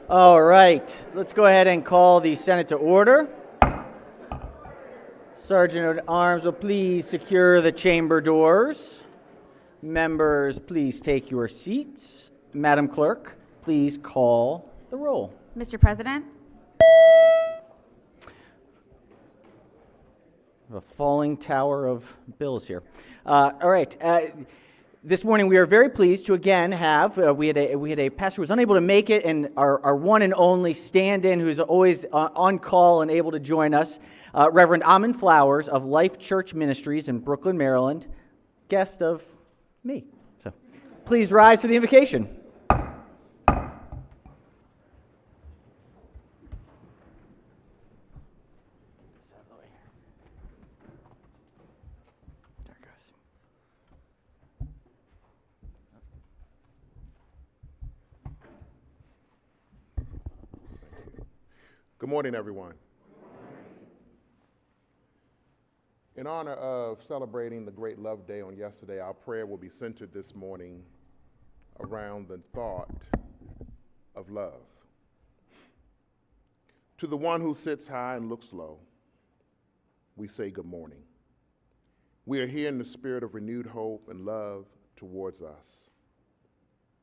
All right, let's go ahead and call the Senate to order. Sergeant at Arms will please secure the chamber doors. Members, please take your seats. Madam Clerk, please call the roll. Mr. President, A falling tower of bills here. All right. This morning we are very pleased to again have we had a pastor who was unable to make it, and our one and only stand-in who's always on call and able to join us, Reverend Amin Flowers of Life Church Ministries in Brooklyn, Maryland, guest of me. So please rise for the invocation. Good morning, everyone. In honor of celebrating the Great Love Day on yesterday, our prayer will be centered this morning around the thought of love. To the one who sits high and looks low, we say good morning. We are here in the spirit of renewed hope and love towards us.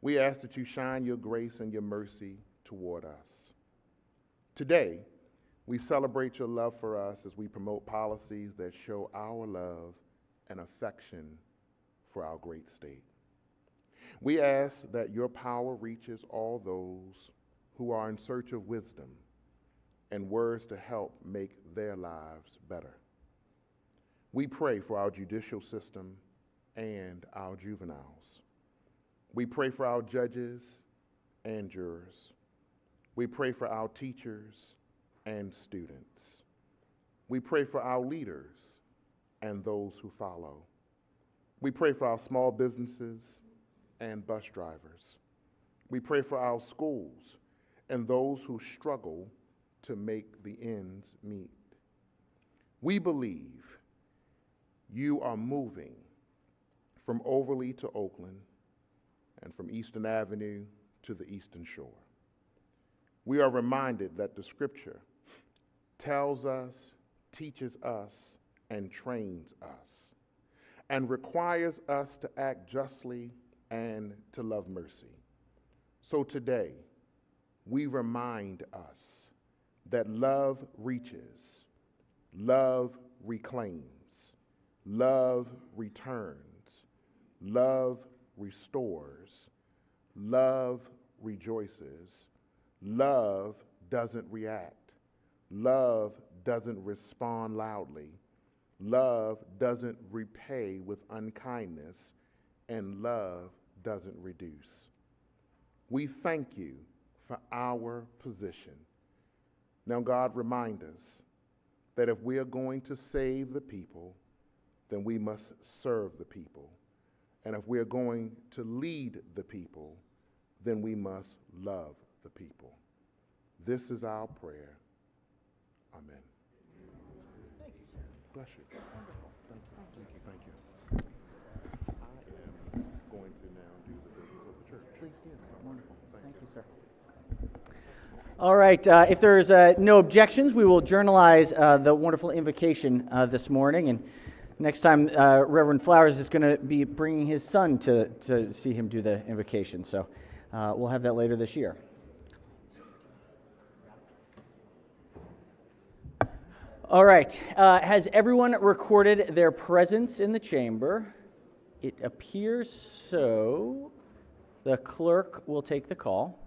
We ask that you shine your grace and your mercy toward us. Today, we celebrate your love for us as we promote policies that show our love and affection for our great state. We ask that your power reaches all those who are in search of wisdom and words to help make their lives better. We pray for our judicial system and our juveniles. We pray for our judges and jurors. We pray for our teachers and students. We pray for our leaders and those who follow. We pray for our small businesses and bus drivers. We pray for our schools and those who struggle to make the ends meet. We believe you are moving from Overly to Oakland and from Eastern Avenue to the Eastern Shore. We are reminded that the scripture tells us, teaches us, and trains us, and requires us to act justly and to love mercy. So today, we remind us that love reaches, love reclaims, love returns, love restores, love rejoices. Love doesn't react. Love doesn't respond loudly. Love doesn't repay with unkindness. And love doesn't reduce. We thank you for our position. Now, God, remind us that if we are going to save the people, then we must serve the people. And if we are going to lead the people, then we must love the people. This is our prayer. Amen. Thank you, sir. Bless you. Wonderful. Thank you. Thank you. I am going to now do the business of the church. Please do. Wonderful. Thank you, sir. All right. If there's no objections, we will journalize the wonderful invocation this morning. And next time, Reverend Flowers is going to be bringing his son to see him do the invocation. So we'll have that later this year. All right. Has everyone recorded their presence in the chamber? It appears so. The clerk will take the call.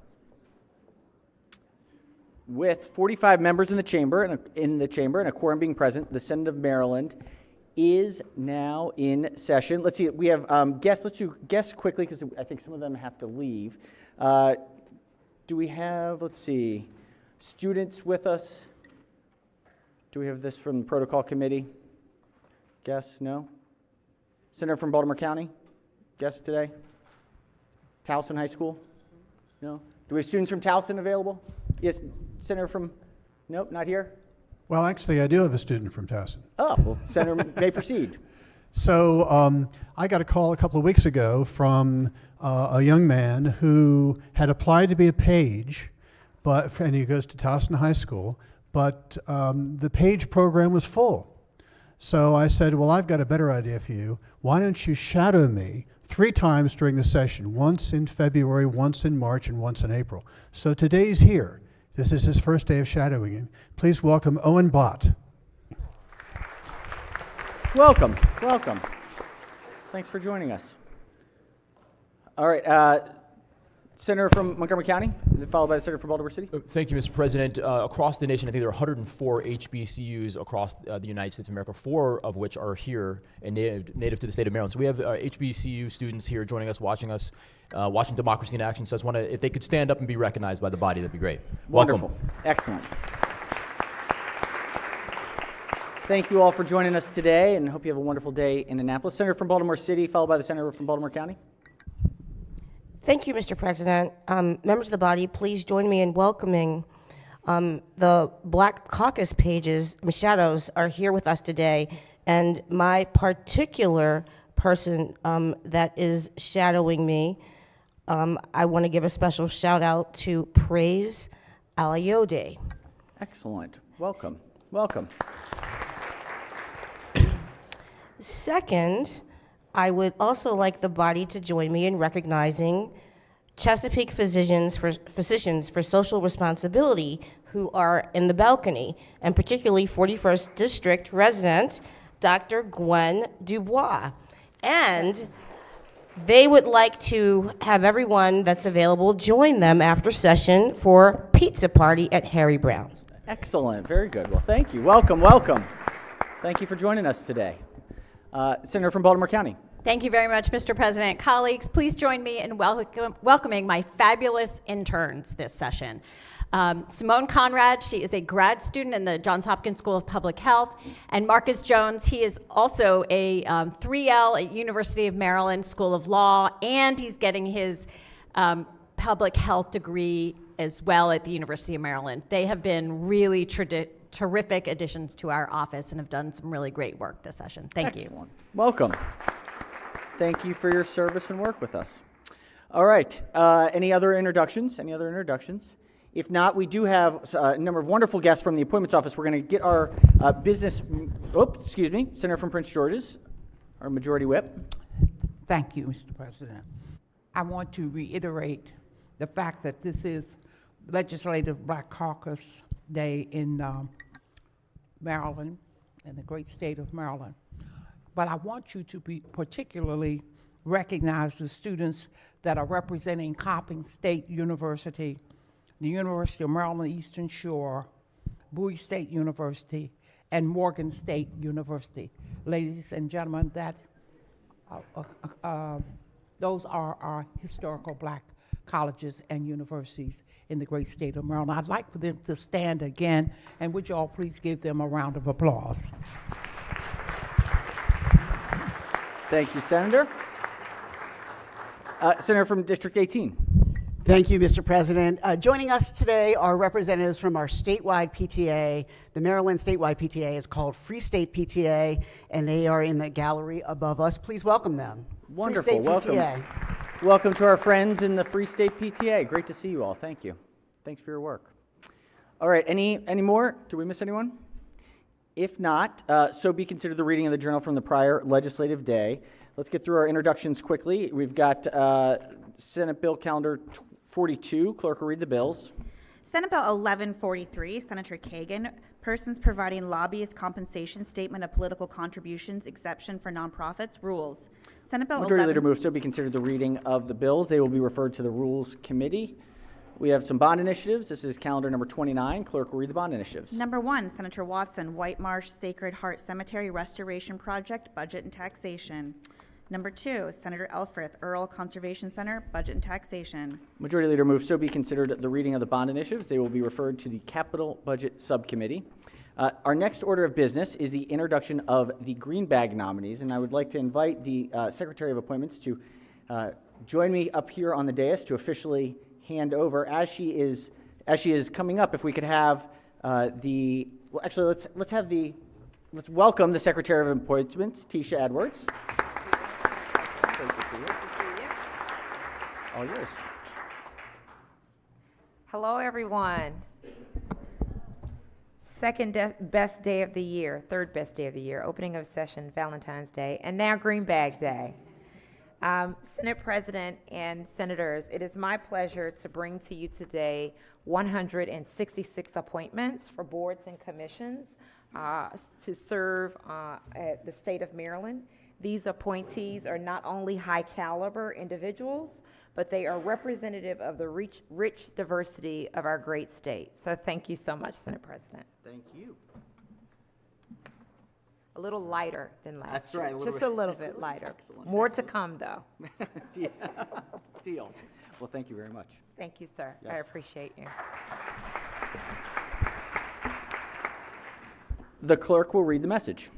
With 45 members in the chamber and a quorum being present, the Senate of Maryland is now in session. Let's see. We have guests. Let's do guests quickly because I think some of them have to leave. Do we have? Let's see. Students with us. Do we have this from the protocol committee? Guests? No? Senator from Baltimore County? Guests today? Towson High School? No? Do we have students from Towson available? Yes, Senator from, nope, not here? Well, actually, I do have a student from Towson. Oh, well, Senator may proceed. So I got a call a couple of weeks ago from a young man who had applied to be a page, and he goes to Towson High School, but the PAGE program was full. So I said, well, I've got a better idea for you. Why don't you shadow me 3 times during the session, once in February, once in March, and once in April. So today's here. This is his first day of shadowing him. Please welcome Owen Bott. Welcome, welcome. Thanks for joining us. All right, Senator from Montgomery County, followed by the Senator from Baltimore City. Thank you, Mr. President. Across the nation, I think there are 104 HBCUs across the United States of America, 4 of which are here and native to the state of Maryland. So we have HBCU students here joining us, watching Democracy in Action. So I just want to, if they could stand up and be recognized by the body, that'd be great. Wonderful. Welcome. Excellent. Thank you all for joining us today, and hope you have a wonderful day in Annapolis. Senator from Baltimore City, followed by the Senator from Baltimore County. Thank you, Mr. President. Members of the body, please join me in welcoming the Black Caucus pages. Shadows are here with us today, and my particular person that is shadowing me, I want to give a special shout out to Praise Alayode. Excellent. Welcome. Welcome. Second, I would also like the body to join me in recognizing Chesapeake Physicians for Social Responsibility, who are in the balcony, and particularly 41st District resident, Dr. Gwen Dubois. And they would like to have everyone that's available join them after session for pizza party at Harry Brown's. Excellent. Very good. Well, thank you. Welcome, welcome. Thank you for joining us today. Senator from Baltimore County. Thank you very much, Mr. President. Colleagues, please join me in welcoming my fabulous interns this session. Simone Conrad, she is a grad student in the Johns Hopkins School of Public Health, and Marcus Jones, he is also a 3L at University of Maryland School of Law, and he's getting his public health degree as well at the University of Maryland. They have been really terrific additions to our office and have done some really great work this session. Thank you. Excellent. Welcome. Thank you for your service and work with us. All right. Any other introductions? Any other introductions? If not, we do have a number of wonderful guests from the Appointments Office. We're going to get our Senator from Prince George's, our Majority Whip. Thank you, Mr. President. I want to reiterate the fact that this is Legislative Black Caucus Day in Maryland, in the great state of Maryland. But I want you to be particularly recognize the students that are representing Coppin State University, the University of Maryland Eastern Shore, Bowie State University, and Morgan State University. Ladies and gentlemen, those are our historical black colleges and universities in the great state of Maryland. I'd like for them to stand again, and would you all please give them a round of applause. Thank you, Senator. Senator from District 18. Thank you, Mr. President. Joining us today are representatives from our statewide PTA. The Maryland statewide PTA is called Free State PTA, and they are in the gallery above us. Please welcome them. Wonderful. Free State Welcome. PTA. Welcome to our friends in the Free State PTA. Great to see you all. Thank you. Thanks for your work. All right. Any more? Did we miss anyone? If not, so be considered the reading of the journal from the prior legislative day. Let's get through our introductions quickly. We've got Senate Bill Calendar 42. Clerk will read the bills. Senate Bill 1143, Senator Kagan, persons providing lobbyist compensation statement of political contributions exception for nonprofits, rules. Senate Bill Majority 11... Leader moves so be considered the reading of the bills. They will be referred to the Rules Committee. We have some bond initiatives. This is calendar number 29. Clerk will read the bond initiatives. Number 1, Senator Watson, White Marsh Sacred Heart Cemetery Restoration Project, Budget and Taxation. Number 2, Senator Elfrith, Earl Conservation Center, Budget and Taxation. Majority Leader moves so be considered the reading of the bond initiatives. They will be referred to the Capital Budget Subcommittee. Our next order of business is the introduction of the green bag nominees, and I would like to invite the Secretary of Appointments to join me up here on the dais to officially hand over as she is coming up. If we could have let's welcome the Secretary of Appointments, Tisha Edwards. Great to see you. All yours. Hello, everyone. Best day of the year, third best day of the year, opening of session, Valentine's Day, and now Green Bag Day. Senate President and Senators, it is my pleasure to bring to you today 166 appointments for boards and commissions to serve at the state of Maryland. These appointees are not only high caliber individuals, but they are representative of the rich diversity of our great state. So thank you so much, Senate President. Thank you. A little lighter than last That's year. right, a little Just bit. a little bit lighter. Excellent, More to come, though. Deal. Well, thank you very much. Thank you, sir. Yes. I appreciate you. The clerk will read the message.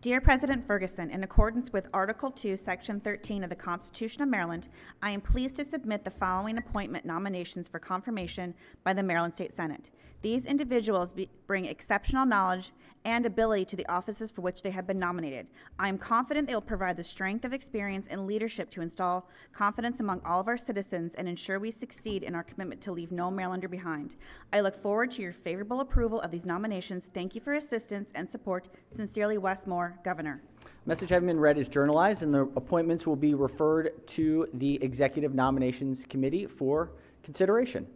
Dear President Ferguson, in accordance with Article 2, Section 13 of the Constitution of Maryland, I am pleased to submit the following appointment nominations for confirmation by the Maryland State Senate. These individuals bring exceptional knowledge and ability to the offices for which they have been nominated. I am confident they will provide the strength of experience and leadership to install confidence among all of our citizens and ensure we succeed in our commitment to leave no Marylander behind. I look forward to your favorable approval of these nominations. Thank you for your assistance and support. Sincerely, Wes Moore, Governor. Message having been read is journalized, and the appointments will be referred to the Executive Nominations Committee for consideration.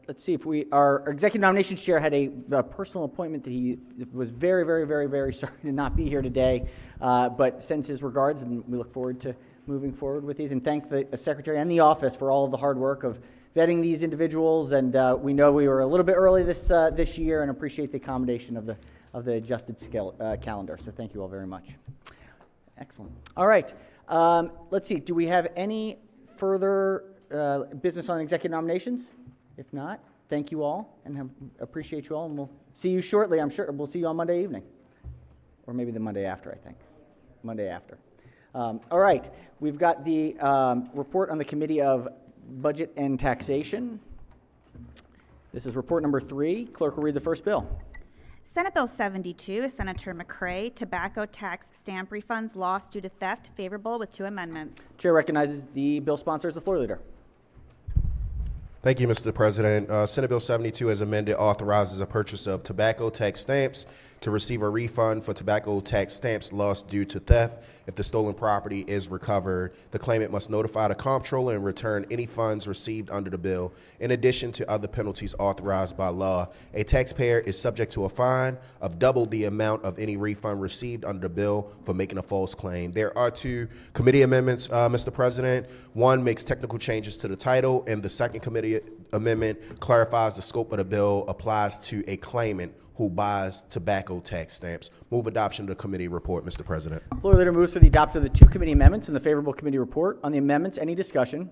Let's see if our Executive Nominations Chair had a personal appointment that he was very, very, very, very sorry to not be here today, but sends his regards, and we look forward to moving forward with these, and thank the Secretary and the office for all of the hard work of vetting these individuals, and we know we were a little bit early this year and appreciate the accommodation of the adjusted calendar, so thank you all very much. Excellent. All right, let's see, do we have any further business on executive nominations? If not, thank you all and appreciate you all, and we'll see you shortly. I'm sure we'll see you on Monday evening, or maybe the Monday after, I think. Monday after. All right, we've got the report on the Committee of Budget and Taxation. This is report number 3. Clerk will read the first bill. Senate Bill 72, Senator McCray, tobacco tax stamp refunds lost due to theft, favorable with 2 amendments. Chair recognizes the bill sponsor as the floor leader. Thank you, Mr. President. Senate Bill 72, as amended, authorizes a purchase of tobacco tax stamps to receive a refund for tobacco tax stamps lost due to theft. If the stolen property is recovered, the claimant must notify the comptroller and return any funds received under the bill. In addition to other penalties authorized by law, a taxpayer is subject to a fine of double the amount of any refund received under the bill for making a false claim. There are 2 committee amendments, Mr. President. One makes technical changes to the title, and the second committee amendment clarifies the scope of the bill applies to a claimant who buys tobacco tax stamps. Move adoption of the committee report, Mr. President. Floor leader moves for the adoption of the 2 committee amendments and the favorable committee report. On the amendments, any discussion?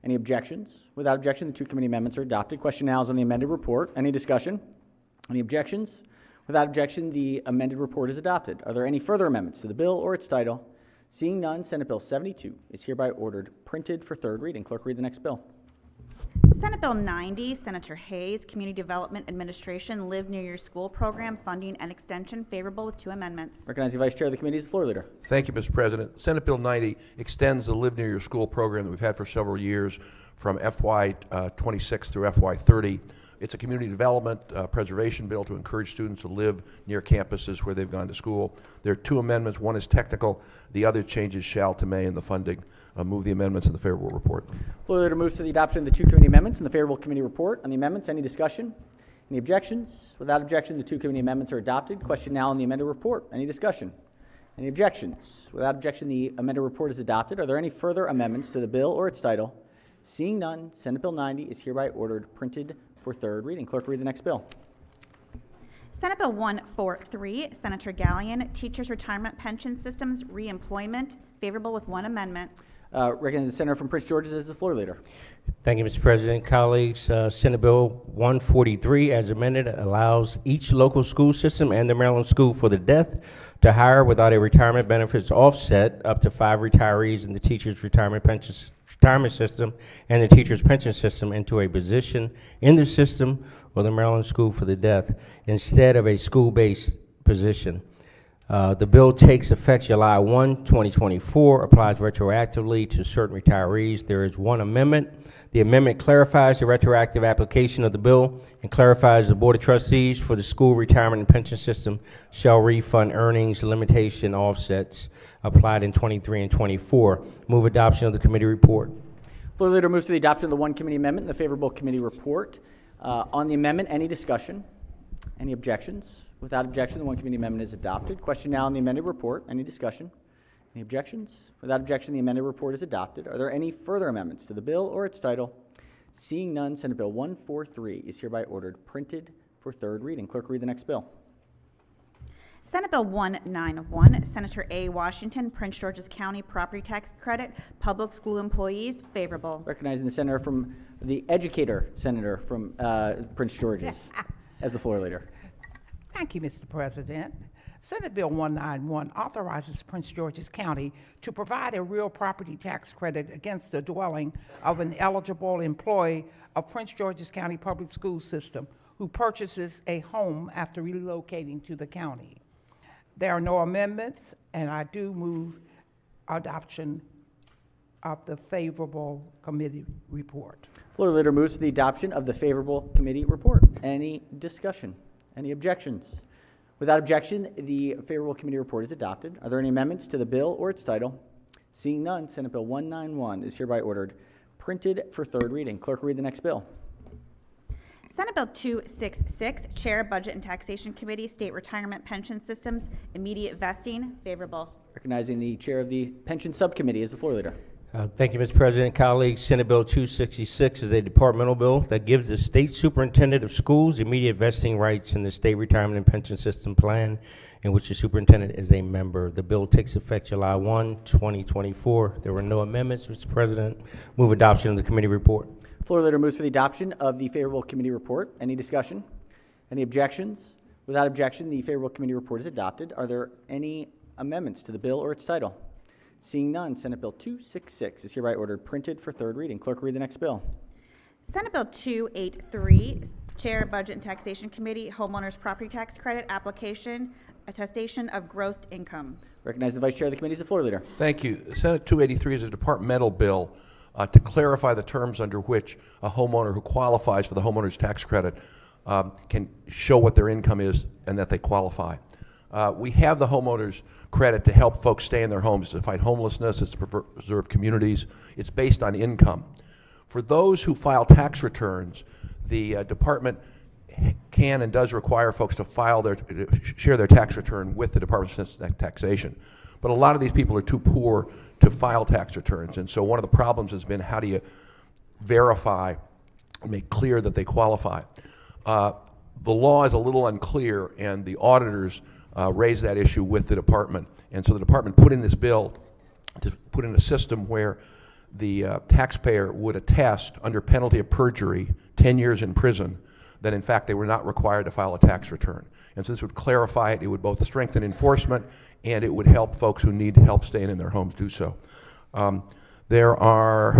Any objections? Without objection, the 2 committee amendments are adopted. Question now is on the amended report. Any discussion? Any objections? Without objection, the amended report is adopted. Are there any further amendments to the bill or its title? Seeing none, Senate Bill 72 is hereby ordered printed for 3rd reading. Clerk, read the next bill. Senate Bill 90, Senator Hayes, Community Development Administration, Live Near Your School Program, Funding and Extension, favorable with 2 amendments. Recognize the Vice Chair of the committee as the floor leader. Thank you, Mr. President. Senate Bill 90 extends the Live Near Your School program that we've had for several years from FY 26 through FY 30. It's a community development preservation bill to encourage students to live near campuses where they've gone to school. There are 2 amendments. One is technical. The other changes shall to may in the funding. Move the amendments in the favorable report. Floor leader moves to the adoption of the 2 committee amendments and the favorable committee report. On the amendments, any discussion? Any objections? Without objection, the 2 committee amendments are adopted. Question now on the amended report. Any discussion? Any objections? Without objection, the amended report is adopted. Are there any further amendments to the bill or its title? Seeing none, Senate Bill 90 is hereby ordered printed for 3rd reading. Clerk, read the next bill. Senate Bill 143, Senator Gallion, Teachers Retirement Pension Systems Reemployment, favorable with 1 amendment. Recognize the senator from Prince George's as the floor leader. Thank you, Mr. President. Colleagues, Senate Bill 143, as amended, allows each local school system and the Maryland School for the Deaf to hire without a retirement benefits offset up to 5 retirees in the teachers' retirement system and the teachers' pension system into a position in the system or the Maryland School for the Deaf instead of a school-based position. The bill takes effect July 1, 2024, applies retroactively to certain retirees. There is one amendment. The amendment clarifies the retroactive application of the bill and clarifies the Board of Trustees for the school retirement and pension system shall refund earnings limitation offsets applied in 23 and 24. Move adoption of the committee report. Floor leader moves to the adoption of the one committee amendment and the favorable committee report. On the amendment, any discussion? Any objections? Without objection, the one committee amendment is adopted. Question now on the amended report. Any discussion? Any objections? Without objection, the amended report is adopted. Are there any further amendments to the bill or its title? Seeing none, Senate Bill 143 is hereby ordered printed for third reading. Clerk, read the next bill. Senate Bill 191, Senator A. Washington, Prince George's County Property Tax Credit, Public School Employees, favorable. Recognizing the senator from the educator senator from Prince George's as the floor leader. Thank you, Mr. President. Senate Bill 191 authorizes Prince George's County to provide a real property tax credit against the dwelling of an eligible employee of Prince George's County Public School System who purchases a home after relocating to the county. There are no amendments, and I do move adoption of the favorable committee report. Floor leader moves to the adoption of the favorable committee report. Any discussion? Any objections? Without objection, the favorable committee report is adopted. Are there any amendments to the bill or its title? Seeing none, Senate Bill 191 is hereby ordered printed for third reading. Clerk, read the next bill. Senate Bill 266, Chair, Budget and Taxation Committee, State Retirement Pension Systems, Immediate Vesting, favorable. Recognizing the chair of the pension subcommittee as the floor leader. Thank you, Mr. President. Colleagues, Senate Bill 266 is a departmental bill that gives the state superintendent of schools immediate vesting rights in the state retirement and pension system plan in which the superintendent is a member. The bill takes effect July 1, 2024. There were no amendments, Mr. President. Move adoption of the committee report. Floor leader moves for the adoption of the favorable committee report. Any discussion? Any objections? Without objection, the favorable committee report is adopted. Are there any amendments to the bill or its title? Seeing none, Senate Bill 266 is hereby ordered printed for third reading. Clerk, read the next bill. Senate Bill 283, Chair, Budget and Taxation Committee, Homeowners Property Tax Credit Application, Attestation of Gross Income. Recognize the vice chair of the committee as the floor leader. Thank you. Senate 283 is a departmental bill to clarify the terms under which a homeowner who qualifies for the homeowner's tax credit can show what their income is and that they qualify. We have the homeowners credit to help folks stay in their homes, to fight homelessness, it's to preserve communities. It's based on income. For those who file tax returns, the department can and does require folks to share their tax return with the Department of Taxation. But a lot of these people are too poor to file tax returns, and so one of the problems has been how do you verify and make clear that they qualify. The law is a little unclear, and the auditors raised that issue with the department, and so the department put in this bill to put in a system where the taxpayer would attest under penalty of perjury, 10 years in prison, that in fact they were not required to file a tax return. And so this would clarify it. It would both strengthen enforcement and it would help folks who need help staying in their homes do so. There are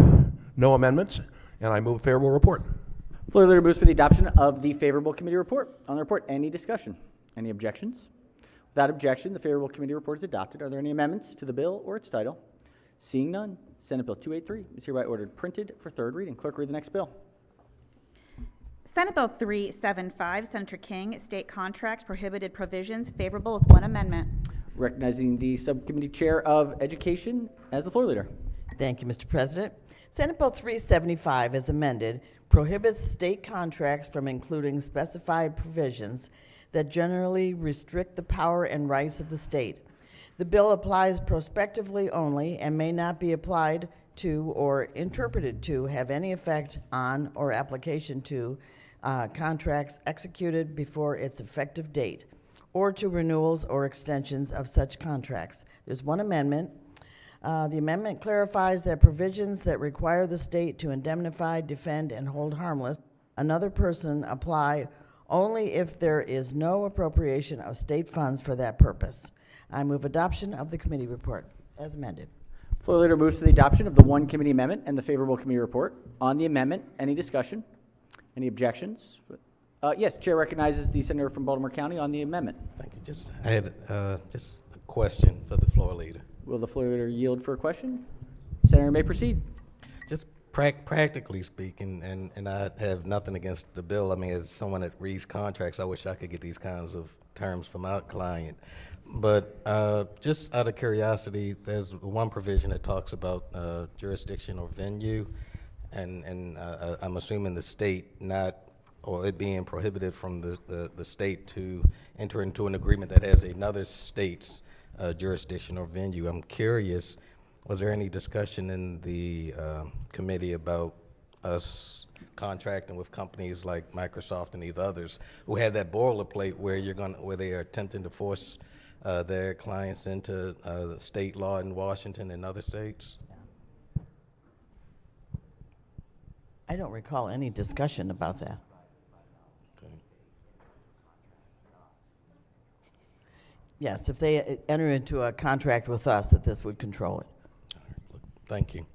no amendments, and I move a favorable report. Floor leader moves for the adoption of the favorable committee report. On the report, any discussion? Any objections? Without objection, the favorable committee report is adopted. Are there any amendments to the bill or its title? Seeing none, Senate Bill 283 is hereby ordered printed for third reading. Clerk, read the next bill. Senate Bill 375, Senator King, State Contracts Prohibited Provisions, favorable with one amendment. Recognizing the subcommittee chair of education as the floor leader. Thank you, Mr. President. Senate Bill 375, as amended, prohibits state contracts from including specified provisions that generally restrict the power and rights of the state. The bill applies prospectively only and may not be applied to or interpreted to have any effect on or application to contracts executed before its effective date, or to renewals or extensions of such contracts. There's one amendment. The amendment clarifies that provisions that require the state to indemnify, defend, and hold harmless another person apply only if there is no appropriation of state funds for that purpose. I move adoption of the committee report as amended. Floor leader moves to the adoption of the one committee amendment and the favorable committee report. On the amendment, any discussion? Any objections? Yes, Chair recognizes the senator from Baltimore County on the amendment. Thank you. I had just a question for the floor leader. Will the floor leader yield for a question? Senator may proceed. Just practically speaking, and I have nothing against the bill. I mean, as someone that reads contracts, I wish I could get these kinds of terms from our client. But just out of curiosity, there's one provision that talks about jurisdiction or venue, and I'm assuming the state not, or it being prohibited from the state to enter into an agreement that has another state's jurisdiction or venue. I'm curious, was there any discussion in the committee about us contracting with companies like Microsoft and these others who have that boilerplate where they are attempting to force their clients into state law in Washington and other states? I don't recall any discussion about that. Okay. Yes, if they enter into a contract with us, that this would control it. Thank you.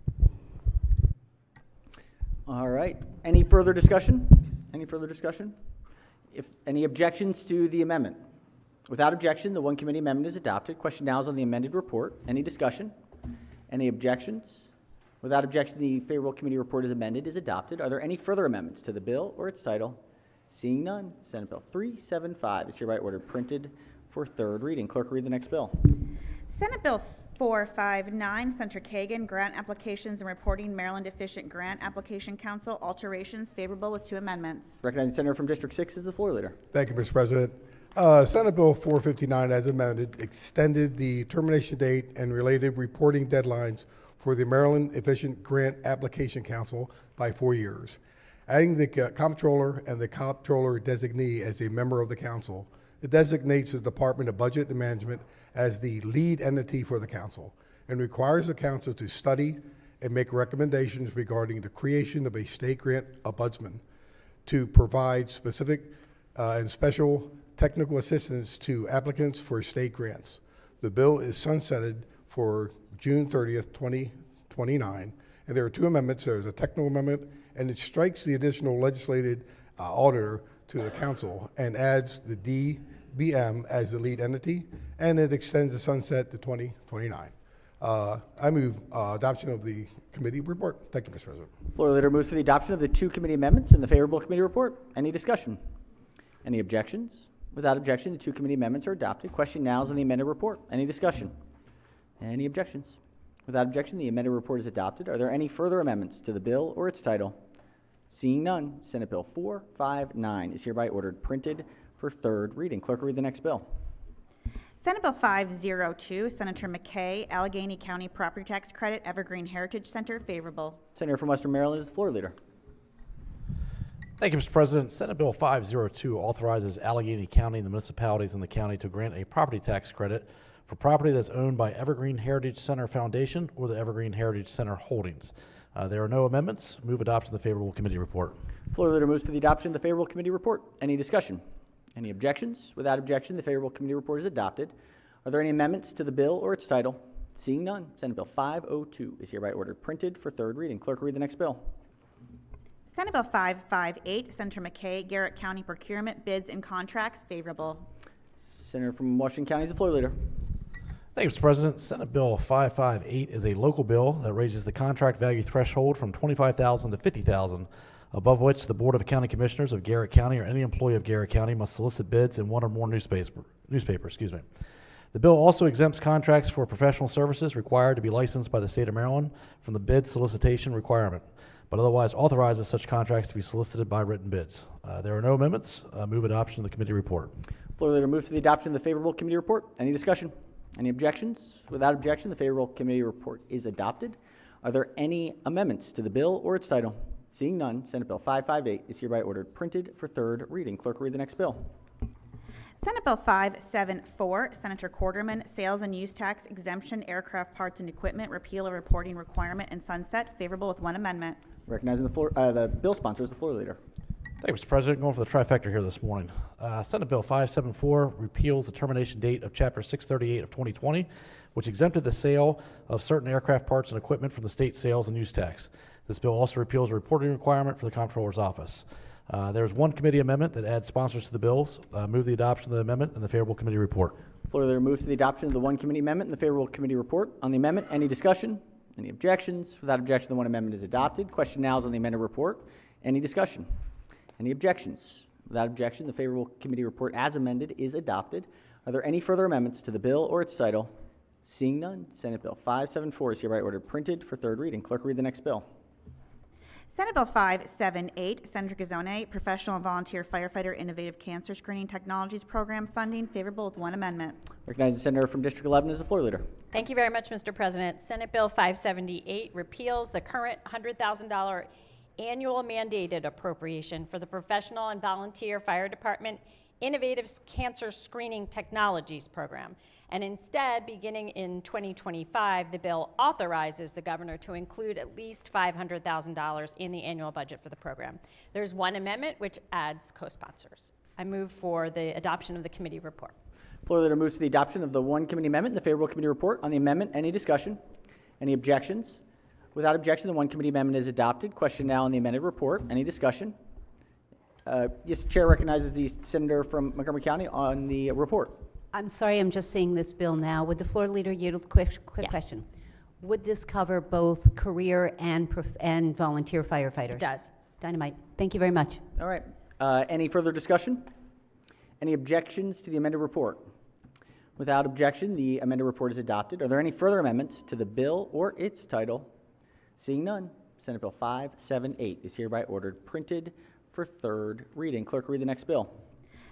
All right. Any further discussion? Any further discussion? If any objections to the amendment? Without objection, the one committee amendment is adopted. Question now is on the amended report. Any discussion? Any objections? Without objection, the favorable committee report is amended, is adopted. Are there any further amendments to the bill or its title? Seeing none, Senate Bill 375 is hereby ordered printed for third reading. Clerk, read the next bill. Senate Bill 459, Senator Kagan, Grant Applications and Reporting Maryland Efficient Grant Application Council, alterations favorable with 2 amendments. Recognizing the senator from District 6 is the floor leader. Thank you, Mr. President. Senate Bill 459, as amended, extended the termination date and related reporting deadlines for the Maryland Efficient Grant Application Council by 4 years, adding the comptroller and the comptroller designee as a member of the council. It designates the Department of Budget and Management as the lead entity for the council and requires the council to study and make recommendations regarding the creation of a state grant ombudsman to provide specific and special technical assistance to applicants for state grants. The bill is sunsetted for June 30th, 2029, and there are 2 amendments. There's a technical amendment, and it strikes the additional legislated auditor to the council and adds the DBM as the lead entity, and it extends the sunset to 2029. I move adoption of the committee report. Thank you, Mr. President. Floor leader moves for the adoption of the 2 committee amendments in the favorable committee report. Any discussion? Any objections? Without objection, the 2 committee amendments are adopted. Question now is on the amended report. Any discussion? Any objections? Without objection, the amended report is adopted. Are there any further amendments to the bill or its title? Seeing none, Senate Bill 459 is hereby ordered printed for third reading. Clerk, read the next bill. Senate Bill 502, Senator McKay, Allegheny County Property Tax Credit, Evergreen Heritage Center, favorable. Senator from Western Maryland is the floor leader. Thank you, Mr. President. Senate Bill 502 authorizes Allegheny County and the municipalities in the county to grant a property tax credit for property that's owned by Evergreen Heritage Center Foundation or the Evergreen Heritage Center Holdings. There are no amendments. Move adoption of the favorable committee report. Floor leader moves for the adoption of the favorable committee report. Any discussion? Any objections? Without objection, the favorable committee report is adopted. Are there any amendments to the bill or its title? Seeing none, Senate Bill 502 is hereby ordered printed for third reading. Clerk, read the next bill. Senate Bill 558, Senator McKay, Garrett County Procurement Bids and Contracts, favorable. Senator from Washington County is the floor leader. Thank you, Mr. President. Senate Bill 558 is a local bill that raises the contract value threshold from $25,000 to $50,000, above which the Board of County Commissioners of Garrett County or any employee of Garrett County must solicit bids in one or more newspapers. The bill also exempts contracts for professional services required to be licensed by the state of Maryland from the bid solicitation requirement, but otherwise authorizes such contracts to be solicited by written bids. There are no amendments. Move adoption of the committee report. Floor leader moves for the adoption of the favorable committee report. Any discussion? Any objections? Without objection, the favorable committee report is adopted. Are there any amendments to the bill or its title? Seeing none, Senate Bill 558 is hereby ordered printed for third reading. Clerk, read the next bill. Senate Bill 574, Senator Quarterman, Sales and Use Tax Exemption, Aircraft Parts and Equipment, Repeal of Reporting Requirement and Sunset, favorable with 1 amendment. Recognizing the bill sponsor is the floor leader. Thank you, Mr. President. Going for the trifecta here this morning. Senate Bill 574 repeals the termination date of Chapter 638 of 2020, which exempted the sale of certain aircraft parts and equipment from the state sales and use tax. This bill also repeals a reporting requirement for the Comptroller's Office. There's one committee amendment that adds sponsors to the bills. Move the adoption of the amendment and the favorable committee report. Floor leader moves to the adoption of the one committee amendment and the favorable committee report. On the amendment, any discussion? Any objections? Without objection, the one amendment is adopted. Question now is on the amended report. Any discussion? Any objections? Without objection, the favorable committee report as amended is adopted. Are there any further amendments to the bill or its title? Seeing none, Senate Bill 574 is hereby ordered printed for third reading. Clerk, read the next bill. Senate Bill 578, Senator Gazone, Professional and Volunteer Firefighter Innovative Cancer Screening Technologies Program funding, favorable with one amendment. Recognize the senator from District 11 as the floor leader. Thank you very much, Mr. President. Senate Bill 578 repeals the current $100,000 annual mandated appropriation for the Professional and Volunteer Fire Department Innovative Cancer Screening Technologies Program. And instead, beginning in 2025, the bill authorizes the governor to include at least $500,000 in the annual budget for the program. There's one amendment which adds co-sponsors. I move for the adoption of the committee report. Floor leader moves to the adoption of the one committee amendment and the favorable committee report. On the amendment, any discussion? Any objections? Without objection, the one committee amendment is adopted. Question now on the amended report. Any discussion? Yes, Chair recognizes the senator from Montgomery County on the report. I'm sorry, I'm just seeing this bill now. Would the floor leader yield a quick Yes. question? Would this cover both career and volunteer firefighters? It does. Dynamite. Thank you very much. All right. Any further discussion? Any objections to the amended report? Without objection, the amended report is adopted. Are there any further amendments to the bill or its title? Seeing none, Senate Bill 578 is hereby ordered printed for third reading. Clerk, read the next bill.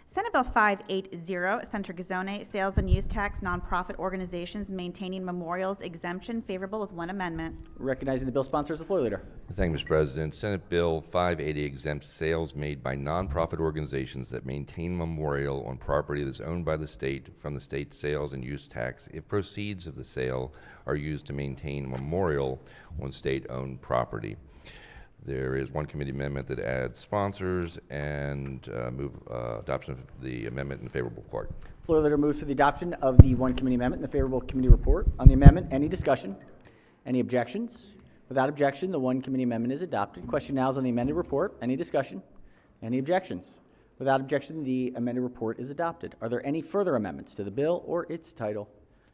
Senate Bill 580, Senator Gazone, Sales and Use Tax Nonprofit Organizations Maintaining Memorials Exemption, favorable with one amendment. Recognizing the bill sponsor is the floor leader. Thank you, Mr. President. Senate Bill 580 exempts sales made by nonprofit organizations that maintain memorial on property that is owned by the state from the state sales and use tax if proceeds of the sale are used to maintain memorial on state-owned property. There is one committee amendment that adds sponsors and move adoption of the amendment in the favorable report. Floor leader moves to the adoption of the one committee amendment and the favorable committee report. On the amendment, any discussion? Any objections? Without objection, the one committee amendment is adopted. Question now is on the amended report. Any discussion? Any objections? Without objection, the amended report is adopted. Are there any further amendments to the bill or its title?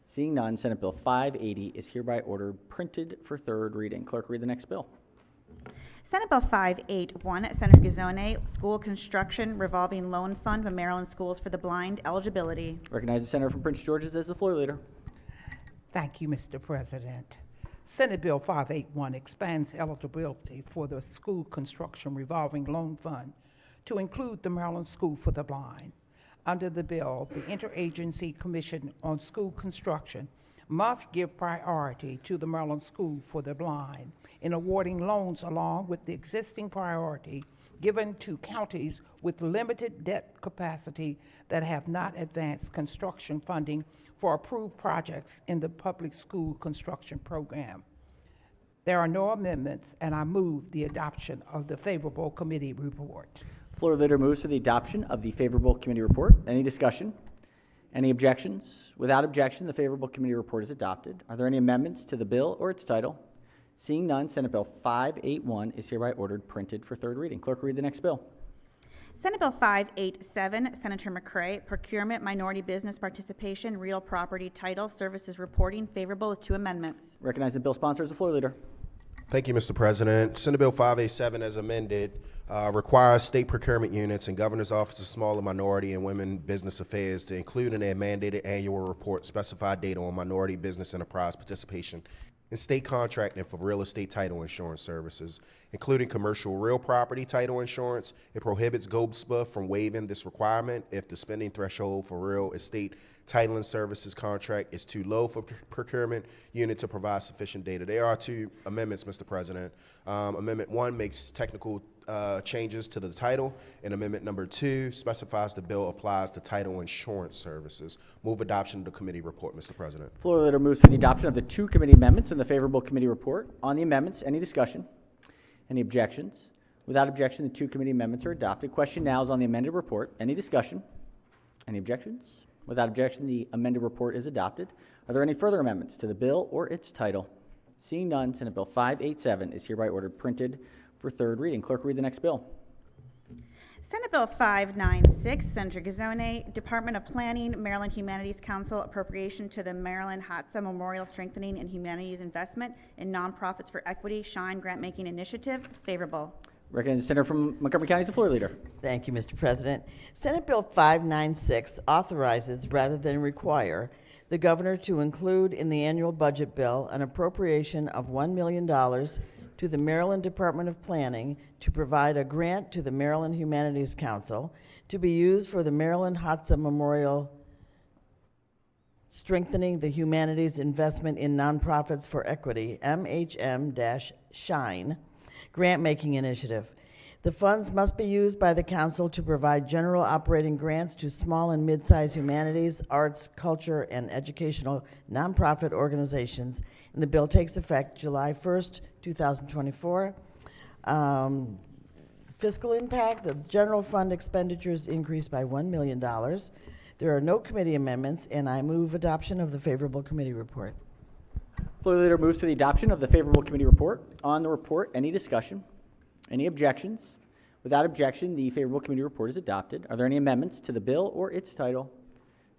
Seeing none, Senate Bill 580 is hereby ordered printed for third reading. Clerk, read the next bill. Senate Bill 581, Senator Gazone, School Construction Revolving Loan Fund of Maryland Schools for the Blind, eligibility. Recognize the senator from Prince George's as the floor leader. Thank you, Mr. President. Senate Bill 581 expands eligibility for the School Construction Revolving Loan Fund to include the Maryland School for the Blind. Under the bill, the Interagency Commission on School Construction must give priority to the Maryland School for the Blind in awarding loans along with the existing priority given to counties with limited debt capacity that have not advanced construction funding for approved projects in the public school construction program. There are no amendments, and I move the adoption of the favorable committee report. Floor leader moves to the adoption of the favorable committee report. Any discussion? Any objections? Without objection, the favorable committee report is adopted. Are there any amendments to the bill or its title? Seeing none, Senate Bill 581 is hereby ordered printed for third reading. Clerk, read the next bill. Senate Bill 587, Senator McCray, Procurement Minority Business Participation, Real Property Title Services Reporting, favorable with two amendments. Recognize the bill sponsor is the floor leader. Thank you, Mr. President. Senate Bill 587, as amended, requires state procurement units and Governor's Office of Small and Minority and Women Business Affairs to include in their mandated annual report specified data on minority business enterprise participation in state contracting for real estate title insurance services, including commercial real property title insurance. It prohibits GOBSPA from waiving this requirement if the spending threshold for real estate titling services contract is too low for procurement unit to provide sufficient data. There are two amendments, Mr. President. Amendment 1 makes technical changes to the title, and Amendment number 2 specifies the bill applies to title insurance services. Move adoption of the committee report, Mr. President. Floor leader moves for the adoption of the two committee amendments and the favorable committee report. On the amendments, any discussion? Any objections? Without objection, the two committee amendments are adopted. Question now is on the amended report. Any discussion? Any objections? Without objection, the amended report is adopted. Are there any further amendments to the bill or its title? Seeing none, Senate Bill 587 is hereby ordered printed for third reading. Clerk, read the next bill. Senate Bill 596, Senator Gazzone, Department of Planning, Maryland Humanities Council, appropriation to the Maryland HOTSA Memorial Strengthening and Humanities Investment in Nonprofits for Equity Shine Grant-Making Initiative, favorable. Recognize the senator from Montgomery County as the floor leader. Thank you, Mr. President. Senate Bill 596 authorizes, rather than require, the governor to include in the annual budget bill an appropriation of $1 million to the Maryland Department of Planning to provide a grant to the Maryland Humanities Council to be used for the Maryland HOTSA Memorial Strengthening the Humanities Investment in Nonprofits for Equity, MHM-SHINE, grant-making initiative. The funds must be used by the council to provide general operating grants to small and mid-sized humanities, arts, culture, and educational nonprofit organizations. And the bill takes effect July 1st, 2024. Fiscal impact, the general fund expenditures increased by $1 million. There are no committee amendments, and I move adoption of the favorable committee report. Floor leader moves to the adoption of the favorable committee report. On the report, any discussion? Any objections? Without objection, the favorable committee report is adopted. Are there any amendments to the bill or its title?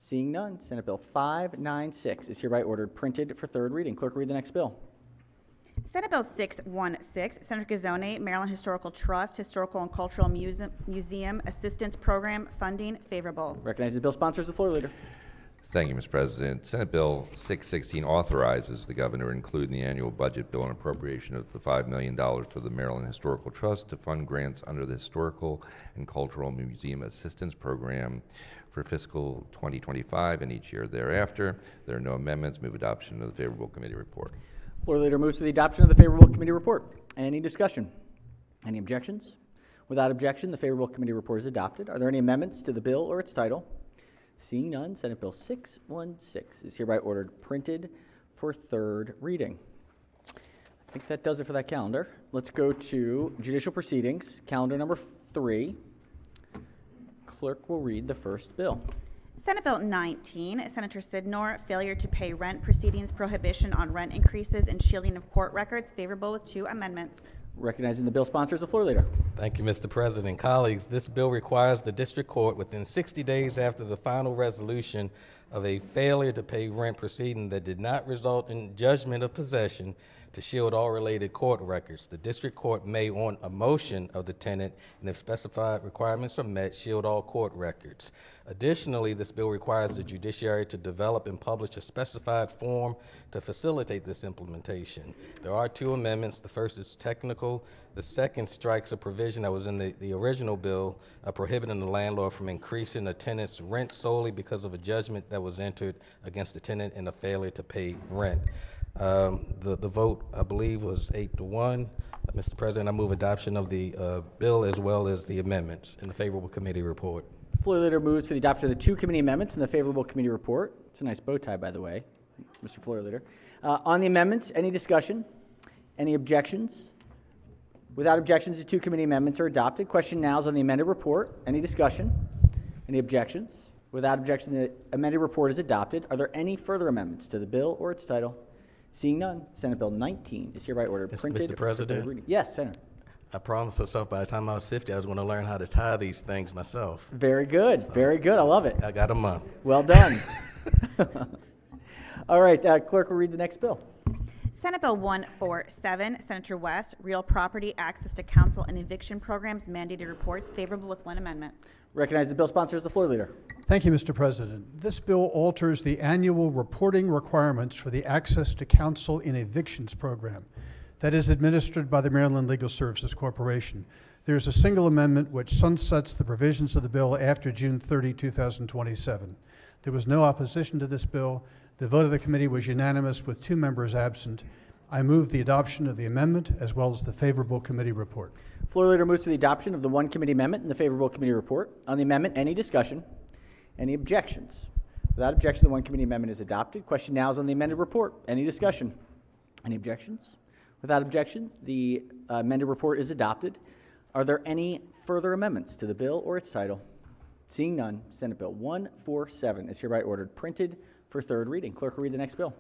Seeing none, Senate Bill 596 is hereby ordered printed for third reading. Clerk, read the next bill. Senate Bill 616, Senator Gazzone, Maryland Historical Trust, Historical and Cultural Museum Assistance Program funding, favorable. Recognize the bill sponsors the floor leader. Thank you, Mr. President. Senate Bill 616 authorizes the governor to include in the annual budget bill an appropriation of the $5 million for the Maryland Historical Trust to fund grants under the Historical and Cultural Museum Assistance Program for fiscal 2025 and each year thereafter. There are no amendments. Move adoption of the favorable committee report. Floor leader moves to the adoption of the favorable committee report. Any discussion? Any objections? Without objection, the favorable committee report is adopted. Are there any amendments to the bill or its title? Seeing none, Senate Bill 616 is hereby ordered printed for third reading. I think that does it for that calendar. Let's go to judicial proceedings, calendar number 3. Clerk will read the first bill. Senate Bill 19, Senator Sidnor, failure to pay rent proceedings, prohibition on rent increases, and shielding of court records, favorable with 2 amendments. Recognizing the bill sponsors, the floor leader. Thank you, Mr. President. Colleagues, this bill requires the district court within 60 days after the final resolution of a failure to pay rent proceeding that did not result in judgment of possession to shield all related court records. The district court may, on a motion of the tenant, and if specified requirements are met, shield all court records. Additionally, this bill requires the judiciary to develop and publish a specified form to facilitate this implementation. There are 2 amendments. The first is technical. The second strikes a provision that was in the original bill prohibiting the landlord from increasing a tenant's rent solely because of a judgment that was entered against the tenant in a failure to pay rent. The vote, I believe, was 8-1. Mr. President, I move adoption of the bill as well as the amendments in the favorable committee report. Floor leader moves for the adoption of the 2 committee amendments in the favorable committee report. It's a nice bow tie, by the way, Mr. Floor leader. On the amendments, any discussion? Any objections? Without objections, the 2 committee amendments are adopted. Question now is on the amended report. Any discussion? Any objections? Without objection, the amended report is adopted. Are there any further amendments to the bill or its title? Seeing none, Senate Bill 19 is hereby ordered printed. Mr. President? Yes, Senator. I promised myself by the time I was 50, I was going to learn how to tie these things myself. Very good. Very good. I love it. I got a month. Well done. All right, clerk will read the next bill. Senate Bill 147, Senator West, real property access to council and eviction programs, mandated reports, favorable with 1 amendment. Recognize the bill sponsors, the floor leader. Thank you, Mr. President. This bill alters the annual reporting requirements for the Access to Counsel in Evictions program that is administered by the Maryland Legal Services Corporation. There is a single amendment which sunsets the provisions of the bill after June 30, 2027. There was no opposition to this bill. The vote of the committee was unanimous with 2 members absent. I move the adoption of the amendment as well as the favorable committee report. Floor leader moves to the adoption of the 1 committee amendment and the favorable committee report. On the amendment, any discussion? Any objections? Without objection, the 1 committee amendment is adopted. Question now is on the amended report. Any discussion? Any objections? Without objections, the amended report is adopted. Are there any further amendments to the bill or its title? Seeing none, Senate Bill 147 is hereby ordered printed for third reading. Clerk will read the next bill.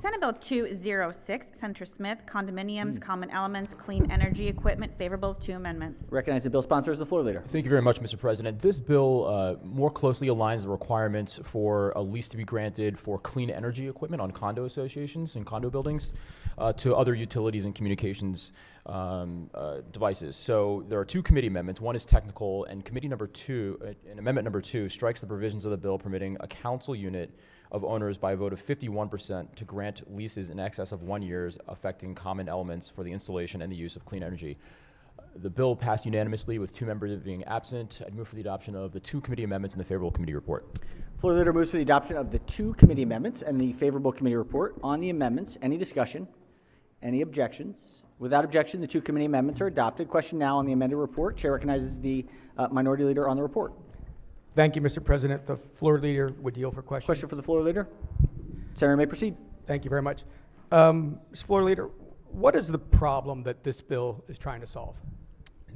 Senate Bill 206, Senator Smith, condominiums, common elements, clean energy equipment, favorable to amendments. Recognize the bill sponsor as the floor leader. Thank you very much, Mr. President. This bill more closely aligns the requirements for a lease to be granted for clean energy equipment on condo associations and condo buildings to other utilities and communications devices. So there are two committee amendments. One is technical, and committee number two, amendment number 2, strikes the provisions of the bill permitting a council unit of owners by a vote of 51% to grant leases in excess of 1 year affecting common elements for the installation and the use of clean energy. The bill passed unanimously with 2 members being absent. I'd move for the adoption of the 2 committee amendments and the favorable committee report. Floor leader moves for the adoption of the 2 committee amendments and the favorable committee report. On the amendments, any discussion? Any objections? Without objection, the 2 committee amendments are adopted. Question now on the amended report. Chair recognizes the minority leader on the report. Thank you, Mr. President. The floor leader would yield for question. Question for the floor leader. Senator may proceed. Thank you very much. Mr. Floor Leader, what is the problem that this bill is trying to solve?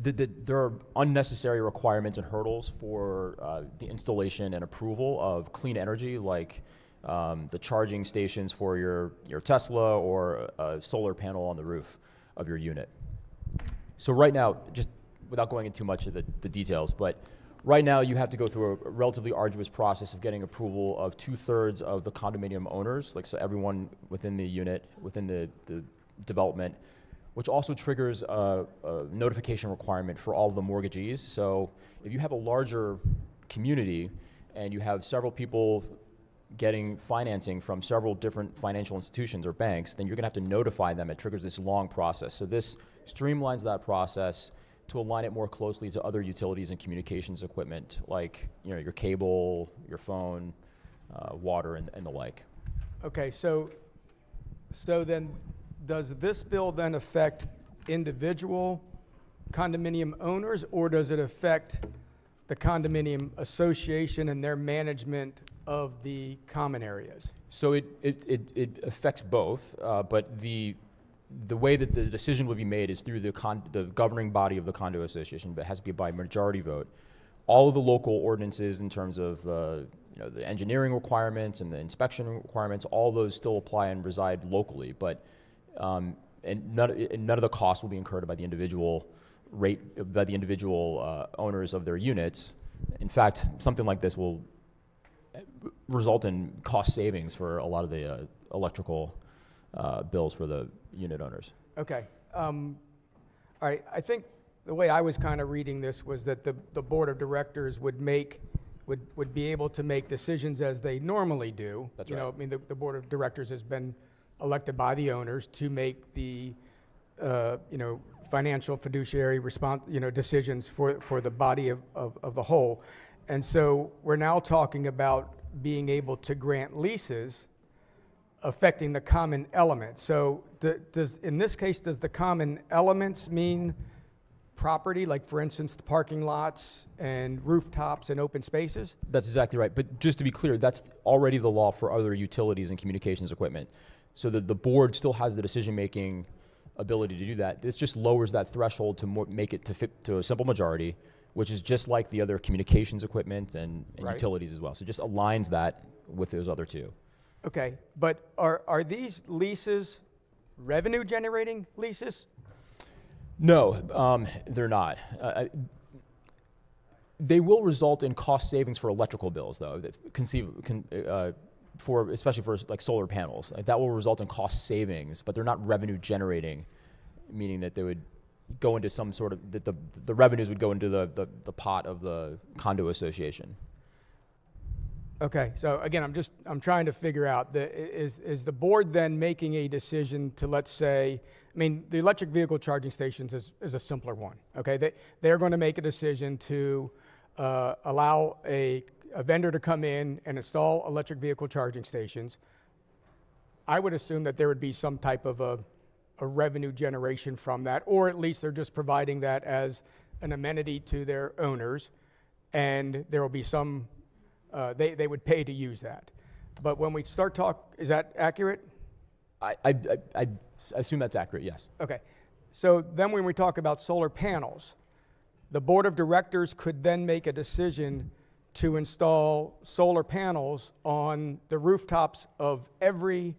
There are unnecessary requirements and hurdles for the installation and approval of clean energy, like the charging stations for your Tesla or a solar panel on the roof of your unit. So right now, just without going into too much of the details, but right now you have to go through a relatively arduous process of getting approval of 2/3 of the condominium owners, like so everyone within the unit, within the development, which also triggers a notification requirement for all of the mortgagees. So if you have a larger community and you have several people getting financing from several different financial institutions or banks, then you're gonna have to notify them. It triggers this long process. So this streamlines that process to align it more closely to other utilities and communications equipment, like your cable, your phone, water, and the like. Okay, so then does this bill then affect individual condominium owners, or does it affect the condominium association and their management of the common areas? So it affects both, but the way that the decision would be made is through the governing body of the condo association, but it has to be by majority vote. All of the local ordinances in terms of the engineering requirements and the inspection requirements, all those still apply and reside locally, but and none of the costs will be incurred by the individual owners of their units. In fact, something like this will result in cost savings for a lot of the electrical bills for the unit owners. Okay. All right. I think the way I was kind of reading this was that the board of directors would be able to make decisions as they normally do. That's right. I mean, the board of directors has been elected by the owners to make the financial fiduciary decisions for the body of the whole. And so we're now talking about being able to grant leases affecting the common elements. So in this case, does the common elements mean property, like for instance, the parking lots and rooftops and open spaces? That's exactly right. But just to be clear, that's already the law for other utilities and communications equipment. So that the board still has the decision-making ability to do that. This just lowers that threshold to make it to a simple majority, which is just like the other communications equipment and Right. utilities as well. So it just aligns that with those other two. Okay, but are these leases revenue-generating leases? No, they're not. They will result in cost savings for electrical bills, though. Especially for like solar panels, like that will result in cost savings, but they're not revenue-generating, meaning that they would go into some sort of the revenues would go into the pot of the condo association. Okay, so again, I'm trying to figure out, is the board then making a decision to, let's say, I mean, the electric vehicle charging stations is a simpler one, okay? They're going to make a decision to allow a vendor to come in and install electric vehicle charging stations. I would assume that there would be some type of a revenue generation from that, or at least they're just providing that as an amenity to their owners, and there will be some, they would pay to use that. But when we start is that accurate? I assume that's accurate, yes. Okay. So then when we talk about solar panels, the board of directors could then make a decision to install solar panels on the rooftops of every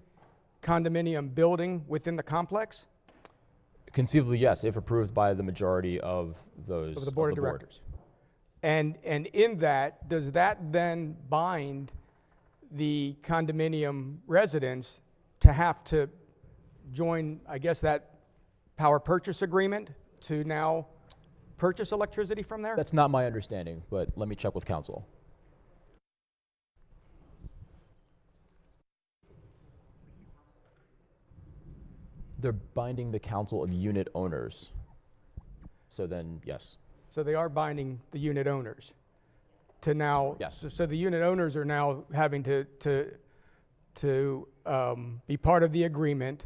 condominium building within the complex Conceivably, yes, if approved by the majority of those. of the board of directors? And in that, does that then bind the condominium residents to have to join, I guess, that power purchase agreement to now purchase electricity from there? That's not my understanding, but let me check with council. They're binding the council of unit owners. So then, yes. So they are binding the unit owners to now. Yes. So the unit owners are now having to be part of the agreement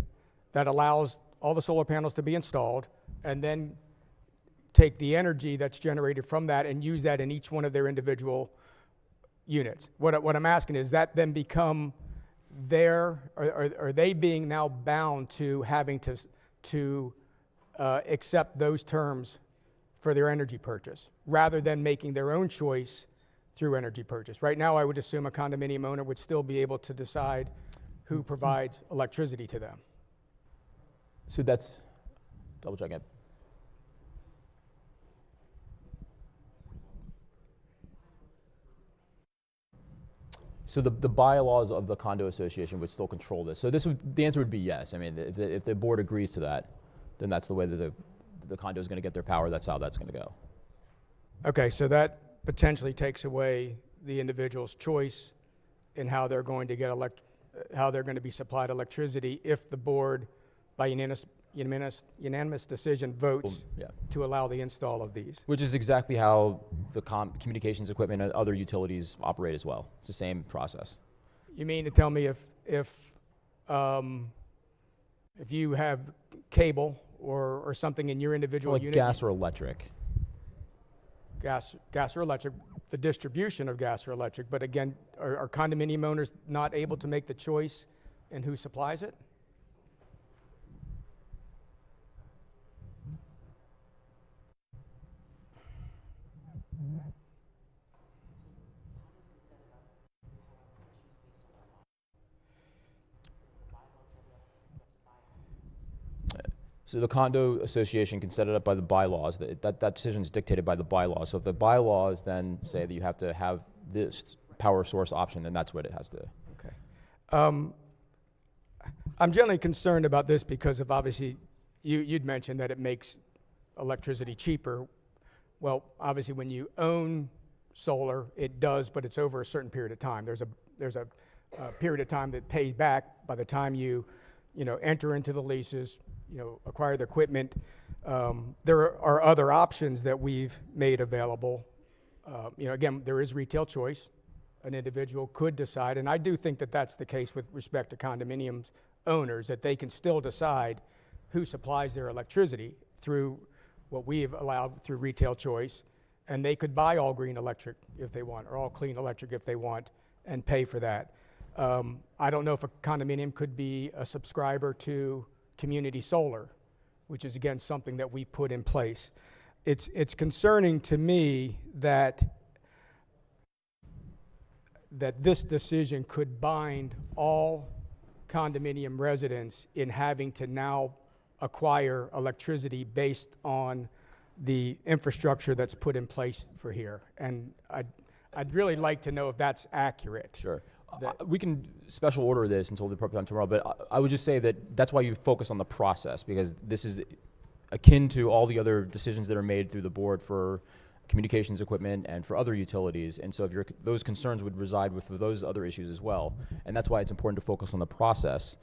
that allows all the solar panels to be installed, and then take the energy that's generated from that and use that in each one of their individual units. What I'm asking is that then become are they being now bound to having to accept those terms for their energy purchase, rather than making their own choice through energy purchase? Right now, I would assume a condominium owner would still be able to decide who provides electricity to them. So that's, double check it. So the bylaws of the condo association would still control this. So the answer would be yes. I mean, if the board agrees to that, then that's the way that the condo is going to get their power. That's how that's going to go. Okay, so that potentially takes away the individual's choice in how they're going to get how they're going to be supplied electricity if the board, by unanimous decision, votes to allow the install of these. Which is exactly how the communications equipment and other utilities operate as well. It's the same process. You mean to tell me if you have cable or something in your individual Like unit? gas or electric. Gas or electric, the distribution of gas or electric, but again, are condominium owners not able to make the choice in who supplies it? So the condo association can set it up by the bylaws. That decision is dictated by the bylaws. So if the bylaws then say that you have to have this power source option, then that's what it has to. Okay. I'm generally concerned about this because of, obviously, you'd mentioned that it makes electricity cheaper. Well, obviously, when you own solar, it does, but it's over a certain period of time. There's a period of time that pays back by the time you enter into the leases, acquire the equipment. There are other options that we've made available. Again, there is retail choice. An individual could decide, and I do think that that's the case with respect to condominiums owners, that they can still decide who supplies their electricity through what we've allowed through retail choice, and they could buy all green electric if they want, or all clean electric if they want, and pay for that. I don't know if a condominium could be a subscriber to community solar, which is again something that we put in place. It's concerning to me that this decision could bind all condominium residents in having to now acquire electricity based on the infrastructure that's put in place for here. And I'd really like to know if that's accurate. Sure. We can special order this until the appropriate time tomorrow, but I would just say that that's why you focus on the process, because this is akin to all the other decisions that are made through the board for communications equipment and for other utilities. And so if those concerns would reside with those other issues as well. And that's why it's important to focus on the process.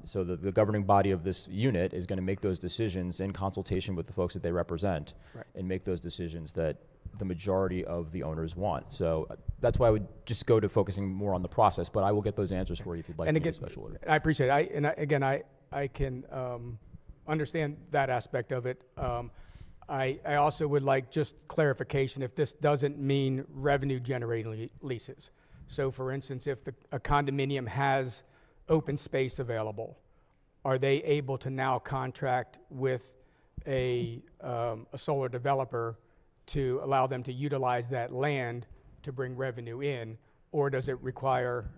So the governing body of this unit is going to make those decisions in consultation with the folks that they represent, right, and make those decisions that the majority of the owners want. So that's why I would just go to focusing more on the process, but I will get those answers for you if you'd like And me again, to special order. I appreciate it. I can understand that aspect of it. I also would like just clarification if this doesn't mean revenue generating leases. So for instance, if a condominium has open space available, are they able to now contract with a solar developer to allow them to utilize that land to bring revenue in, or does it require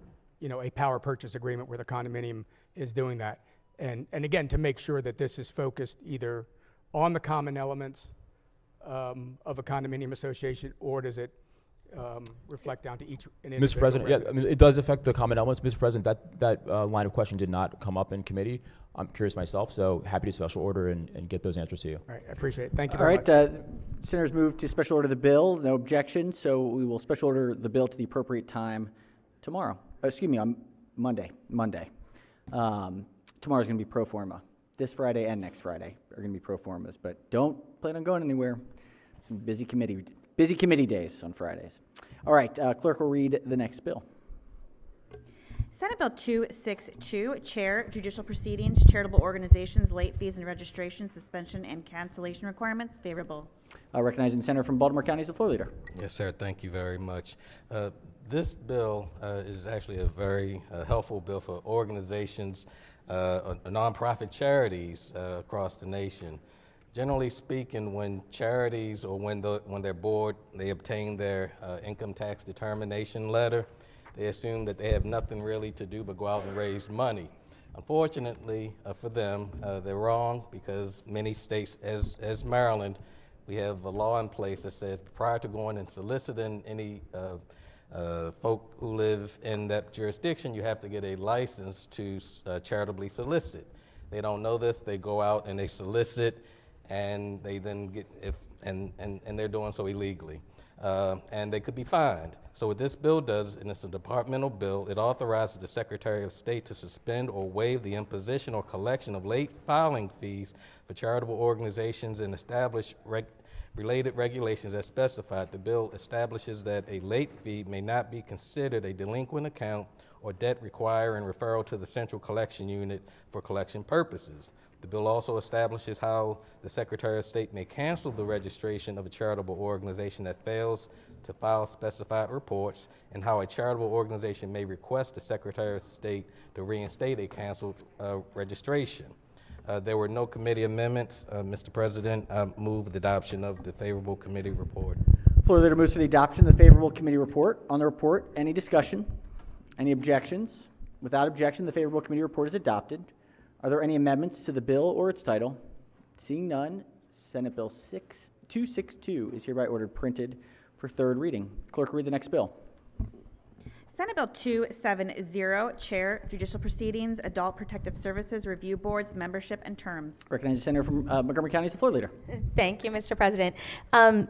a power purchase agreement where the condominium is doing that. And again, to make sure that this is focused either on the common elements of a condominium association, or does it reflect down to each an Mr. individual President, yeah, I residence? mean, it does affect the common elements. Mr. President, that line of question did not come up in committee. I'm curious myself, so happy to special order and get those answers to you. All right, I appreciate it. Thank you All very right, much. senators move to special order the bill. No objection, so we will special order the bill to the appropriate time tomorrow. Excuse me, on Monday. Tomorrow's going to be pro forma. This Friday and next Friday are going to be pro formas, but don't plan on going anywhere. Some busy committee days on Fridays. All right, clerk will read the next bill. Senate Bill 262, Chair, Judicial Proceedings, Charitable Organizations, Late Fees and Registration, Suspension and Cancellation Requirements, favorable. Recognizing the senator from Baltimore County is the floor leader. Yes, sir. Thank you very much. This bill is actually a very helpful bill for organizations, nonprofit charities across the nation. Generally speaking, when charities or when they're bored, they obtain their income tax determination letter, they assume that they have nothing really to do but go out and raise money. Unfortunately for them, they're wrong, because many states, as Maryland, we have a law in place that says prior to going and soliciting any folk who live in that jurisdiction, you have to get a license to charitably solicit. They don't know this, they go out and they solicit, and they then get, and they're doing so illegally. And they could be fined. So what this bill does, and it's a departmental bill, it authorizes the Secretary of State to suspend or waive the imposition or collection of late filing fees for charitable organizations and establish related regulations as specified. The bill establishes that a late fee may not be considered a delinquent account or debt requiring referral to the Central Collection Unit for collection purposes. The bill also establishes how the Secretary of State may cancel the registration of a charitable organization that fails to file specified reports, and how a charitable organization may request the Secretary of State to reinstate a canceled registration. There were no committee amendments. Mr. President, I move the adoption of the favorable committee report. Floor leader moves for the adoption of the favorable committee report. On the report, any discussion? Any objections? Without objection, the favorable committee report is adopted. Are there any amendments to the bill or its title? Seeing none, Senate Bill 262 is hereby ordered printed for third reading. Clerk will read the next bill. Senate Bill 270, Chair, Judicial Proceedings, Adult Protective Services Review Boards, Membership and Terms. Recognize the senator from Montgomery County is the floor leader. Thank you, Mr. President.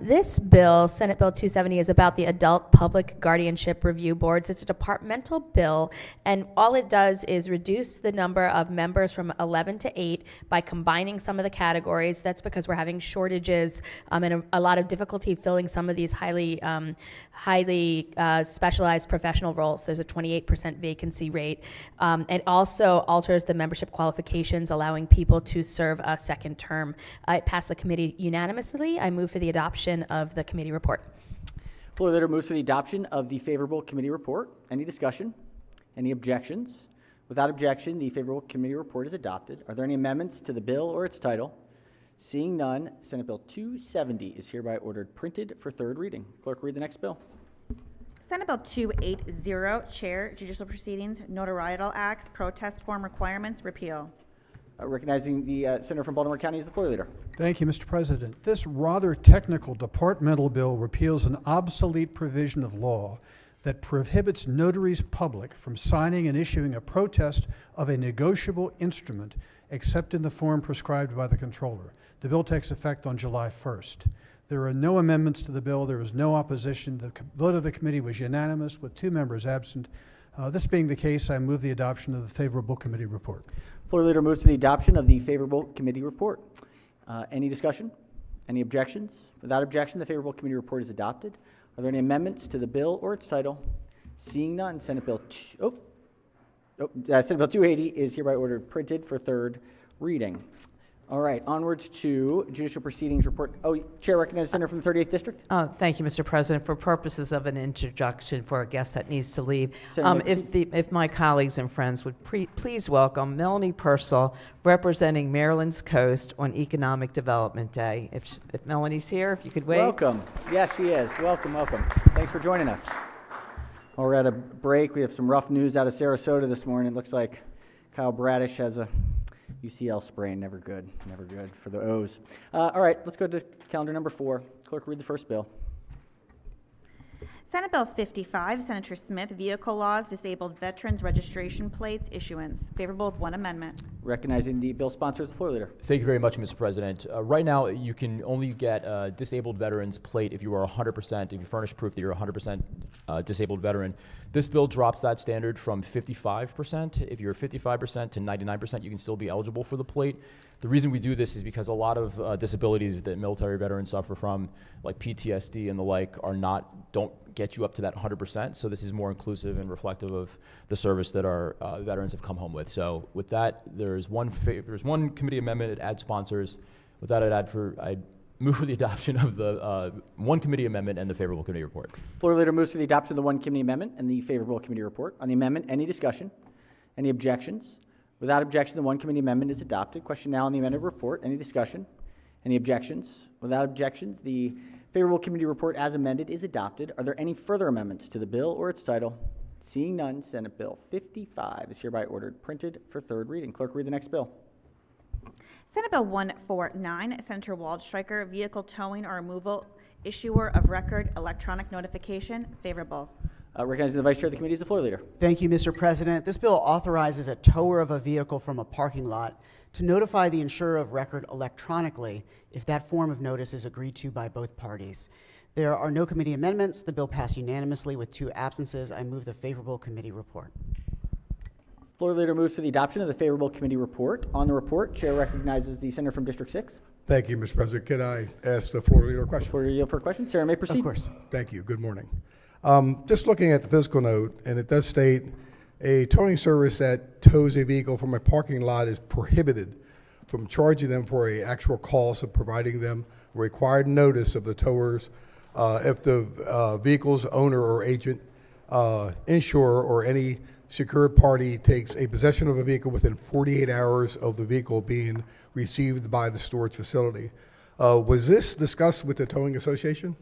This bill, Senate Bill 270, is about the Adult Public Guardianship Review Boards. It's a departmental bill, and all it does is reduce the number of members from 11 to 8 by combining some of the categories. That's because we're having shortages and a lot of difficulty filling some of these highly specialized professional roles. There's a 28% vacancy rate. It also alters the membership qualifications, allowing people to serve a second term. It passed the committee unanimously. I move for the adoption of the committee report. Floor leader moves for the adoption of the favorable committee report. Any discussion? Any objections? Without objection, the favorable committee report is adopted. Are there any amendments to the bill or its title? Seeing none, Senate Bill 270 is hereby ordered printed for third reading. Clerk, read the next bill. Senate Bill 280, Chair, Judicial Proceedings, Notarial Acts, Protest Form Requirements, repeal. Recognizing the senator from Baltimore County is the floor leader. Thank you, Mr. President. This rather technical departmental bill repeals an obsolete provision of law that prohibits notaries public from signing and issuing a protest of a negotiable instrument except in the form prescribed by the controller. The bill takes effect on July 1st. There are no amendments to the bill. There was no opposition. The vote of the committee was unanimous with 2 members absent. This being the case, I move the adoption of the favorable committee report. Floor leader moves to the adoption of the favorable committee report. Any discussion? Any objections? Without objection, the favorable committee report is adopted. Are there any amendments to the bill or its title? Seeing none, Senate Bill Senate Bill 280 is hereby ordered printed for third reading. All right, onwards to Judicial Proceedings report. Oh, Chair recognizes the senator from the 38th District. Thank you, Mr. President. For purposes of an introduction for a guest that needs to leave, Senator, if my colleagues and friends would please welcome Melanie Purcell, representing Maryland's Coast on Economic Development Day. If Melanie's here, if you could wait. Welcome. Yes, she is. Welcome, welcome. Thanks for joining us. Well, we're at a break. We have some rough news out of Sarasota this morning. It looks like Kyle Bradish has a UCL sprain. Never good for the O's. All right, let's go to calendar number 4. Clerk, read the first bill. Senate Bill 55, Senator Smith, Vehicle Laws, Disabled Veterans Registration Plates Issuance. Favorable with one amendment. Recognizing the bill sponsor is the floor leader. Thank you very much, Mr. President. Right now, you can only get a disabled veteran's plate if you are 100%, if you furnish proof that you're a 100% disabled veteran. This bill drops that standard from 55%. If you're 55% to 99%, you can still be eligible for the plate. The reason we do this is because a lot of disabilities that military veterans suffer from, like PTSD and the like, don't get you up to that 100%. So this is more inclusive and reflective of the service that our veterans have come home with. So with that, there's one committee amendment. It adds sponsors. With that, I'd move for the adoption of the one committee amendment and the favorable committee report. Floor leader moves for the adoption of the one committee amendment and the favorable committee report. On the amendment, any discussion? Any objections? Without objection, the one committee amendment is adopted. Question now on the amended report. Any discussion? Any objections? Without objections, the favorable committee report as amended is adopted. Are there any further amendments to the bill or its title? Seeing none, Senate Bill 55 is hereby ordered printed for third reading. Clerk, read the next bill. Senate Bill 149, Senator Waldstreicher, Vehicle Towing or Removal, Issuer of Record, Electronic Notification. Favorable. Recognizing the Vice Chair of the Committee is the floor leader. Thank you, Mr. President. This bill authorizes a tower of a vehicle from a parking lot to notify the insurer of record electronically if that form of notice is agreed to by both parties. There are no committee amendments. The bill passed unanimously with 2 absences. I move the favorable committee report. Floor leader moves for the adoption of the favorable committee report. On the report, Chair recognizes the senator from District 6. Thank you, Mr. President. Can I ask the floor leader a question? Floor leader yield for a question. Sarah may proceed. Of course. Thank you. Good morning. Just looking at the physical note, and it does state a towing service that tows a vehicle from a parking lot is prohibited from charging them for an actual cost of providing them required notice of the towers if the vehicle's owner or agent, insurer, or any secured party takes a possession of a vehicle within 48 hours of the vehicle being received by the storage facility. Was this discussed with the Towing Association?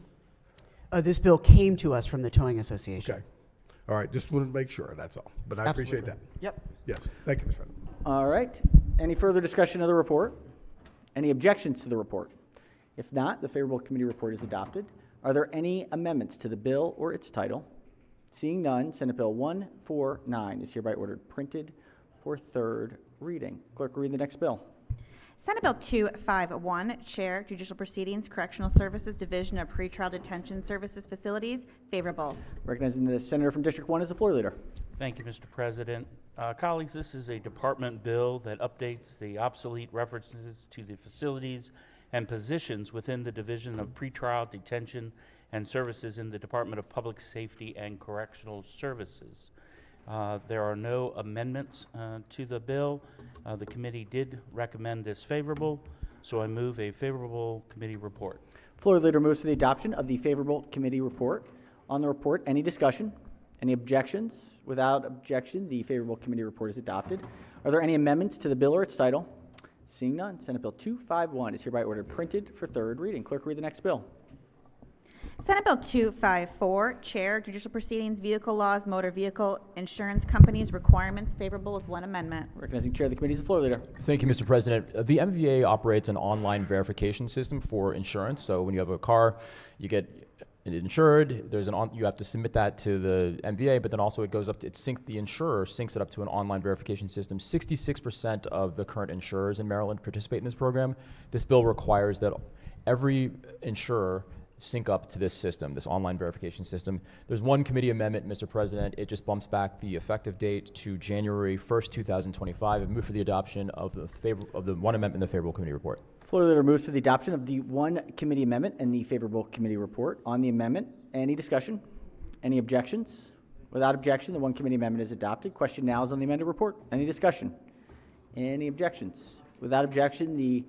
This bill came to us from the Towing Association. Okay. All right. Just wanted to make sure. That's all. But I appreciate that. Yep. Yes. Thank you, Mr. President. All right. Any further discussion of the report? Any objections to the report? If not, the favorable committee report is adopted. Are there any amendments to the bill or its title? Seeing none, Senate Bill 149 is hereby ordered printed for third reading. Clerk, read the next bill. Senate Bill 251, Chair, Judicial Proceedings, Correctional Services, Division of Pretrial Detention Services Facilities. Favorable. Recognizing the senator from District 1 is the floor leader. Thank you, Mr. President. Colleagues, this is a department bill that updates the obsolete references to the facilities and positions within the Division of Pretrial Detention and Services in the Department of Public Safety and Correctional Services. There are no amendments to the bill. The committee did recommend this favorable, so I move a favorable committee report. Floor leader moves to the adoption of the favorable committee report. On the report, any discussion? Any objections? Without objection, the favorable committee report is adopted. Are there any amendments to the bill or its title? Seeing none, Senate Bill 251 is hereby ordered printed for third reading. Clerk, read the next bill. Senate Bill 254, Chair, Judicial Proceedings, Vehicle Laws, Motor Vehicle Insurance Companies Requirements. Favorable with one amendment. Recognizing Chair of the Committee is the floor leader. Thank you, Mr. President. The MVA operates an online verification system for insurance. So when you have a car, you get it insured. You have to submit that to the MVA, but then also it goes up to the insurer syncs it up to an online verification system. 66% of the current insurers in Maryland participate in this program. This bill requires that every insurer sync up to this system, this online verification system. There's one committee amendment, Mr. President. It just bumps back the effective date to January 1st, 2025. I move for the adoption of the one amendment in the favorable committee report. Floor leader moves for the adoption of the one committee amendment and the favorable committee report. On the amendment, any discussion? Any objections? Without objection, the one committee amendment is adopted. Question now is on the amended report. Any discussion? Any objections? Without objection, the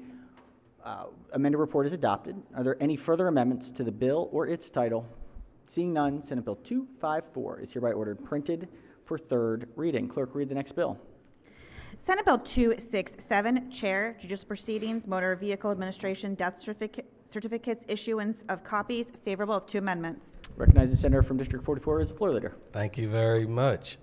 amended report is adopted. Are there any further amendments to the bill or its title? Seeing none, Senate Bill 254 is hereby ordered printed for third reading. Clerk, read the next bill. Senate Bill 267, Chair, Judicial Proceedings, Motor Vehicle Administration, Death Certificates, Issuance of Copies. Favorable with 2 amendments. Recognizing the senator from District 44 is the floor leader. Thank you very much.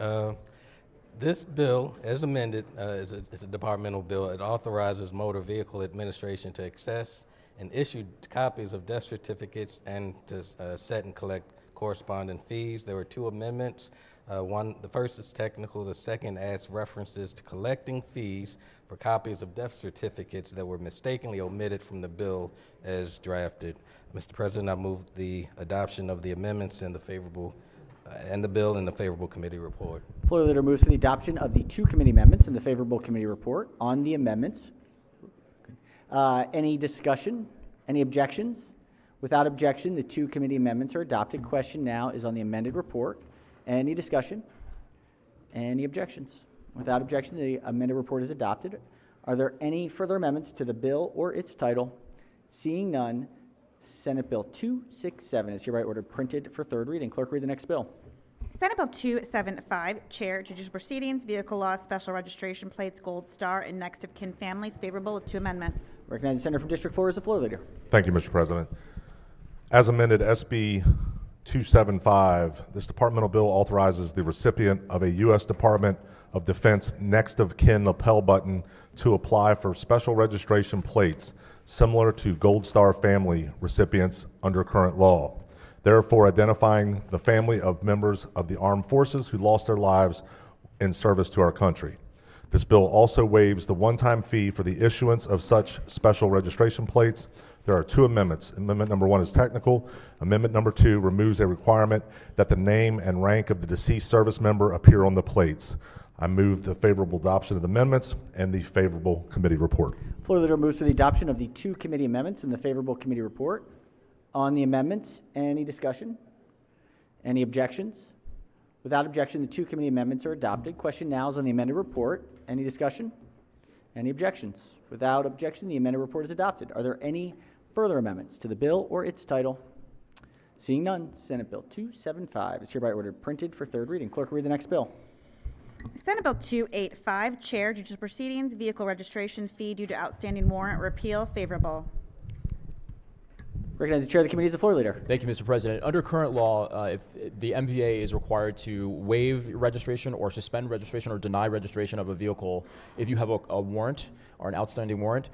This bill, as amended, is a departmental bill. It authorizes Motor Vehicle Administration to access and issue copies of death certificates and to set and collect corresponding fees. There were two amendments. The first is technical. The second adds references to collecting fees for copies of death certificates that were mistakenly omitted from the bill as drafted. Mr. President, I move the adoption of the amendments and the favorable and the bill in the favorable committee report. Floor Leader moves for the adoption of the two committee amendments and the favorable committee report. On the amendments, any discussion? Any objections? Without objection, the two committee amendments are adopted. Question now is on the amended report. Any discussion? Any objections? Without objection, the amended report is adopted. Are there any further amendments to the bill or its title? Seeing none, Senate Bill 267 is hereby ordered printed for third reading. Clerk, read the next bill. Senate Bill 275, Chair, Judicial Proceedings, Vehicle Laws, Special Registration Plates, Gold Star, and Next of Kin Families, favorable with two amendments. Recognize the Senator from District 4 as the floor leader. Thank you, Mr. President. As amended, SB 275, this departmental bill authorizes the recipient of a U.S. Department of Defense Next of Kin lapel button to apply for special registration plates similar to Gold Star family recipients under current law, therefore identifying the family of members of the armed forces who lost their lives in service to our country. This bill also waives the one-time fee for the issuance of such special registration plates. There are two amendments. Amendment number 1 is technical. Amendment number 2 removes a requirement that the name and rank of the deceased service member appear on the plates. I move the favorable adoption of the amendments and the favorable committee report. Floor Leader moves for the adoption of the two committee amendments and the favorable committee report. On the amendments, any discussion? Any objections? Without objection, the two committee amendments are adopted. Question now is on the amended report. Any discussion? Any objections? Without objection, the amended report is adopted. Are there any further amendments to the bill or its title? Seeing none, Senate Bill 275 is hereby ordered printed for third reading. Clerk, read the next bill. Senate Bill 285, Chair, Judicial Proceedings, Vehicle Registration Fee due to Outstanding Warrant, repeal, favorable. Recognize the Chair of the Committee as the floor leader. Thank you, Mr. President. Under current law, if the MVA is required to waive registration or suspend registration or deny registration of a vehicle if you have a warrant or an outstanding warrant.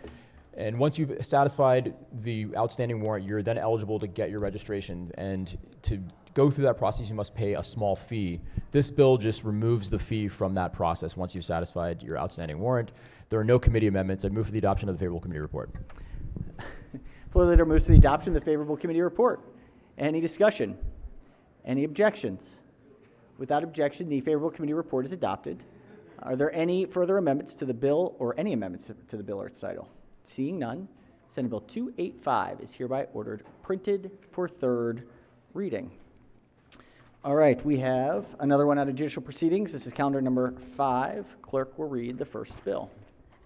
And once you've satisfied the outstanding warrant, you're then eligible to get your registration. And to go through that process, you must pay a small fee. This bill just removes the fee from that process once you've satisfied your outstanding warrant. There are no committee amendments. I move for the adoption of the favorable committee report. Floor Leader moves to the adoption of the favorable committee report. Any discussion? Any objections? Without objection, the favorable committee report is adopted. Are there any further amendments to the bill or any amendments to the bill or its title? Seeing none, Senate Bill 285 is hereby ordered printed for third reading. All right, we have another one out of judicial proceedings. This is calendar number 5. Clerk will read the first bill.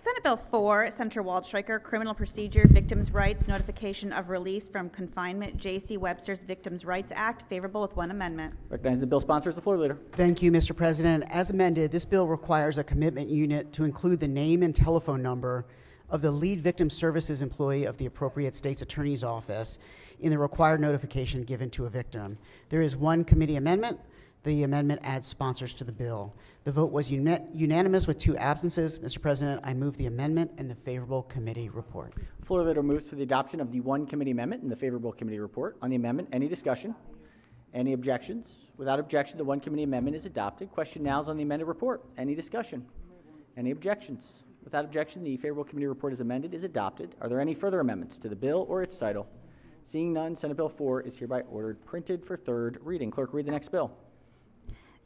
Senate Bill 4, Senator Waldstreicher, Criminal Procedure, Victims' Rights, Notification of Release from Confinement, J.C. Webster's Victims' Rights Act, favorable with one amendment. Recognize the bill sponsor as the floor leader. Thank you, Mr. President. As amended, this bill requires a commitment unit to include the name and telephone number of the lead victim services employee of the appropriate state's attorney's office in the required notification given to a victim. There is one committee amendment. The amendment adds sponsors to the bill. The vote was unanimous with 2 absences. Mr. President, I move the amendment and the favorable committee report. Floor leader moves for the adoption of the one committee amendment and the favorable committee report. On the amendment, any discussion? Any objections? Without objection, the one committee amendment is adopted. Question now is on the amended report. Any discussion? Any objections? Without objection, the favorable committee report as amended is adopted. Are there any further amendments to the bill or its title? Seeing none, Senate Bill 4 is hereby ordered printed for third reading. Clerk, read the next bill.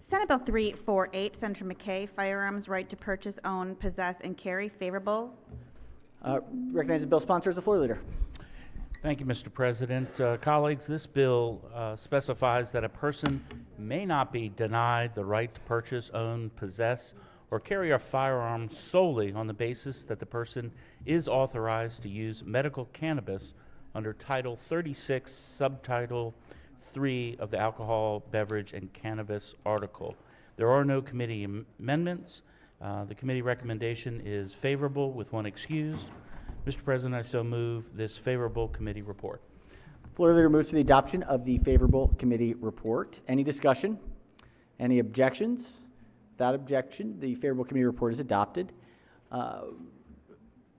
Senate Bill 348, Senator McKay, Firearms Right to Purchase, Own, Possess, and Carry, favorable. Recognize the bill sponsor as the floor leader. Thank you, Mr. President. Colleagues, this bill specifies that a person may not be denied the right to purchase, own, possess, or carry a firearm solely on the basis that the person is authorized to use medical cannabis under Title 36, Subtitle 3 of the Alcohol, Beverage, and Cannabis article. There are no committee amendments. The committee recommendation is favorable with one excused. Mr. President, I so move this favorable committee report. Floor leader moves to the adoption of the favorable committee report. Any discussion? Any objections? Without objection, the favorable committee report is adopted. Are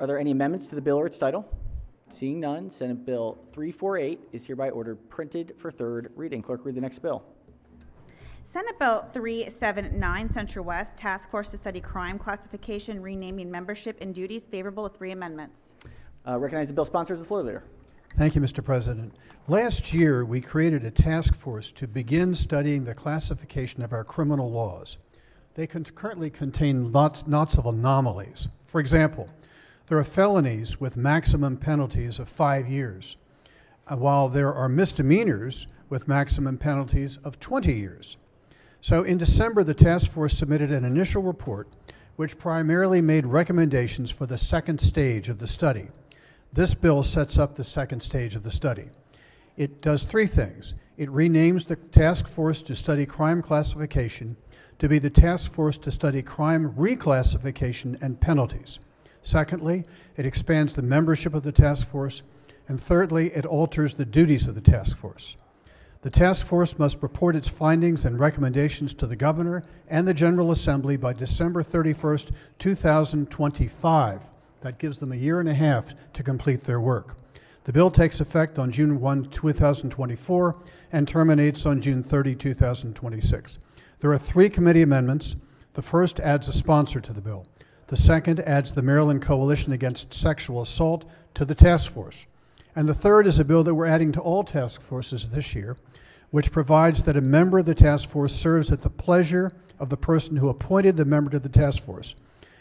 there any amendments to the bill or its title? Seeing none, Senate Bill 348 is hereby ordered printed for third reading. Clerk, read the next bill. Senate Bill 379, Central West Task Force to Study Crime Classification, Renaming Membership and Duties, favorable with 3 amendments. Recognize the bill sponsor as the floor leader. Thank you, Mr. President. Last year, we created a task force to begin studying the classification of our criminal laws. They currently contain lots of anomalies. For example, there are felonies with maximum penalties of 5 years, while there are misdemeanors with maximum penalties of 20 years. So in December, the task force submitted an initial report which primarily made recommendations for the second stage of the study. This bill sets up the second stage of the study. It does 3 things. It renames the task force to study crime classification to be the task force to study crime reclassification and penalties. Secondly, it expands the membership of the task force. And thirdly, it alters the duties of the task force. The task force must report its findings and recommendations to the governor and the General Assembly by December 31st, 2025. That gives them a year and a half to complete their work. The bill takes effect on June 1, 2024 and terminates on June 30, 2026. There are 3 committee amendments. The first adds a sponsor to the bill. The second adds the Maryland Coalition Against Sexual Assault to the task force. And the third is a bill that we're adding to all task forces this year, which provides that a member of the task force serves at the pleasure of the person who appointed the member to the task force,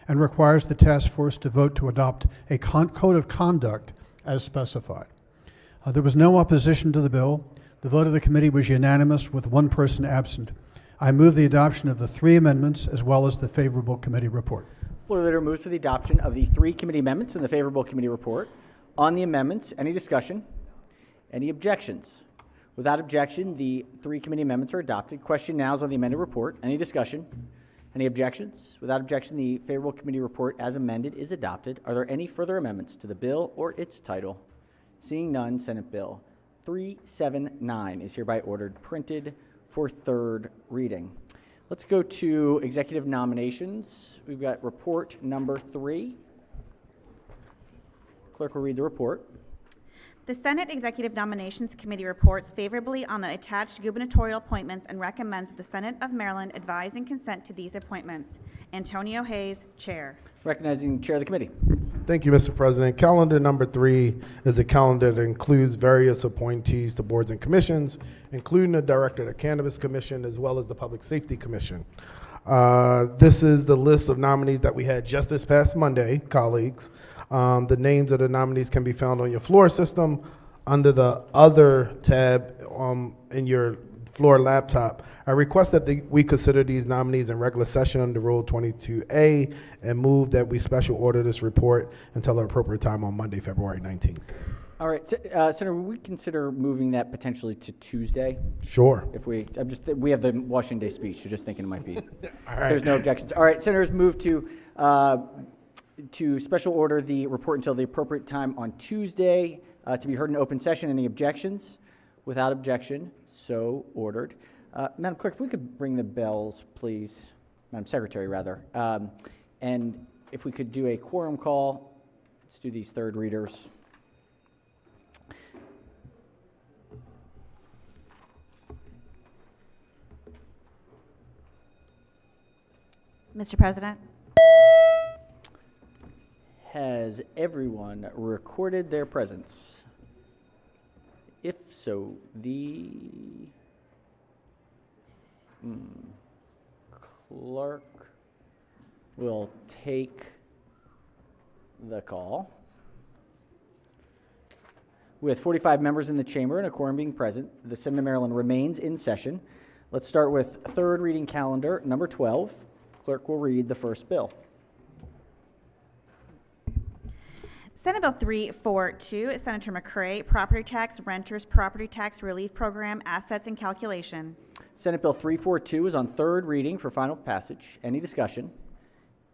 and requires the task force to vote to adopt a code of conduct as specified. There was no opposition to the bill. The vote of the committee was unanimous with 1 person absent. I move the adoption of the 3 amendments as well as the favorable committee report. Floor leader moves for the adoption of the 3 committee amendments and the favorable committee report. On the amendments, any discussion? Any objections? Without objection, the 3 committee amendments are adopted. Question now is on the amended report. Any discussion? Any objections? Without objection, the favorable committee report as amended is adopted. Are there any further amendments to the bill or its title? Seeing none, Senate Bill 379 is hereby ordered printed for third reading. Let's go to executive nominations. We've got report number 3. Clerk will read the report. The Senate Executive Nominations Committee reports favorably on the attached gubernatorial appointments and recommends the Senate of Maryland advise and consent to these appointments. Antonio Hayes, Chair. Recognizing Chair of the Committee. Thank you, Mr. President. Calendar number 3 is a calendar that includes various appointees to boards and commissions, including the Director of the Cannabis Commission as well as the Public Safety Commission. This is the list of nominees that we had just this past Monday, colleagues. The names of the nominees can be found on your floor system under the Other tab in your floor laptop. I request that we consider these nominees in regular session under Rule 22A and move that we special order this report until an appropriate time on Monday, February 19th. All right, Senator, would we consider moving that potentially to Tuesday? Sure. If we have the Washington Day speech, so just thinking it might be. All right. There's no objections. All right, Senators, move to special order the report until the appropriate time on Tuesday to be heard in open session. Any objections? Without objection, so ordered. Madam Clerk, if we could bring the bells, please. Madam Secretary, rather. And if we could do a quorum call, let's do these third readers. Mr. President. Has everyone recorded their presence? If so, the clerk will take the call. With 45 members in the chamber and a quorum being present, the Senate of Maryland remains in session. Let's start with third reading calendar number 12. Clerk will read the first bill. Senate Bill 342, Senator McCray, Property Tax Renters Property Tax Relief Program, Assets and Calculation. Senate Bill 342 is on third reading for final passage. Any discussion?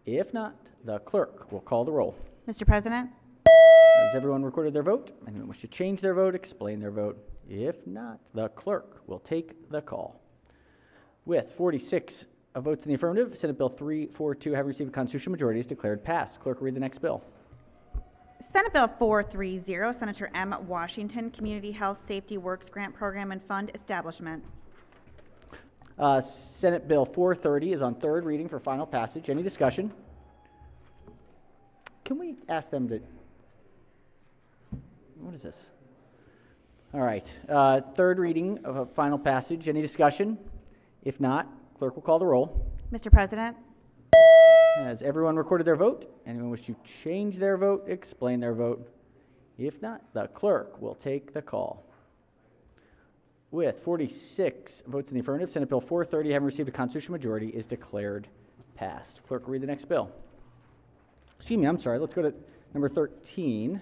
If not, the clerk will call the roll. Mr. President. Has everyone recorded their vote? Anyone wish to change their vote, explain their vote? If not, the clerk will take the call. With 46 of votes in the affirmative, Senate Bill 342, having received a constitutional majority, is declared passed. Clerk will read the next bill. Senate Bill 430, Senator M. Washington, Community Health Safety Works Grant Program and Fund Establishment. Senate Bill 430 is on third reading for final passage. Any discussion? Can we ask them to... What is this? All right. Third reading of a final passage. Any discussion? If not, clerk will call the roll. Mr. President, Has everyone recorded their vote? Anyone wish to change their vote, explain their vote? If not, the clerk will take the call. With 46 votes in the affirmative, Senate Bill 430, having received a constitutional majority, is declared passed. Clerk will read the next bill. Excuse me, I'm sorry. Let's go to number 13.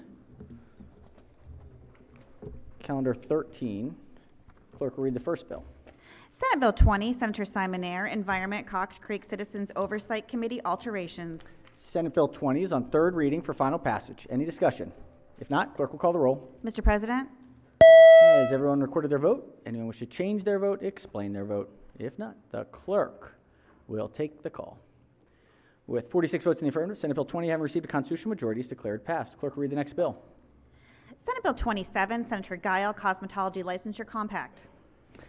Calendar 13. Clerk will read the first bill. Senate Bill 20, Senator Simon Ayer, Environment Cox Creek Citizens Oversight Committee alterations. Senate Bill 20 is on third reading for final passage. Any discussion? If not, clerk will call the roll. Mr. President, Has everyone recorded their vote? Anyone wish to change their vote, explain their vote? If not, the clerk will take the call. With 46 votes in the affirmative, Senate Bill 20, having received a constitutional majority, is declared passed. Clerk will read the next bill. Senate Bill 27, Senator Guile, Cosmetology Licensure Compact.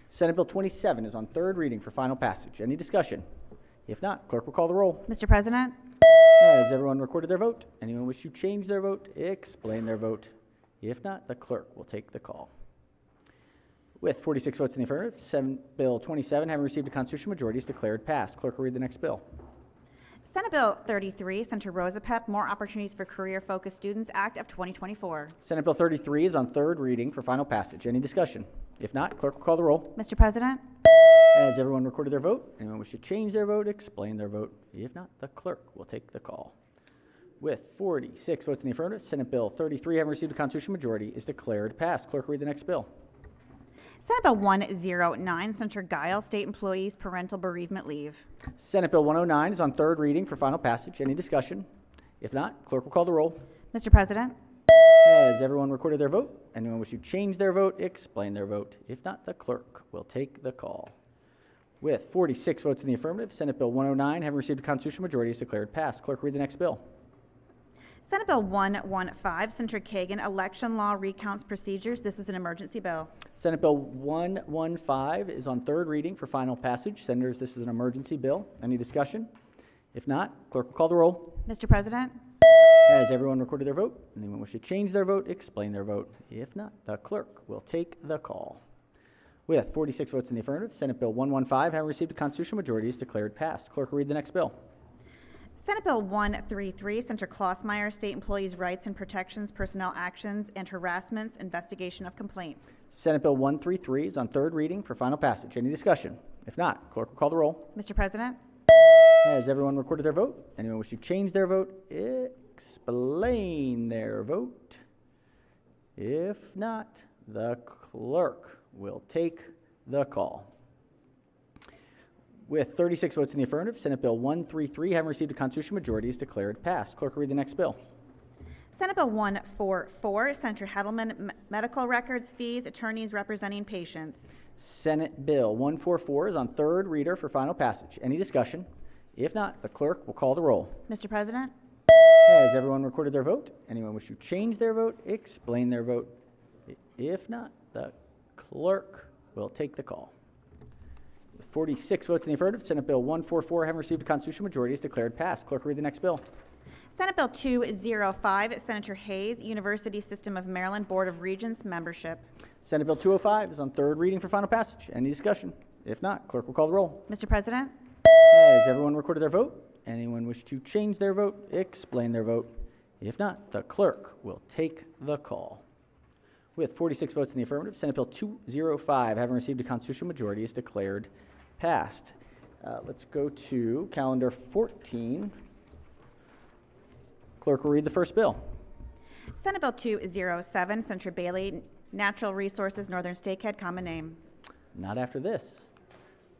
Senate Bill 27 is on third reading for final passage. Any discussion? If not, clerk will call the roll. Mr. President, Has everyone recorded their vote? Anyone wish to change their vote, explain their vote? If not, the clerk will take the call. With 46 votes in the affirmative, Senate Bill 27, having received a constitutional majority, is declared passed. Clerk will read the next bill. Senate Bill 33, Senator Rosa Pepp, More Opportunities for Career-Focused Students Act of 2024. Senate Bill 33 is on third reading for final passage. Any discussion? If not, clerk will call the roll. Mr. President, Has everyone recorded their vote? Anyone wish to change their vote, explain their vote? If not, the clerk will take the call. With 46 votes in the affirmative, Senate Bill 33, having received a constitutional majority, is declared passed. Clerk will read the next bill. Senate Bill 109, Senator Guile, State Employees Parental Bereavement Leave. Senate Bill 109 is on third reading for final passage. Any discussion? If not, clerk will call the roll. Mr. President, Has everyone recorded their vote? Anyone wish to change their vote, explain their vote? If not, the clerk will take the call. With 46 votes in the affirmative, Senate Bill 109, having received a constitutional majority, is declared passed. Clerk, read the next bill. Senate Bill 115, Senator Kagan, Election Law Recounts Procedures. This is an emergency bill. Senate Bill 115 is on third reading for final passage. Senators, this is an emergency bill. Any discussion? If not, clerk will call the roll. Mr. President, Has everyone recorded their vote? Anyone wish to change their vote, explain their vote? If not, the clerk will take the call. With 46 votes in the affirmative, Senate Bill 115, having received a constitutional majority, is declared passed. Clerk will read the next bill. Senate Bill 133, Senator Klossmeyer, State Employees' Rights and Protections, Personnel Actions and Harassments, Investigation of Complaints. Senate Bill 133 is on third reading for final passage. Any discussion? If not, clerk will call the roll. Mr. President, Has everyone recorded their vote? Anyone wish to change their vote? Explain their vote. If not, the clerk will take the call. With 36 votes in the affirmative, Senate Bill 133, having received a constitutional majority, is declared passed. Clerk will read the next bill. Senate Bill 144, Senator Hedelman, Medical Records, Fees, Attorneys Representing Patients. Senate Bill 144 is on third reader for final passage. Any discussion? If not, the clerk will call the roll. Mr. President, Has everyone recorded their vote? Anyone wish to change their vote? Explain their vote. If not, the clerk will take the call. With 46 votes in the affirmative, Senate Bill 144, having received a constitutional majority, is declared passed. Clerk will read the next bill. Senate Bill 205, Senator Hayes, University System of Maryland Board of Regents Membership. Senate Bill 205 is on third reading for final passage. Any discussion? If not, clerk will call the roll. Mr. President, Has everyone recorded their vote? Anyone wish to change their vote? Explain their vote. If not, the clerk will take the call. With 46 votes in the affirmative, Senate Bill 205, having received a constitutional majority, is declared passed. Let's go to calendar 14. Clerk will read the first bill. Senate Bill 207, Senator Bailey, Natural Resources, Northern Stakehead, common name. Not after this.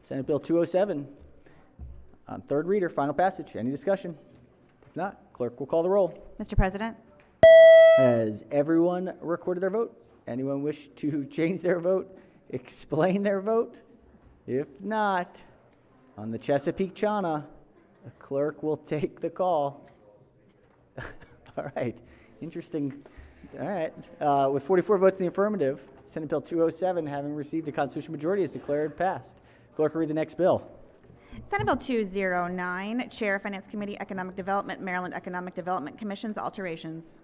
Senate Bill 207, on third reader, final passage. Any discussion? If not, clerk will call the roll. Mr. President, Has everyone recorded their vote? Anyone wish to change their vote? Explain their vote? If not, On the Chesapeake Chana, the clerk will take the call. All right, interesting. All right, with 44 votes in the affirmative, Senate Bill 207, having received a constitutional majority, is declared passed. Clerk will read the next bill. Senate Bill 209, Chair, Finance Committee, Economic Development, Maryland Economic Development Commission's alterations.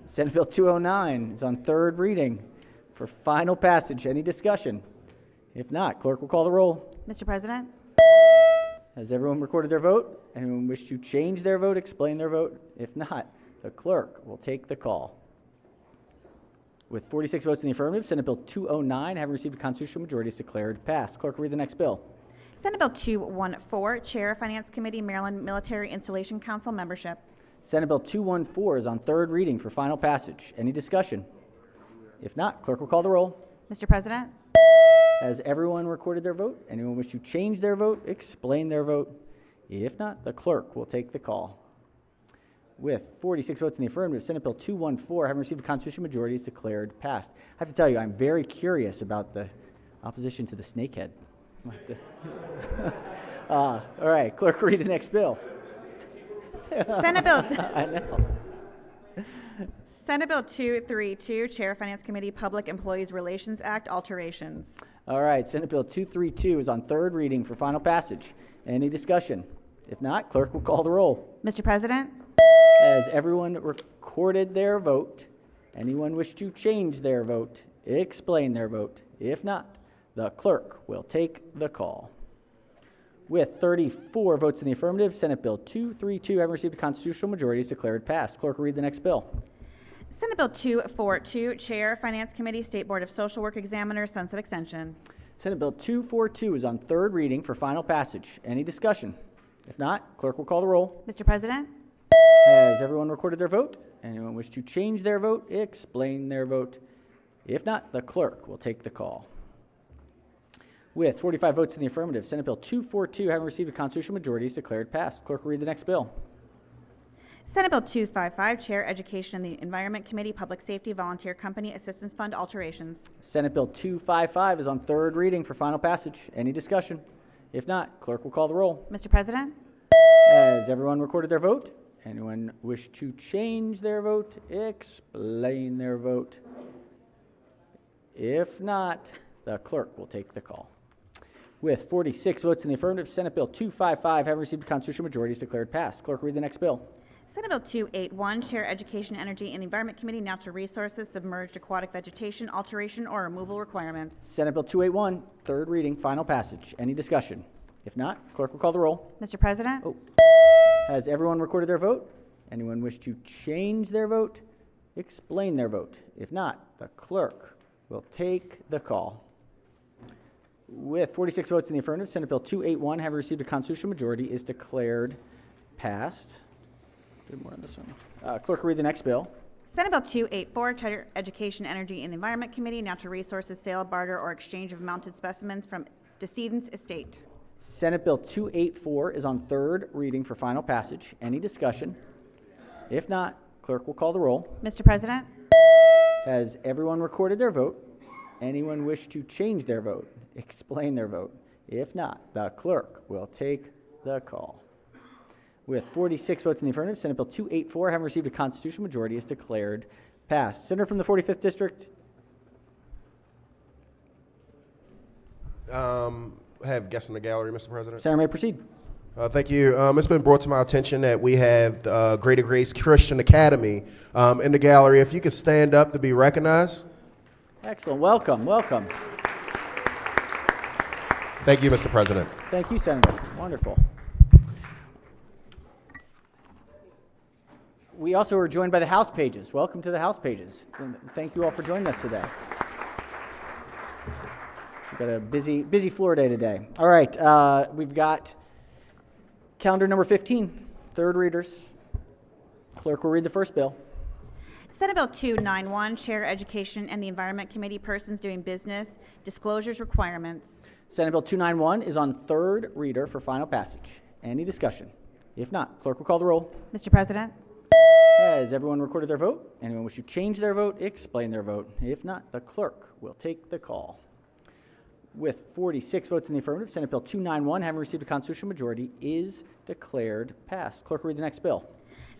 Senate Bill 209 is on third reading for final passage. Any discussion? If not, clerk will call the roll. Mr. President? Has everyone recorded their vote? Anyone wish to change their vote, explain their vote? If not, the clerk will take the call. With 46 votes in the affirmative, Senate Bill 209, having received a constitutional majority, is declared passed. Clerk will read the next bill. Senate Bill 214, Chair, Finance Committee, Maryland Military Installation Council membership. Senate Bill 214 is on third reading for final passage. Any discussion? If not, clerk will call the roll. Mr. President? Has everyone recorded their vote? Anyone wish to change their vote, explain their vote? If not, the clerk will take the call. With 46 votes in the affirmative, Senate Bill 214, having received a constitutional majority, is declared passed. I have to tell you, I'm very curious about the opposition to the snakehead. All right, clerk will read the next bill. Senate Bill. I know. Senate Bill 232, Chair, Finance Committee, Public Employees Relations Act alterations. All right, Senate Bill 232 is on third reading for final passage. Any discussion? If not, clerk will call the roll. Mr. President? Has everyone recorded their vote? Anyone wish to change their vote, explain their vote? If not, the clerk will take the call. With 34 votes in the affirmative, Senate Bill 232, having received a constitutional majority, is declared passed. Clerk will read the next bill. Senate Bill 242, Chair, Finance Committee, State Board of Social Work Examiner, Sunset Extension. Senate Bill 242 is on third reading for final passage. Any discussion? If not, clerk will call the roll. Mr. President? Has everyone recorded their vote? Anyone wish to change their vote, explain their vote? If not, the clerk will take the call. With 45 votes in the affirmative, Senate Bill 242, having received a constitutional majority, is declared passed. Clerk will read the next bill. Senate Bill 255, Chair, Education and the Environment Committee, Public Safety Volunteer Company Assistance Fund alterations. Senate Bill 255 is on third reading for final passage. Any discussion? If not, clerk will call the roll. Mr. President? Has everyone recorded their vote? Anyone wish to change their vote, explain their vote? If not, the clerk will take the call. With 46 votes in the affirmative, Senate Bill 255, having received a constitutional majority, is declared passed. Clerk will read the next bill. Senate Bill 281, Chair, Education, Energy, and the Environment Committee, Natural Resources, Submerged Aquatic Vegetation, Alteration or Removal Requirements. Senate Bill 281, third reading, final passage. Any discussion? If not, clerk will call the roll. Mr. President? Has everyone recorded their vote? Anyone wish to change their vote, explain their vote? If not, the clerk will take the call. With 46 votes in the affirmative, Senate Bill 281, having received a constitutional majority, is declared passed. Did more on this one. Clerk will read the next bill. Senate Bill 284, Charter, Education, Energy, and the Environment Committee, Natural Resources, Sale, Barter, or Exchange of Mounted Specimens from Decedent's Estate. Senate Bill 284 is on third reading for final passage. Any discussion? If not, clerk will call the roll. Mr. President? Has everyone recorded their vote? Anyone wish to change their vote, explain their vote? If not, the clerk will take the call. With 46 votes in the affirmative, Senate Bill 284, having received a constitutional majority, is declared passed. Senator from the 45th District. Have guests in the gallery, Mr. President. Senator may proceed. Thank you. It's been brought to my attention that we have Greater Grace Christian Academy in the gallery. If you could stand up to be recognized. Excellent. Welcome. Welcome. Thank you, Mr. President. Thank you, Senator. Wonderful. We also are joined by the House Pages. Welcome to the House Pages. Thank you all for joining us today. We've got a busy floor day today. All right, we've got calendar number 15, third readers. Clerk will read the first bill. Senate Bill 291, Chair, Education, and the Environment Committee, Persons Doing Business, Disclosures Requirements. Senate Bill 291 is on third reader for final passage. Any discussion? If not, clerk will call the roll. Mr. President? Has everyone recorded their vote? Anyone wish to change their vote, explain their vote? If not, the clerk will take the call. With 46 votes in the affirmative, Senate Bill 291, having received a constitutional majority, is declared passed. Clerk will read the next bill.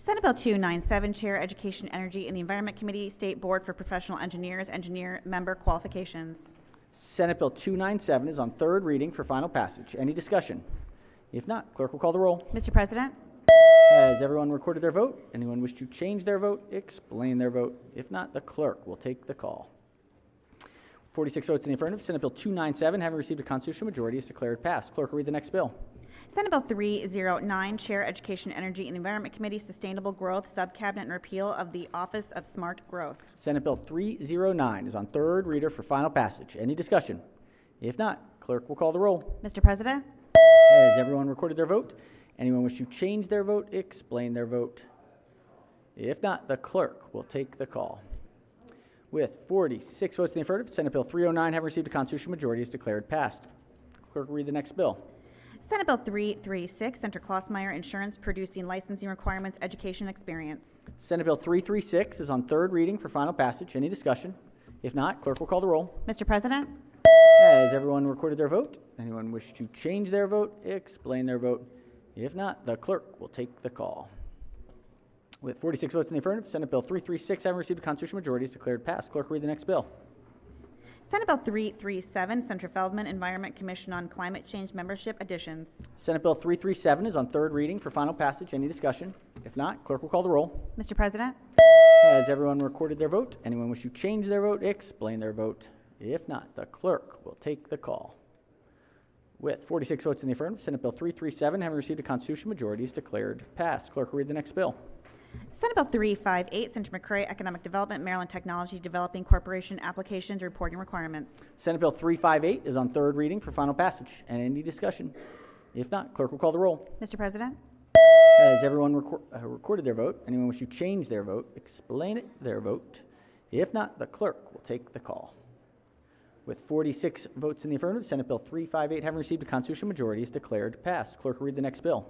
Senate Bill 297, Chair, Education, Energy, and the Environment Committee, State Board for Professional Engineers, Engineer Member Qualifications. Senate Bill 297 is on third reading for final passage. Any discussion? If not, clerk will call the roll. Mr. President, Has everyone recorded their vote? Anyone wish to change their vote? Explain their vote. If not, the clerk will take the call. 46 votes in the affirmative. Senate Bill 297, having received a constitutional majority, is declared passed. Clerk will read the next bill. Senate Bill 309, Chair, Education, Energy, and the Environment Committee, Sustainable Growth, Subcabinet, and repeal of the Office of Smart Growth. Senate Bill 309 is on third reader for final passage. Any discussion? If not, clerk will call the roll. Mr. President, Has everyone recorded their vote? Anyone wish to change their vote? Explain their vote. If not, the clerk will take the call. With 46 votes in the affirmative, Senate Bill 309, having received a constitutional majority, is declared passed. Clerk will read the next bill. Senate Bill 336, Senator Klossmeyer, Insurance Producing Licensing Requirements, Education Experience. Senate Bill 336 is on third reading for final passage. Any discussion? If not, clerk will call the roll. Mr. President, Has everyone recorded their vote? Anyone wish to change their vote? Explain their vote. If not, the clerk will take the call. With 46 votes in the affirmative, Senate Bill 336, having received a constitutional majority, is declared passed. Clerk will read the next bill. Senate Bill 337, Senator Feldman, Environment Commission on Climate Change Membership Additions. Senate Bill 337 is on third reading for final passage. Any discussion? If not, clerk will call the roll. Mr. President, Has everyone recorded their vote? Anyone wish to change their vote? Explain their vote. If not, the clerk will take the call. With 46 votes in the affirmative, Senate Bill 337, having received a constitutional majority, is declared passed. Clerk will read the next bill. Senate Bill 358, Senator McCray, Economic Development, Maryland Technology Developing Corporation Applications Reporting Requirements. Senate Bill 358 is on third reading for final passage. And any discussion? If not, clerk will call the roll. Mr. President, Has everyone recorded their vote? Anyone wish to change their vote? Explain their vote. If not, the clerk will take the call. With 46 votes in the affirmative, Senate Bill 358, having received a constitutional majority, is declared passed. Clerk will read the next bill.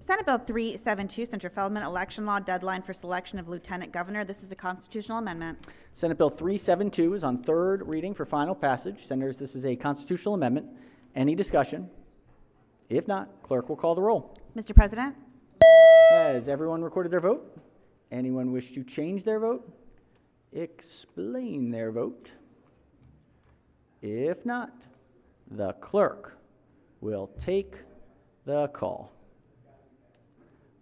Senate Bill 372, Senator Feldman, Election Law Deadline for Selection of Lieutenant Governor. This is a constitutional amendment. Senate Bill 372 is on third reading for final passage. Senators, this is a constitutional amendment. Any discussion? If not, clerk will call the roll. Mr. President, Has everyone recorded their vote? Anyone wish to change their vote? Explain their vote. If not, the clerk will take the call.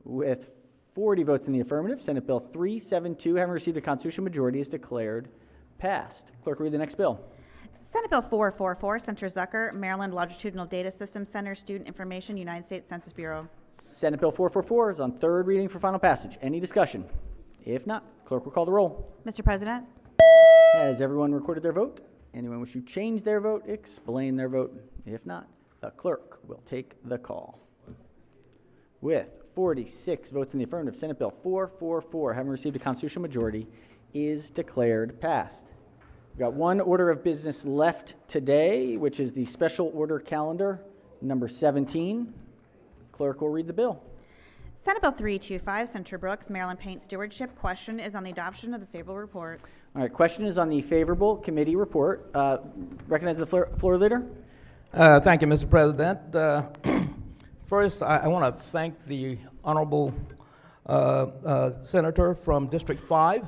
With 40 votes in the affirmative, Senate Bill 372, having received a constitutional majority, is declared passed. Clerk will read the next bill. Senate Bill 444, Senator Zucker, Maryland Longitudinal Data System Center, Student Information, United States Census Bureau. Senate Bill 444 is on third reading for final passage. Any discussion? If not, clerk will call the roll. Mr. President, Has everyone recorded their vote? Anyone wish to change their vote? Explain their vote. If not, the clerk will take the call. With 46 votes in the affirmative, Senate Bill 444, having received a constitutional majority, is declared passed. We've got one order of business left today, which is the special order calendar, number 17. Clerk will read the bill. Senate Bill 325, Senator Brooks, Maryland Paint Stewardship. Question is on the adoption of the favorable report. All right, question is on the favorable committee report. Recognize the floor leader. Thank you, Mr. President. First, I want to thank the Honorable Senator from District 5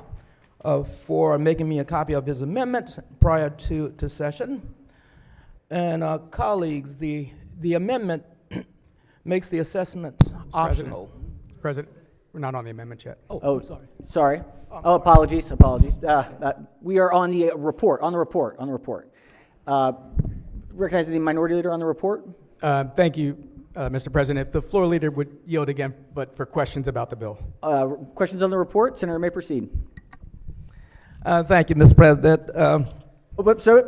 for making me a copy of his amendments prior to session. And colleagues, the amendment makes the assessment optional. President, we're not on the amendment yet. Oh, sorry. Oh, apologies. We are on the report. Recognize the minority leader on the report. Thank you, Mr. President. If the floor leader would yield again, but for questions about the bill. Questions on the report? Senator may proceed. Thank you, Mr. President.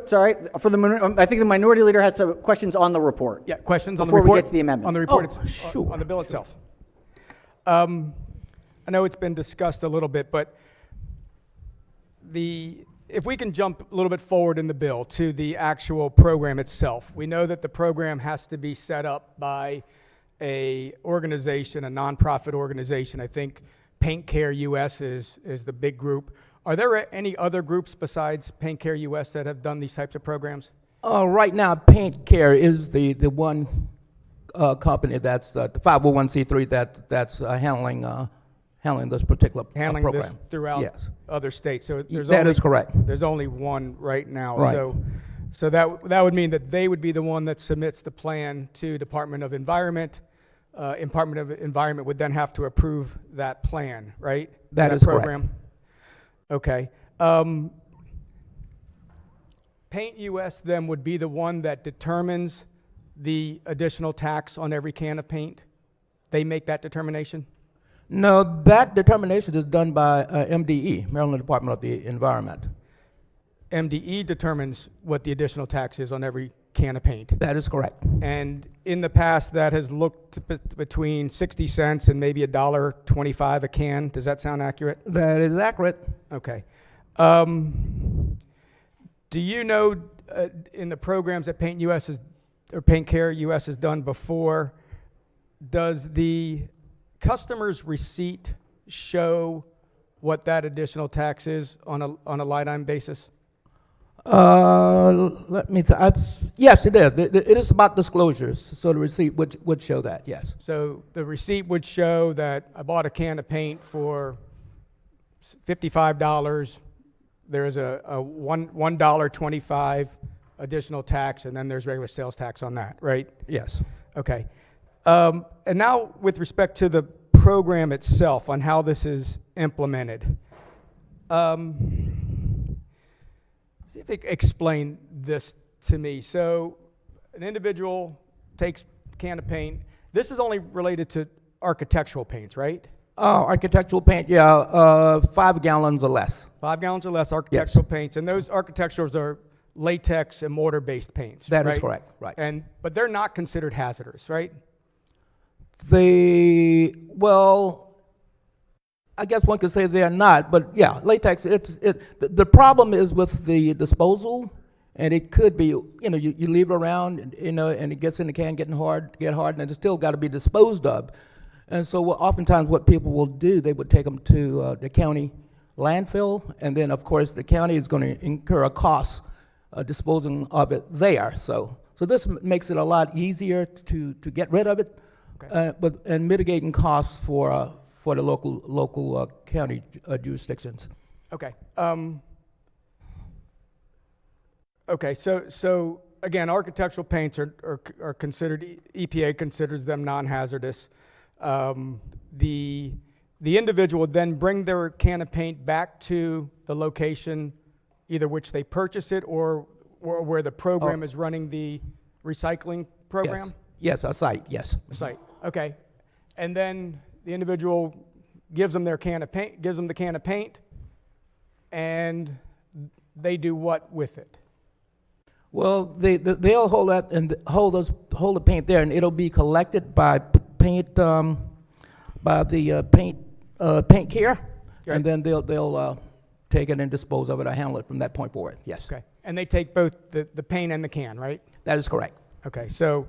Sorry. I think the minority leader has some questions on the report. Yeah, questions on the report. Before we report? get to the amendment. On the report, sure. On the bill itself. I know it's been discussed a little bit, but if we can jump a little bit forward in the bill to the actual program itself. We know that the program has to be set up by a organization, a nonprofit organization. I think Paint Care US is the big group. Are there any other groups besides Paint Care US that have done these types of programs? Right now, Paint Care is the one company that's the 501c3 that's handling this particular Handling program. this throughout Yes. other states. So there's That only, is correct. There's only one right now. Right. So that would mean that they would be the one that submits the plan to Department of Environment. Department of Environment would then have to approve that plan, right? That is correct. program. Okay. Paint US then would be the one that determines the additional tax on every can of paint? They make that determination? No, that determination is done by MDE, Maryland Department of the Environment. MDE determines what the additional tax is on every can of paint. That is correct. And in the past, that has looked between 60 cents and maybe $1.25 a can. Does that sound accurate? That is accurate. Okay. Do you know in the programs that Paint US has, or Paint Care US has done before, does the customer's receipt show what that additional tax is on a line item basis? Let me. Yes, it is. It is about disclosures, so the receipt would show that. Yes. So the receipt would show that I bought a can of paint for $55. There's a $1.25 additional tax, and then there's regular sales tax on that, right? Yes. Okay. And now with respect to the program itself, on how this is implemented, see if you can explain this to me. So an individual takes a can of paint. This is only related to architectural paints, right? Architectural paint, yeah, 5 gallons or less. 5 gallons or less architectural paints, and those architecturals are latex and mortar-based paints. That is right? correct, right. But they're not considered hazardous, right? Well, I guess one could say they're not, but yeah, latex. The problem is with the disposal, and it could be, you leave it around, and it gets in the can, get hard, and it's still got to be disposed of. And so oftentimes what people will do, they would take them to the county landfill, and then of course the county is going to incur a cost disposing of it there. So this makes it a lot easier to get rid of it, Okay. and mitigating costs for the local county jurisdictions. Okay. Okay. So again, architectural paints are considered. EPA considers them non-hazardous. The individual would then bring their can of paint back to the location, either which they purchase it or where the program is running the recycling program. Yes, a site. Yes. A site. Okay. And then the individual gives them their can of paint, gives them the can of paint, and they do what with it? Well, they'll hold that and hold the paint there, and it'll be collected by paint by the paint care, and then they'll take it and dispose of it or handle it from that point forward. Yes. Okay. And they take both the paint and the can, right? That is correct. Okay. So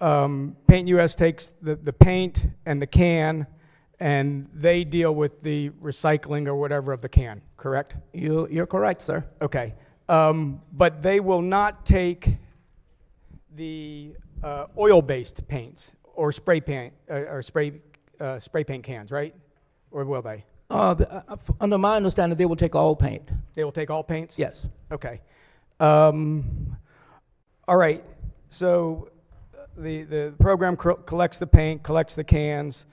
Paint US takes the paint and the can, and they deal with the recycling or whatever of the can, correct? You're correct, sir. Okay. But they will not take the oil-based paints or spray paint or spray paint cans, right? Or will they? Under my understanding, they will take all paint. They will take all paints? Yes. Okay. All right. So the program collects the paint, collects the cans.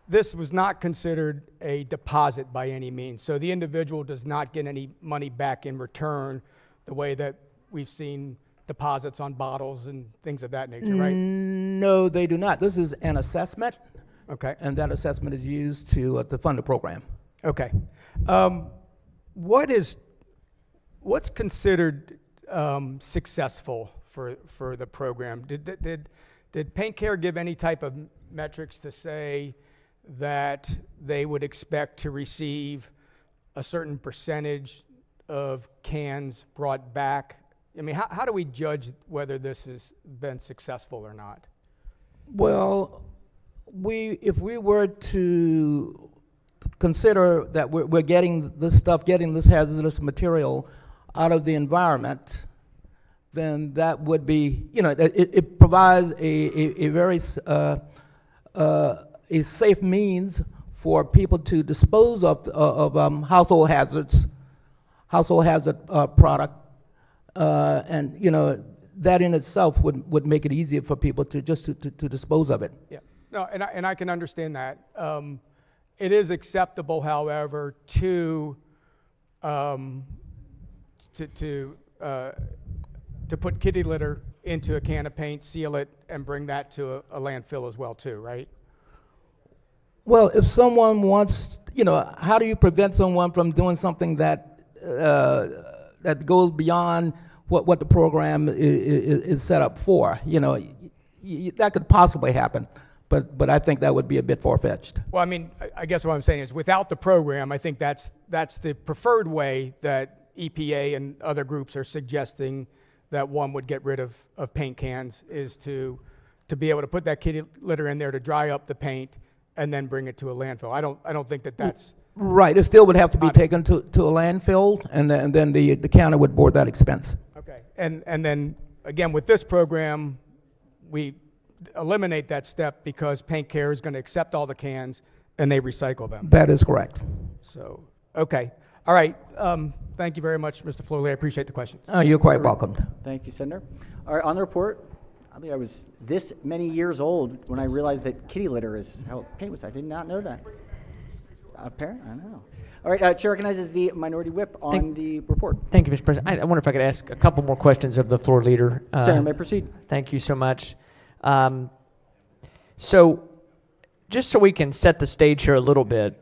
This was not considered a deposit by any means. So the individual does not get any money back in return the way that we've seen deposits on bottles and things of that nature, right? No, they do not. This is an assessment. Okay. And that assessment is used to fund the program. Okay. What's considered successful for the program? Did Paint Care give any type of metrics to say that they would expect to receive a certain percentage of cans brought back? I mean, how do we judge whether this has been successful or not? Well, if we were to consider that we're getting this stuff, getting this hazardous material out of the environment, then that would be, it provides a very a safe means for people to dispose of household hazard product, and that in itself would make it easier for people to dispose of it. Yeah, no, and I can understand that. It is acceptable, however, to put kitty litter into a can of paint, seal it, and bring that to a landfill as well, too, right? Well, if someone wants, how do you prevent someone from doing something that that goes beyond what the program is set up for? That could possibly happen, but I think that would be a bit far-fetched. Well, I mean, I guess what I'm saying is, without the program, I think that's the preferred way that EPA and other groups are suggesting that one would get rid of paint cans, is to be able to put that kitty litter in there to dry up the paint and then bring it to a landfill. I don't think that's right. It still would have to be taken to a landfill, and then the county would board that expense. okay. And then again, with this program, we eliminate that step because Paint Care is going to accept all the cans and they recycle them. That is correct. So, okay. All right. Thank you very much, Mr. Flurley. I appreciate the questions. You're quite welcome. Thank you, Senator. All right, on the report, I think I was this many years old when I realized that kitty litter is how paint was. I did not know that. Apparently, I know. All right, Chair recognizes the Minority Whip on the report. Thank you, Mr. President. I wonder if I could ask a couple more questions of the floor leader. Senator, may proceed. Thank you so much. So, just so we can set the stage here a little bit,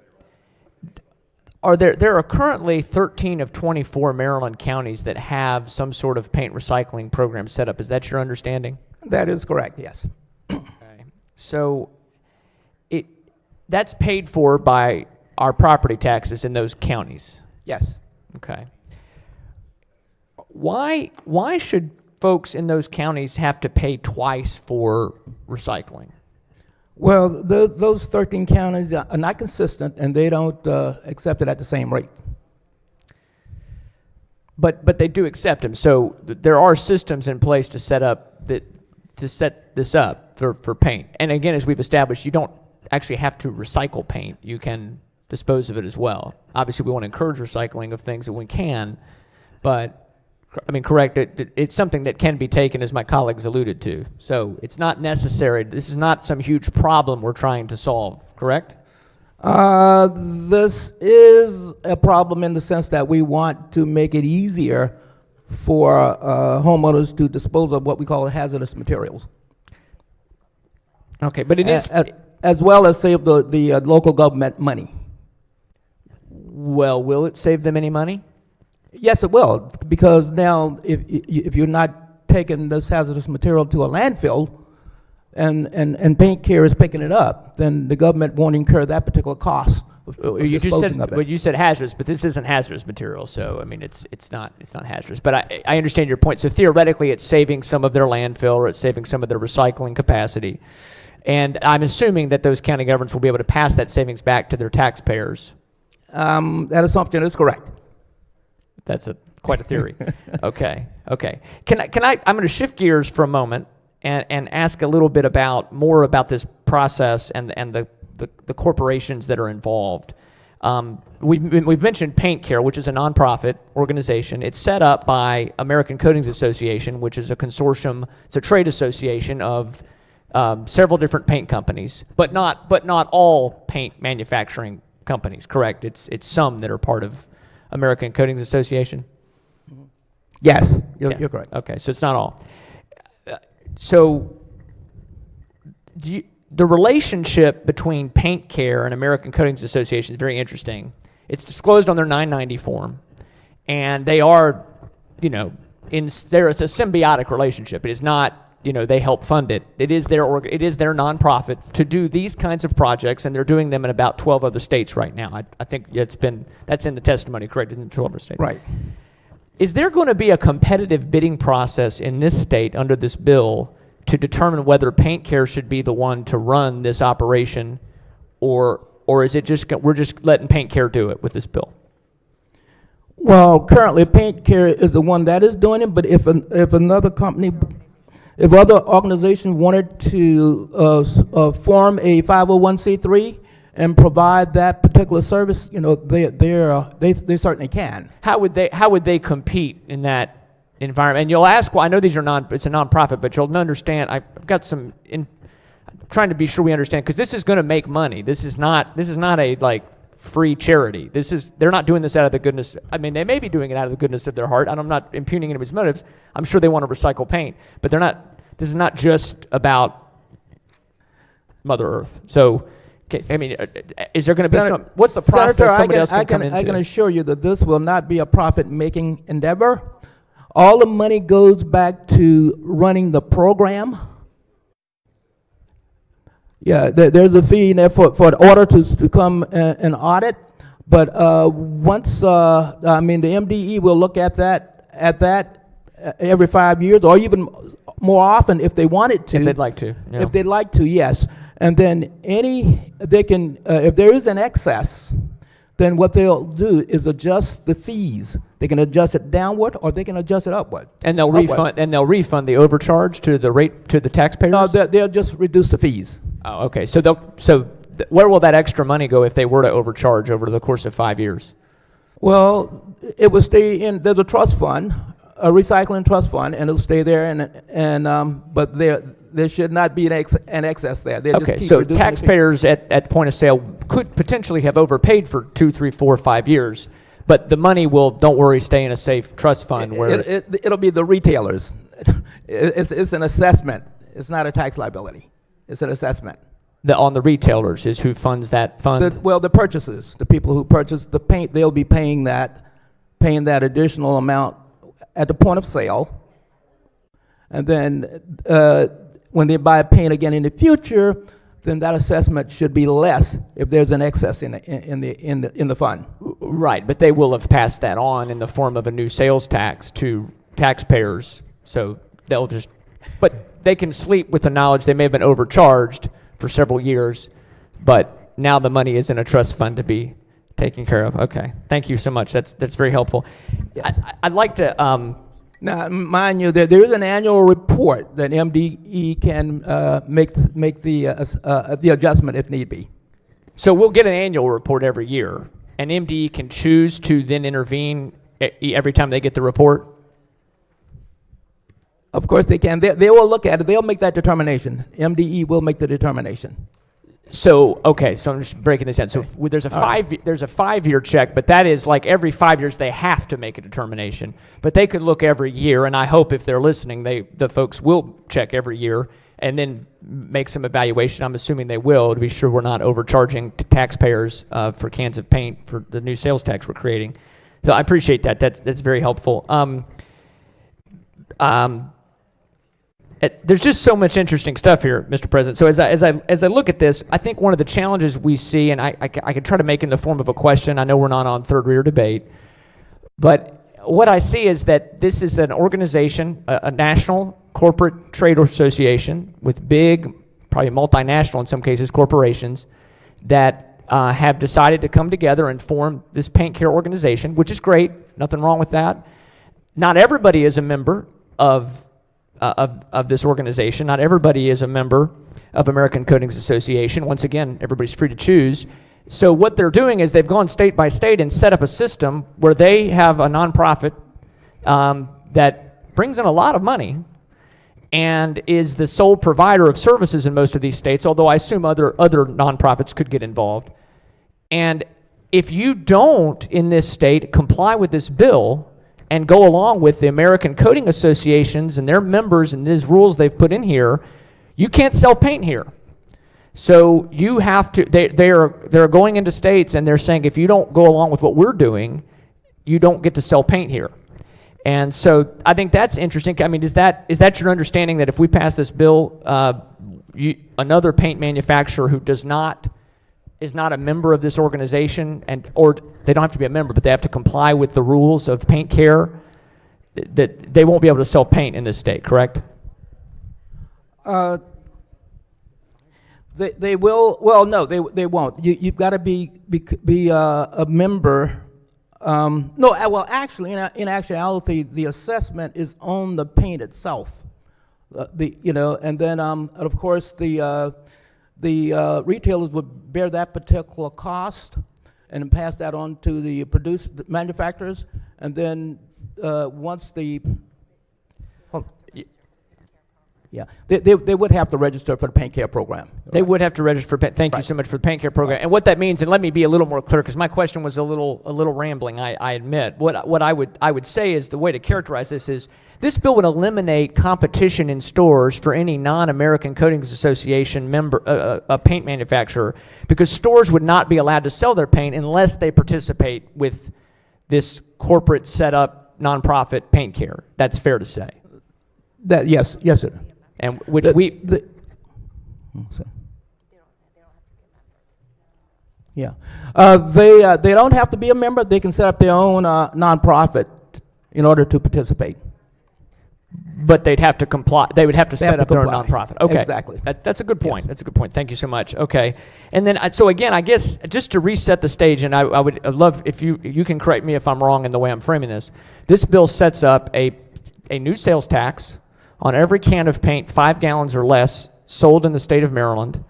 there are currently 13 of 24 Maryland counties that have some sort of paint recycling program set up. Is that your understanding? That is correct, yes. Okay. So that's paid for by our property taxes in those counties? Yes. Okay. Why should folks in those counties have to pay twice for recycling? Well, those 13 counties are not consistent, and they don't accept it at the same rate. But they do accept them. So there are systems in place to set this up for paint. And again, as we've established, you don't actually have to recycle paint. You can dispose of it as well. Obviously, we want to encourage recycling of things that we can, but I mean, correct, it's something that can be taken, as my colleagues alluded to. So it's not necessary. This is not some huge problem we're trying to solve, correct? This is a problem in the sense that we want to make it easier for homeowners to dispose of what we call hazardous materials. Okay, but it is... As well as save the local government money. Well, will it save them any money? Yes, it will, because now if you're not taking this hazardous material to a landfill and Paint Care is picking it up, then the government won't incur that particular cost of You just said, disposing of it. well, you said hazardous, but this isn't hazardous material, so I mean it's not hazardous. But I understand your point. So theoretically, it's saving some of their landfill, or it's saving some of their recycling capacity, and I'm assuming that those county governments will be able to pass that savings back to their taxpayers. That assumption is correct. That's quite a theory. Okay. Can I? I'm going to shift gears for a moment and ask a little bit more about this process and the corporations that are involved. We've mentioned Paint Care, which is a nonprofit organization. It's set up by American Coatings Association, which is a consortium. It's a trade association of several different paint companies, but not all paint manufacturing companies. Correct? It's some that are part of American Coatings Association? Yes, you're correct. Okay, so it's not all. So the relationship between Paint Care and American Coatings Association is very interesting. It's disclosed on their 990 form, and they are, it's a symbiotic relationship. It is not, they help fund it. It is their nonprofit to do these kinds of projects, and they're doing them in about 12 other states right now. I think that's in the testimony, correct? In 12 other states. Right. Is there going to be a competitive bidding process in this state under this bill to determine whether Paint Care should be the one to run this operation, or is it just we're just letting Paint Care do it with this bill? Well, currently Paint Care is the one that is doing it, but if another company, if other organizations wanted to form a 501c3 and provide that particular service, you know, they certainly can. How would they compete in that environment? And you'll ask, well, I know these are it's a nonprofit, but you'll understand. I've got some trying to be sure we understand, because this is going to make money. This is not a like free charity. They're not doing this out of the goodness. I mean, they may be doing it out of the goodness of their heart, and I'm not impugning anybody's motives. I'm sure they want to recycle paint, but they're not. This is not just about Mother Earth. So, I mean, is there going to be what's the process? Senator, somebody else can come into? I can assure you that this will not be a profit-making endeavor. All the money goes back to running the program. Yeah, there's a fee in there for the order to come and audit, but once I mean, the MDE will look at that every 5 years, or even more often if they wanted to. If they'd like to. Yeah. If they'd like to, yes. And then they can, if there is an excess, then what they'll do is adjust the fees. They can adjust it downward, or they can adjust it upward. And they'll refund the overcharge to the taxpayers. No, they'll just reduce the fees. Oh, okay. So where will that extra money go if they were to overcharge over the course of 5 years? Well, it will stay in. There's a trust fund, a recycling trust fund, and it'll stay there. But there should not be an excess there. They'll Okay. just keep So reducing the fee. taxpayers at point of sale could potentially have overpaid for 2, 3, 4, 5 years, but the money will, don't worry, stay in a safe trust fund where It'll be the retailers. It's an assessment. It's not a tax liability. It's an assessment. on the retailers is who funds that fund. The purchasers, the people who purchase the paint, they'll be paying that additional amount at the point of sale. And then when they buy paint again in the future, then that assessment should be less if there's an excess in the fund. Right, but they will have passed that on in the form of a new sales tax to taxpayers. So they'll just, but they can sleep with the knowledge they may have been overcharged for several years, but now the money is in a trust fund to be taken care of. Okay, thank you so much. That's very helpful. Yes. I'd like to. Now, mind you, there is an annual report that MDE can make the adjustment if need be. So we'll get an annual report every year, and MDE can choose to then intervene every time they get the report? Of course they can. They will look at it. They'll make that determination. MDE will make the determination. So, okay, so I'm just breaking this down. So there's a there's a 5-year check, but that is like every 5 years they have to make a determination. But they could look every year, and I hope if they're listening, the folks will check every year and then make some evaluation. I'm assuming they will to be sure we're not overcharging taxpayers for cans of paint for the new sales tax we're creating. So I appreciate that. That's very helpful. There's just so much interesting stuff here, Mr. President. So as I look at this, I think one of the challenges we see, and I can try to make in the form of a question. I know we're not on third reader debate, but what I see is that this is an organization, a national corporate trade association with big, probably multinational in some cases, corporations that have decided to come together and form this paint care organization, which is great. Nothing wrong with that. Not everybody is a member of this organization. Not everybody is a member of American Coatings Association. Once again, everybody's free to choose. So what they're doing is they've gone state by state and set up a system where they have a nonprofit that brings in a lot of money and is the sole provider of services in most of these states, although I assume other nonprofits could get involved. And if you don't, in this state, comply with this bill and go along with the American Coating Associations and their members and these rules they've put in here, you can't sell paint here. So you have to, they're going into states and they're saying if you don't go along with what we're doing, you don't get to sell paint here. And so I think that's interesting. I mean, is that your understanding that if we pass this bill, another paint manufacturer who is not a member of this organization, or they don't have to be a member, but they have to comply with the rules of paint care, that they won't be able to sell paint in this state, correct? They will. Well, no, they won't. You've got to be a member. No, well, actually, in actuality, the assessment is on the paint itself. And then of course the retailers would bear that particular cost and pass that on to the manufacturers, and then once the they would have to register for the paint care program. They would have to register for. Thank you so much for the paint care program. And what that means, and let me be a little more clear, because my question was a little rambling. I admit. What I would say is the way to characterize this is this bill would eliminate competition in stores for any non-American Coatings Association member, a paint manufacturer, because stores would not be allowed to sell their paint unless they participate with this corporate setup nonprofit paint care. That's fair to say. That yes, sir. And which Yeah, they don't have to be a member. They can set up their own nonprofit in order to participate. But they'd have to comply. They would have to set up their own nonprofit. Okay, exactly. That's a good point. That's a good point. Thank you so much. Okay, and then so again, I guess just to reset the stage, and I would love if you can correct me if I'm wrong in the way I'm framing this. This bill sets up a new sales tax on every can of paint 5 gallons or less sold in the state of Maryland.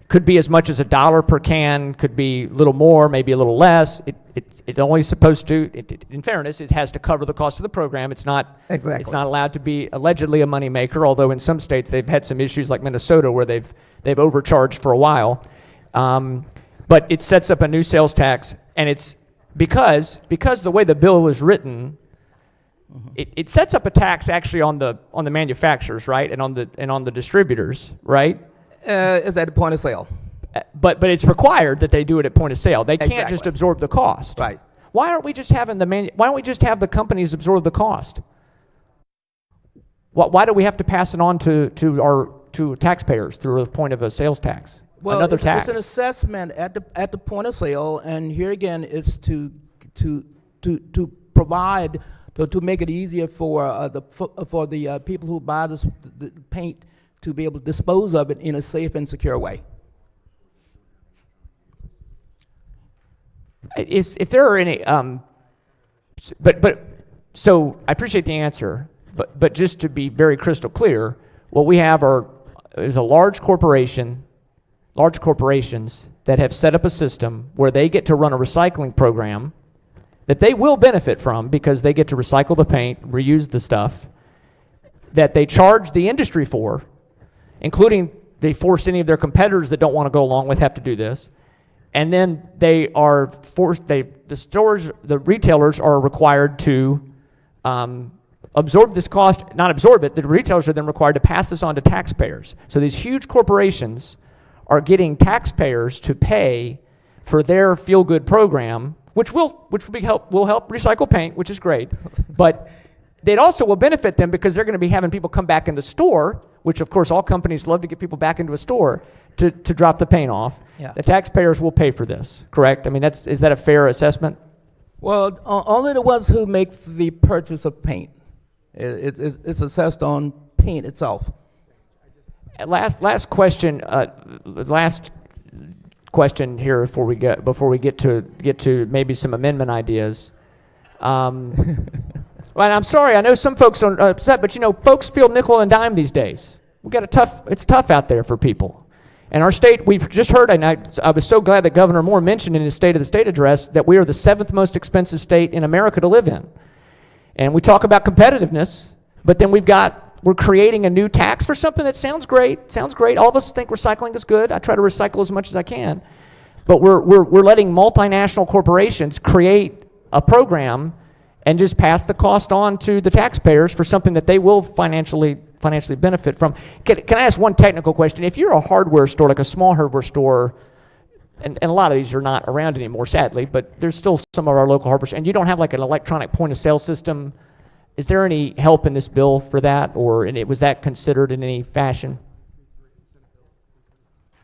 Could be as much as $1 per can, could be a little more, maybe a little less. It's only supposed to, in fairness, it has to cover the cost of the program. It's not It's not allowed to be allegedly a moneymaker, although in some states they've had some issues like Minnesota where they've overcharged for a while. But it sets up a new sales tax, and it's because the way the bill was written, it sets up a tax actually on the manufacturers, right, and on the distributors, right? Is at the point of sale. But it's required that they do it at point of sale. They can't just absorb the cost. Right. Why aren't we just having why don't we just have the companies absorb the cost? Why do we have to pass it on to taxpayers through a point of a sales tax? Well, another it's tax. an assessment at the point of sale, and here again, it's to provide to make it easier for the people who buy the paint to be able to dispose of it in a safe and secure way. If there are any, so I appreciate the answer, but just to be very crystal clear, what we have is a large corporations that have set up a system where they get to run a recycling program that they will benefit from because they get to recycle the paint, reuse the stuff, that they charge the industry for, including they force any of their competitors that don't want to go along with have to do this. And then they are forced, the retailers are required to absorb this cost, not absorb it, the retailers are then required to pass this on to taxpayers. So these huge corporations are getting taxpayers to pay for their feel-good program, which will help recycle paint, which is great, but it also will benefit them because they're going to be having people come back in the store, which of course all companies love to get people back into a store to drop the paint off. Yeah. The taxpayers will pay for this, correct? I mean, is that a fair assessment? Well, only the ones who make the purchase of paint. It's assessed on paint itself. Last question. Last question here before we get to maybe some amendment ideas. Well, I'm sorry. I know some folks are upset, but folks feel nickel and dime these days. It's tough out there for people. And our state, we've just heard, and I was so glad that Governor Moore mentioned in his State of the State address that we are the 7th most expensive state in America to live in. And we talk about competitiveness, but then we're creating a new tax for something that sounds great. All of us think recycling is good. I try to recycle as much as I can. But we're letting multinational corporations create a program and just pass the cost on to the taxpayers for something that they will financially benefit from. Can I ask one technical question? If you're a hardware store, like a small hardware store, and a lot of these are not around anymore, sadly, but there's still some of our local hardware stores, and you don't have like an electronic point of sale system, is there any help in this bill for that, or was that considered in any fashion?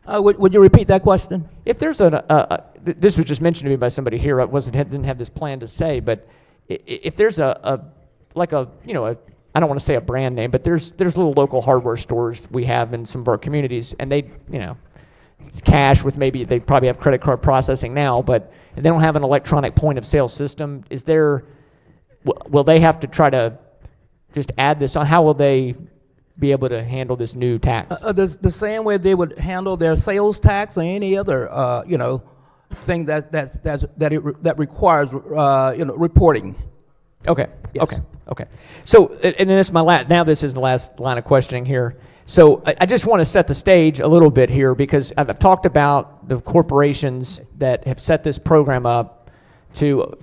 Would you repeat that question? If there's this was just mentioned to me by somebody here. I didn't have this plan to say, but if there's a I don't want to say a brand name, but there's little local hardware stores we have in some of our communities, and they, it's cash with maybe, they probably have credit card processing now, but they don't have an electronic point of sale system. Will they have to try to just add this on? How will they be able to handle this new tax? The same way they would handle their sales tax or any other, thing that requires, reporting. Okay. Yes. Okay. So, and then this is the last line of questioning here. So I just want to set the stage a little bit here, because I've talked about the corporations that have set this program up to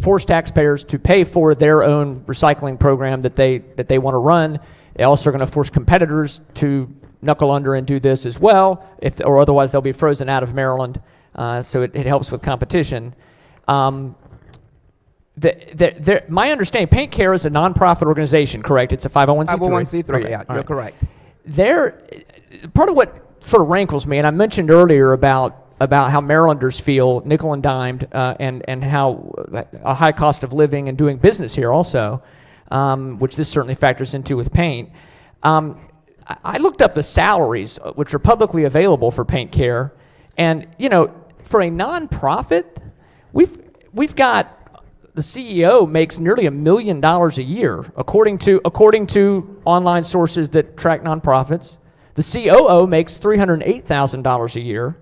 force taxpayers to pay for their own recycling program that they want to run. They also are going to force competitors to knuckle under and do this as well, or otherwise they'll be frozen out of Maryland. So it helps with competition. My understanding, Paint Care is a nonprofit organization, correct? It's a 501c3. 501c3, Okay, yeah, all you're right. correct. Part of what sort of rankles me, and I mentioned earlier about how Marylanders feel nickel and dimed, and how a high cost of living and doing business here also, which this certainly factors into with paint. I looked up the salaries, which are publicly available for Paint Care, and for a nonprofit, we've got, the CEO makes nearly $1 million a year, according to online sources that track nonprofits. The COO makes $308,000 a year.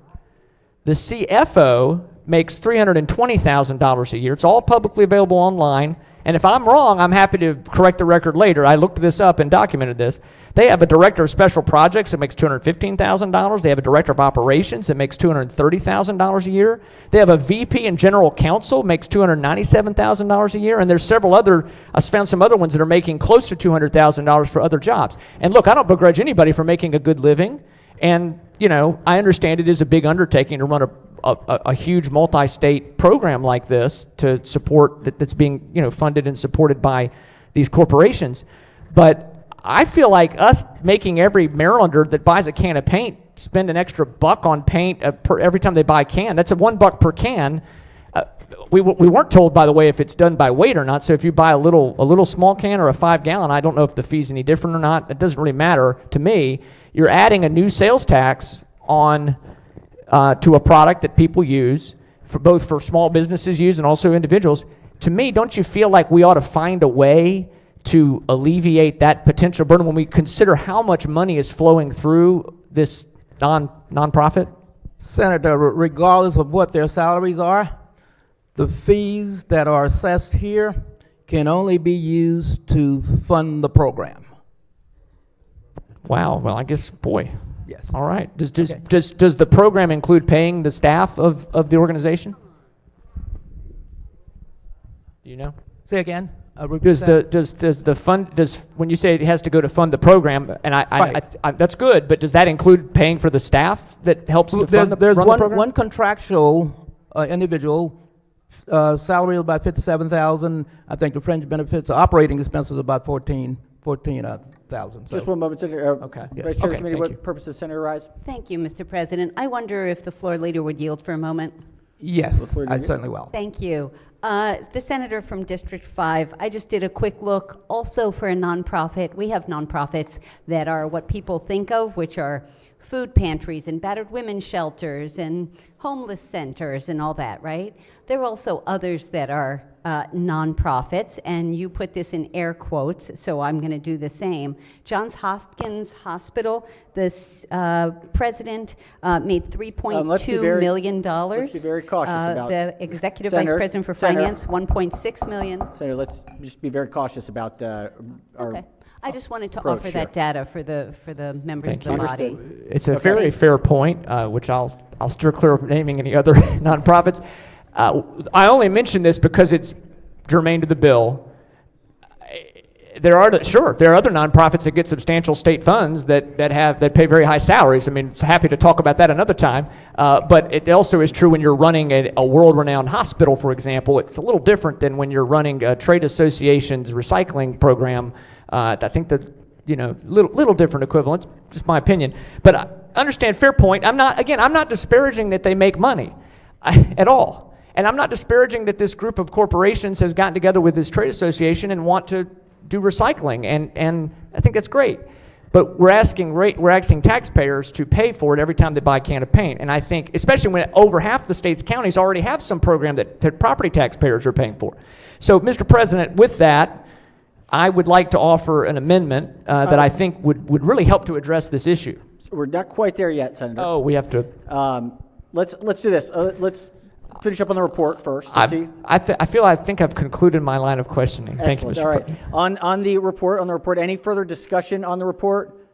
The CFO makes $320,000 a year. It's all publicly available online. And if I'm wrong, I'm happy to correct the record later. I looked this up and documented this. They have a director of special projects that makes $215,000. They have a director of operations that makes $230,000 a year. They have a VP and general counsel makes $297,000 a year. And there's several other, I found some other ones that are making close to $200,000 for other jobs. And look, I don't begrudge anybody for making a good living. And, I understand it is a big undertaking to run a huge multi-state program like this to support, that's being, funded and supported by these corporations. But I feel like us making every Marylander that buys a can of paint spend an extra $1 on paint every time they buy a can. That's $1 per can. We weren't told, by the way, if it's done by weight or not. So if you buy a little small can or a 5-gallon, I don't know if the fee's any different or not. It doesn't really matter to me. You're adding a new sales tax on to a product that people use, for small businesses use and also individuals. To me, don't you feel like we ought to find a way to alleviate that potential burden when we consider how much money is flowing through this nonprofit? Senator, regardless of what their salaries are, the fees that are assessed here can only be used to fund the program. Wow. Well, I guess, boy. Yes. All right. Does the program include paying the staff of the organization? Do you know? Say again. When you say it has to go to fund the program, and I that's good, but does that include paying for the staff that helps to run the program? One contractual individual salary of about $57,000. I think the fringe benefits, operating expenses about $14,000. Just one moment, Senator. Okay. Vice Chair of the Committee, thank what you. purpose does Senator Rise? Thank you, Mr. President. I wonder if the floor leader would yield for a moment. Yes, I certainly will. Thank you. The senator from District 5, I just did a quick look also for a nonprofit. We have nonprofits that are what people think of, which are food pantries and battered women's shelters and homeless centers and all that, right? There are also others that are nonprofits, and you put this in air quotes, so I'm going to do the same. Johns Hopkins Hospital, this president made $3.2 million. Let's be very cautious about the executive Senator, vice president for Senator. finance, $1.6 million. Senator, let's just be very cautious about our. Okay. I just wanted to approach offer that data for the members Thank of the you. body. It's a very fair point, which I'll steer clear of naming any other nonprofits. I only mention this because it's germane to the bill. There are other nonprofits that get substantial state funds that pay very high salaries. I mean, happy to talk about that another time. But it also is true when you're running a world-renowned hospital, for example. It's a little different than when you're running a trade association's recycling program. I think that little different equivalents. Just my opinion. But I understand, fair point. I'm not disparaging that they make money at all. And I'm not disparaging that this group of corporations has gotten together with this trade association and want to do recycling, and I think that's great. But we're asking taxpayers to pay for it every time they buy a can of paint. And I think, especially when over half the state's counties already have some program that property taxpayers are paying for. So, Mr. President, with that, I would like to offer an amendment that I think would really help to address this issue. We're not quite there yet, Senator. Oh, we have to. Let's do this. Let's finish up on the report first. To see. I think I've concluded my line of questioning. Thank you, Excellent. Mr. All right. President. On the report, any further discussion on the report?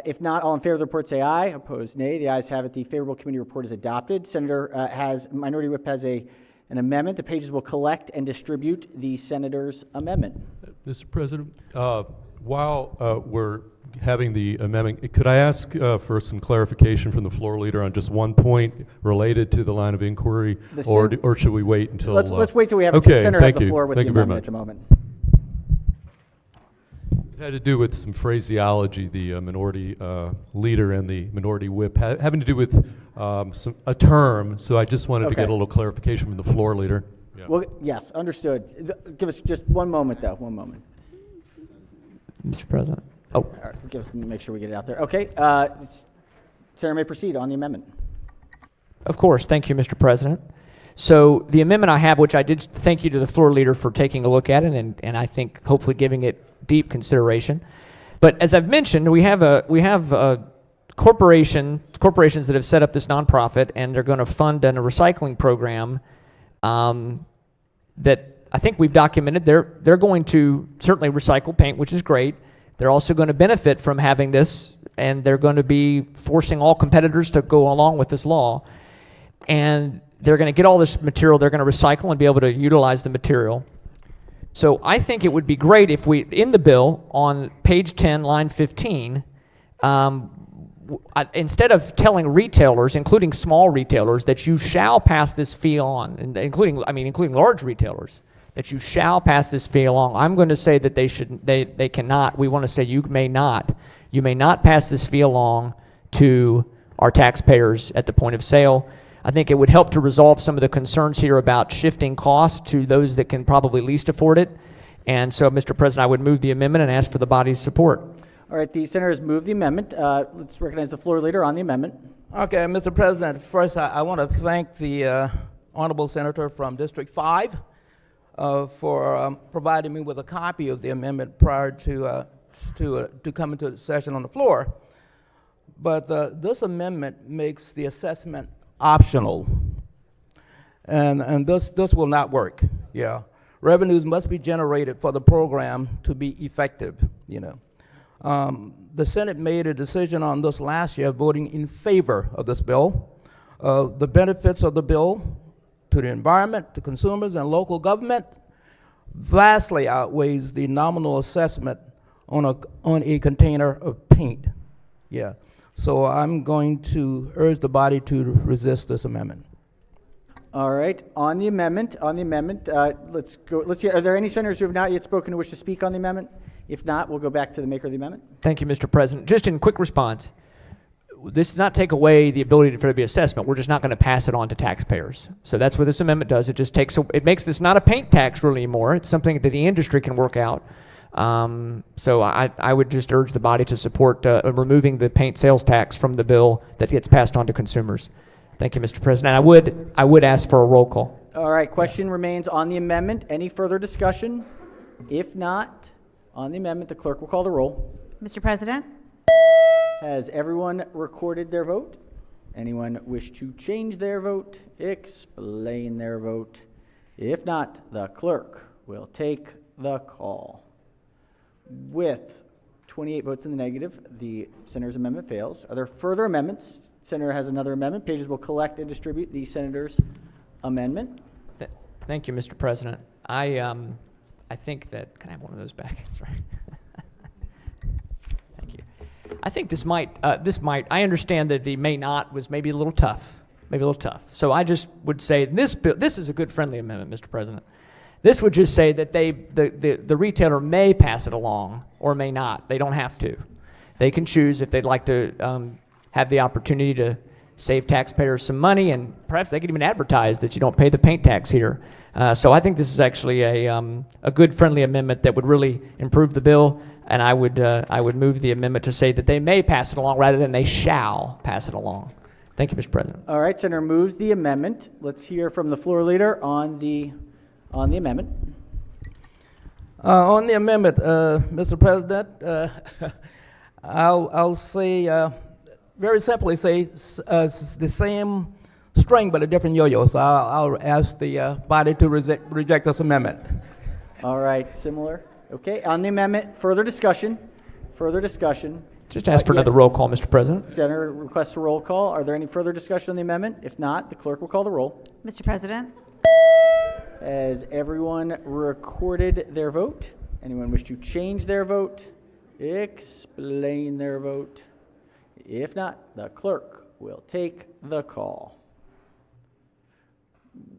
If not, all in favor of the report say aye. Opposed, nay. The ayes have it. The favorable committee report is adopted. Minority Whip has an amendment. The pages will collect and distribute the senator's amendment. Mr. President, while we're having the amendment, could I ask for some clarification from the floor leader on just one point related to the line of inquiry, or should we wait until? Let's wait till we have okay, the senator has the floor with the amendment at the moment. It had to do with some phraseology, the minority leader and the minority whip, having to do with a term. So I just wanted to get a little clarification from the floor leader. Yeah. Well, yes, understood. Give us just one moment, though. One moment. Mr. President. Oh. All right, make sure we get it out there. Okay. Senator may proceed on the amendment. Of course. Thank you, Mr. President. So the amendment I have, which I did thank you to the floor leader for taking a look at it, and I think hopefully giving it deep consideration. But as I've mentioned, we have corporations that have set up this nonprofit, and they're going to fund a recycling program that I think we've documented. They're going to certainly recycle paint, which is great. They're also going to benefit from having this, and they're going to be forcing all competitors to go along with this law. And they're going to get all this material, they're going to recycle and be able to utilize the material. So I think it would be great if we, in the bill, on page 10, line 15, instead of telling retailers, including small retailers, that you shall pass this fee on, including large retailers, that you shall pass this fee along, I'm going to say that they cannot. We want to say you may not pass this fee along to our taxpayers at the point of sale. I think it would help to resolve some of the concerns here about shifting costs to those that can probably least afford it. And so, Mr. President, I would move the amendment and ask for the body's support. All right, the senator has moved the amendment. Let's recognize the floor leader on the amendment. Okay, Mr. President, first I want to thank the honorable senator from District 5 for providing me with a copy of the amendment prior to coming to the session on the floor. But this amendment makes the assessment optional, and this will not work. Yeah, revenues must be generated for the program to be effective. The Senate made a decision on this last year, voting in favor of this bill. The benefits of the bill to the environment, to consumers, and local government vastly outweighs the nominal assessment on a container of paint. Yeah. So I'm going to urge the body to resist this amendment. All right. On the amendment, let's go. Let's see. Are there any senators who have not yet spoken who wish to speak on the amendment? If not, we'll go back to the maker of the amendment. Thank you, Mr. President. Just in quick response, this does not take away the ability for there to be assessment. We're just not going to pass it on to taxpayers. So that's what this amendment does. It just it makes this not a paint tax really anymore. It's something that the industry can work out. So I would just urge the body to support removing the paint sales tax from the bill that gets passed on to consumers. Thank you, Mr. President. I would ask for a roll call. All right. Question remains on the amendment. Any further discussion? If not, on the amendment, the clerk will call the roll. Mr. President? Has everyone recorded their vote? Anyone wish to change their vote? Explain their vote? If not, the clerk will take the call. With 28 votes in the negative, the senator's amendment fails. Are there further amendments? Senator has another amendment. Pages will collect and distribute the senator's amendment. Thank you, Mr. President. I think that, can I have one of those back? Sorry. Thank you. I think this might, I understand that the may not was maybe a little tough. So I just would say this bill, this is a good friendly amendment, Mr. President. This would just say that the retailer may pass it along or may not. They don't have to. They can choose if they'd like to have the opportunity to save taxpayers some money, and perhaps they could even advertise that you don't pay the paint tax here. So I think this is actually a good, friendly amendment that would really improve the bill, and I would move the amendment to say that they may pass it along rather than they shall pass it along. Thank you, Mr. President. All right, Senator moves the amendment. Let's hear from the floor leader on the amendment. On the amendment, Mr. President, I'll say, very simply say the same string but a different yo-yo. So I'll ask the body to reject this amendment. All right, similar. Okay, on the amendment, further discussion? Further discussion? Just ask for another roll call, Mr. President. Senator requests a roll call. Are there any further discussion on the amendment? If not, the clerk will call the roll. Mr. President? Has everyone recorded their vote? Anyone wish to change their vote? Explain their vote? If not, the clerk will take the call.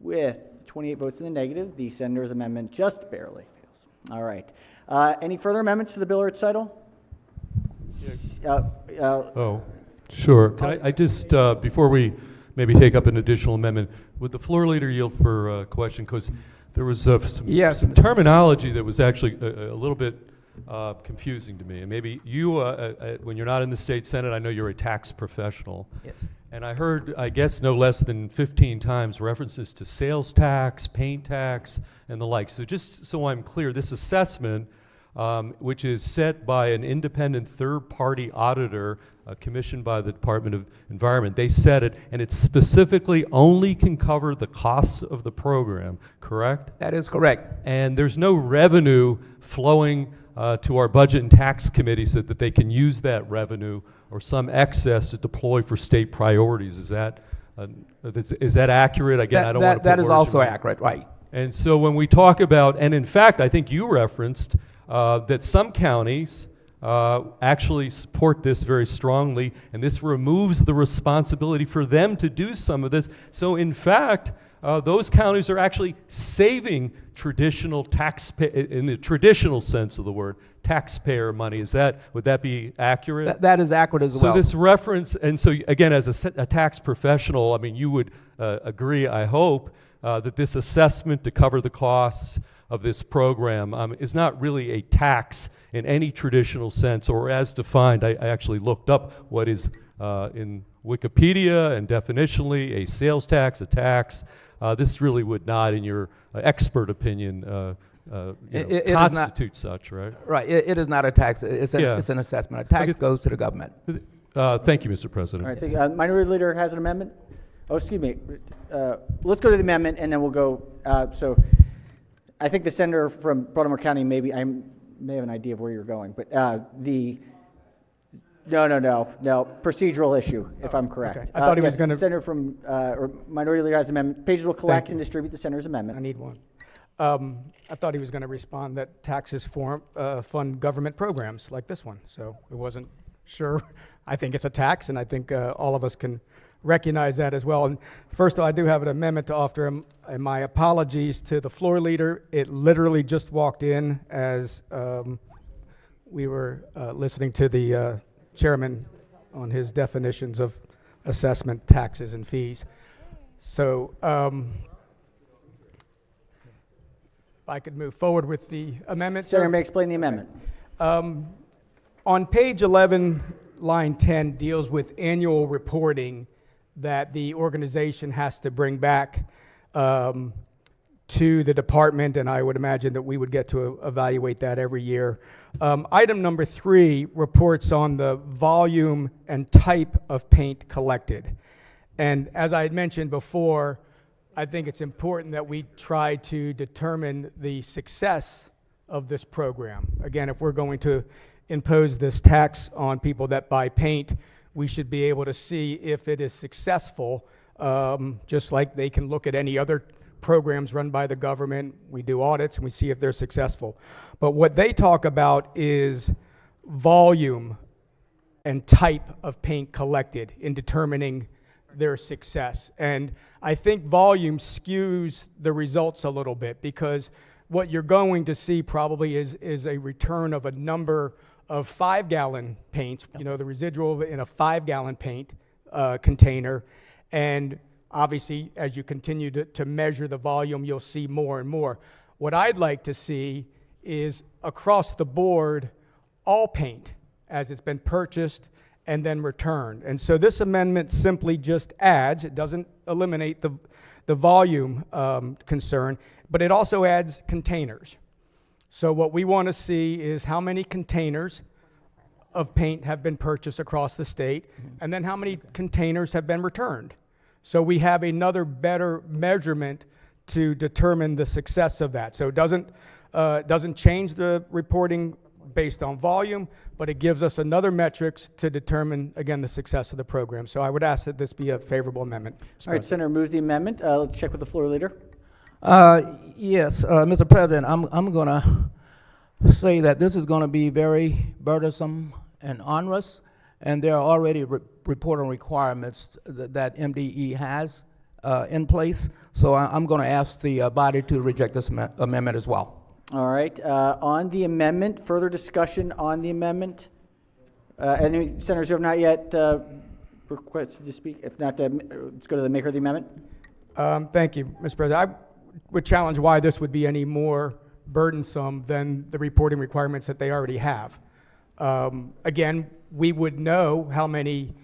With 28 votes in the negative, the senator's amendment just barely fails. All right. Any further amendments to the bill or its title? Oh, sure. Can I just, before we maybe take up an additional amendment, would the floor leader yield for a question? Because there was some terminology that was actually a little bit confusing to me. And maybe you, when you're not in the state Senate, I know you're a tax professional. Yes. And I heard, I guess, no less than 15 times references to sales tax, paint tax, and the like. So just so I'm clear, this assessment, which is set by an independent third-party auditor commissioned by the Department of Environment, they set it, and it specifically only can cover the costs of the program, correct? That is correct. And there's no revenue flowing to our Budget and Tax Committee so that they can use that revenue or some excess to deploy for state priorities. Is that accurate? Again, I don't want to put That is words in also your- accurate, right. And so when we talk about, and in fact, I think you referenced that some counties actually support this very strongly, and this removes the responsibility for them to do some of this. So in fact, those counties are actually saving traditional in the traditional sense of the word, taxpayer money. Would that be accurate? That is accurate as well. So this reference, and so again, as a tax professional, I mean, you would agree, I hope, that this assessment to cover the costs of this program is not really a tax in any traditional sense, or as defined. I actually looked up what is in Wikipedia and definitionally a sales tax, a tax. This really would not, in your expert opinion, constitute such, right? Right. It is not a tax. It's an assessment. A tax goes to the government. Thank you, Mr. President. All right, thank you. Minority Leader has an amendment? Oh, excuse me. Let's go to the amendment, and then we'll go. So I think the senator from Baltimore County I may have an idea of where you're going, but no, procedural issue, if I'm correct. Okay. I thought he was going to. Senator from, or Minority Leader has an amendment. Pages will collect and distribute the senator's amendment. I need one. I thought he was going to respond that taxes fund government programs like this one, so it wasn't sure. I think it's a tax, and I think all of us can recognize that as well. And first, I do have an amendment to offer, and my apologies to the floor leader. It literally just walked in as we were listening to the chairman on his definitions of assessment, taxes, and fees. So if I could move forward with the amendment. Senator may explain the amendment. On page 11, line 10 deals with annual reporting that the organization has to bring back to the department, and I would imagine that we would get to evaluate that every year. Item number 3 reports on the volume and type of paint collected. And as I had mentioned before, I think it's important that we try to determine the success of this program. Again, if we're going to impose this tax on people that buy paint, we should be able to see if it is successful, just like they can look at any other programs run by the government. We do audits and we see if they're successful. But what they talk about is volume and type of paint collected in determining their success. And I think volume skews the results a little bit, because what you're going to see probably is a return of a number of 5-gallon paints, the residual in a 5-gallon paint, container. And obviously, as you continue to measure the volume, you'll see more and more. What I'd like to see is across the board, all paint as it's been purchased and then returned. And so this amendment simply just adds, it doesn't eliminate the volume concern, but it also adds containers. So what we want to see is how many containers of paint have been purchased across the state, and then how many containers have been returned. So we have another better measurement to determine the success of that. So it doesn't change the reporting based on volume, but it gives us another metrics to determine, again, the success of the program. So I would ask that this be a favorable amendment. All right, Senator moves the amendment. Let's check with the floor leader. Yes, Mr. President, I'm going to say that this is going to be very burdensome and onerous, and there are already reporting requirements that MDE has in place. So I'm going to ask the body to reject this amendment as well. All right, on the amendment, further discussion on the amendment? Any senators who have not yet requested to speak? If not, let's go to the maker of the amendment. Thank you, Mr. President. I would challenge why this would be any more burdensome than the reporting requirements that they already have. Again, we would know how many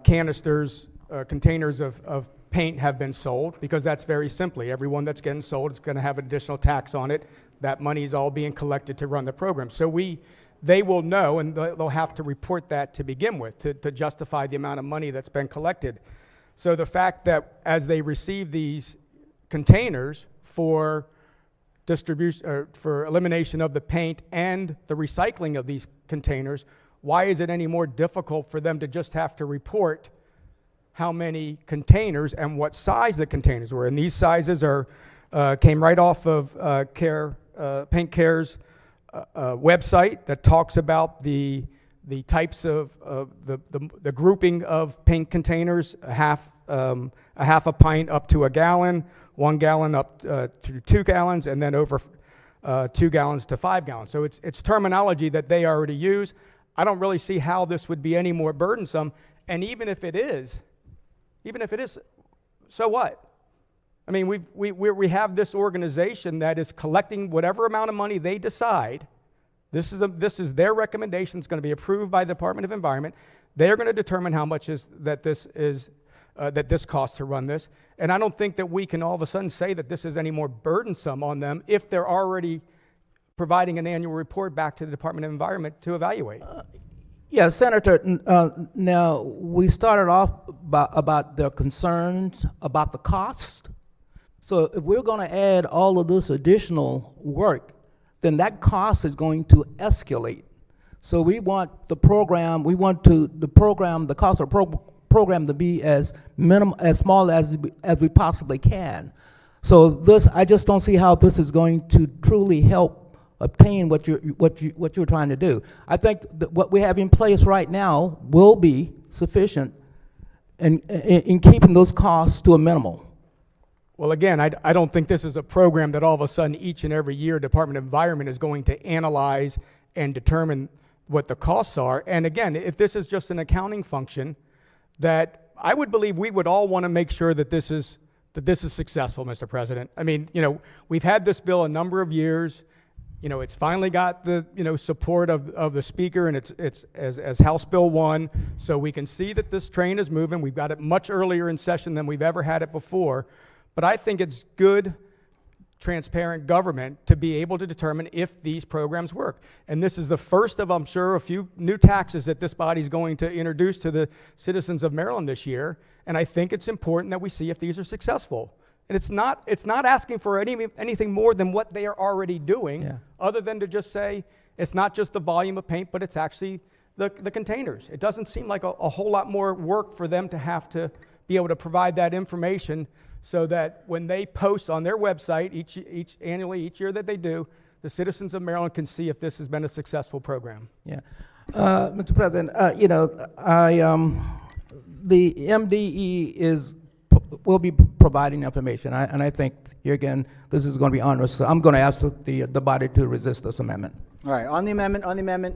canisters, containers of paint have been sold, because that's very simply, everyone that's getting sold is going to have additional tax on it. That money is all being collected to run the program. So they will know, and they'll have to report that to begin with to justify the amount of money that's been collected. So the fact that as they receive these containers for distribution, or for elimination of the paint and the recycling of these containers, why is it any more difficult for them to just have to report how many containers and what size the containers were? And these sizes came right off of Paint Care's website that talks about the types of the grouping of paint containers: a half a pint up to a gallon, 1 gallon up to 2 gallons, and then over 2 gallons to 5 gallons. So it's terminology that they already use. I don't really see how this would be any more burdensome. And even if it is, so what? I mean, we have this organization that is collecting whatever amount of money they decide. This is their recommendation. It's going to be approved by the Department of Environment. They're going to determine how much that this costs to run this. And I don't think that we can all of a sudden say that this is any more burdensome on them if they're already providing an annual report back to the Department of Environment to evaluate. Yeah, Senator, now we started off about their concerns about the cost. So if we're going to add all of this additional work, then that cost is going to escalate. So we want the cost of the program to be as small as we possibly can. So I just don't see how this is going to truly help obtain what you're trying to do. I think that what we have in place right now will be sufficient in keeping those costs to a minimal. Well, again, I don't think this is a program that all of a sudden each and every year Department of Environment is going to analyze and determine what the costs are. And again, if this is just an accounting function, that I would believe we would all want to make sure that this is successful, Mr. President. I mean, we've had this bill a number of years. It's finally got the support of the Speaker, and it's as House Bill 1, so we can see that this train is moving. We've got it much earlier in session than we've ever had it before. But I think it's good, transparent government to be able to determine if these programs work. And this is the first of, I'm sure, a few new taxes that this body is going to introduce to the citizens of Maryland this year. And I think it's important that we see if these are successful. And it's not asking for anything more than what they are already doing, other than to just say it's not just the volume of paint, but it's actually the containers. It doesn't seem like a whole lot more work for them to have to be able to provide that information, so that when they post on their website each year that they do, the citizens of Maryland can see if this has been a successful program. Yeah, Mr. President, the MDE will be providing information, and I think here again this is going to be onerous. So I'm going to ask the body to resist this amendment. All right, on the amendment,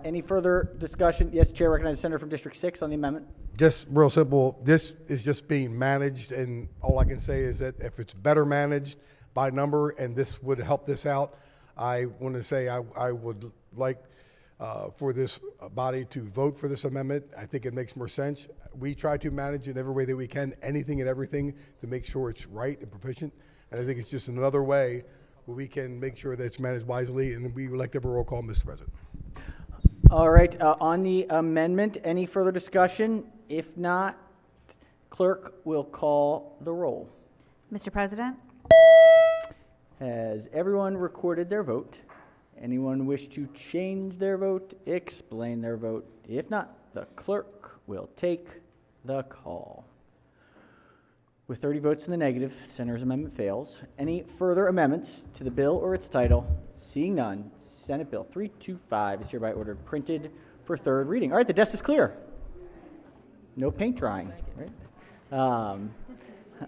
any further discussion? Yes, Chair recognizes the senator from District 6 on the amendment. Just real simple, this is just being managed, and all I can say is that if it's better managed by number, and this would help this out, I want to say I would like for this body to vote for this amendment. I think it makes more sense. We try to manage in every way that we can, anything and everything, to make sure it's right and proficient, and I think it's just another way where we can make sure that it's managed wisely, and we would like to have a roll call, Mr. President. All right, on the amendment, any further discussion? If not, clerk will call the roll. Mr. President? Has everyone recorded their vote? Anyone wish to change their vote, explain their vote? If not, the clerk will take the call. With 30 votes in the negative, the senator's amendment fails. Any further amendments to the bill or its title? Seeing none, Senate Bill 325 is hereby ordered printed for third reading. All right, the desk is clear. No paint drying, right? All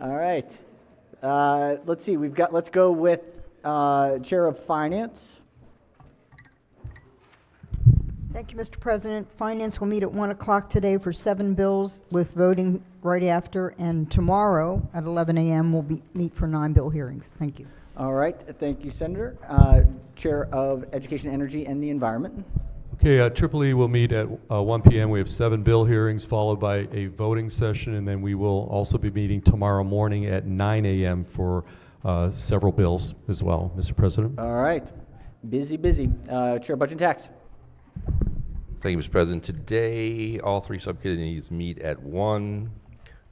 right. Let's see. Let's go with Chair of Finance. Thank you, Mr. President. Finance will meet at 1 o'clock today for 7 bills with voting right after, and tomorrow at 11 a.m. we'll meet for 9 bill hearings. Thank you. All right. Thank you, Senator. Chair of Education, Energy, and the Environment. Okay, Tripoli will meet at 1 p.m. We have 7 bill hearings followed by a voting session, and then we will also be meeting tomorrow morning at 9 a.m. for several bills as well, Mr. President. All right. Busy. Chair of Budget and Tax. Thank you, Mr. President. Today, all 3 subcommittees meet at 1.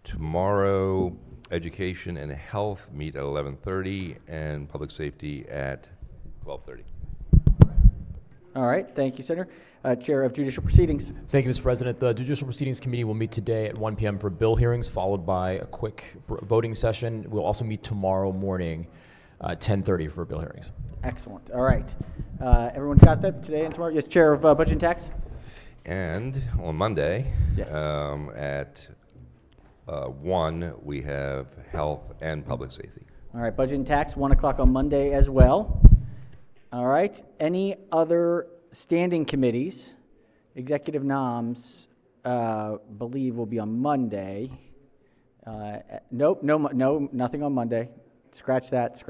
Tomorrow, Education and Health meet at 11:30, and Public Safety at 12:30. All right. Thank you, Senator. Chair of Judicial Proceedings. Thank you, Mr. President. The Judicial Proceedings Committee will meet today at 1 p.m. for bill hearings, followed by a quick voting session. We'll also meet tomorrow morning, 10:30 for bill hearings. Excellent. All right. Everyone got that today and tomorrow? Yes, Chair of Budget and Tax. And on Monday, Yes. At 1, we have Health and Public Safety. All right. Budget and Tax, 1 o'clock on Monday as well. All right. Any other standing committees? Executive noms, believe will be on Monday. Nope, no, nothing on Monday. Scratch that.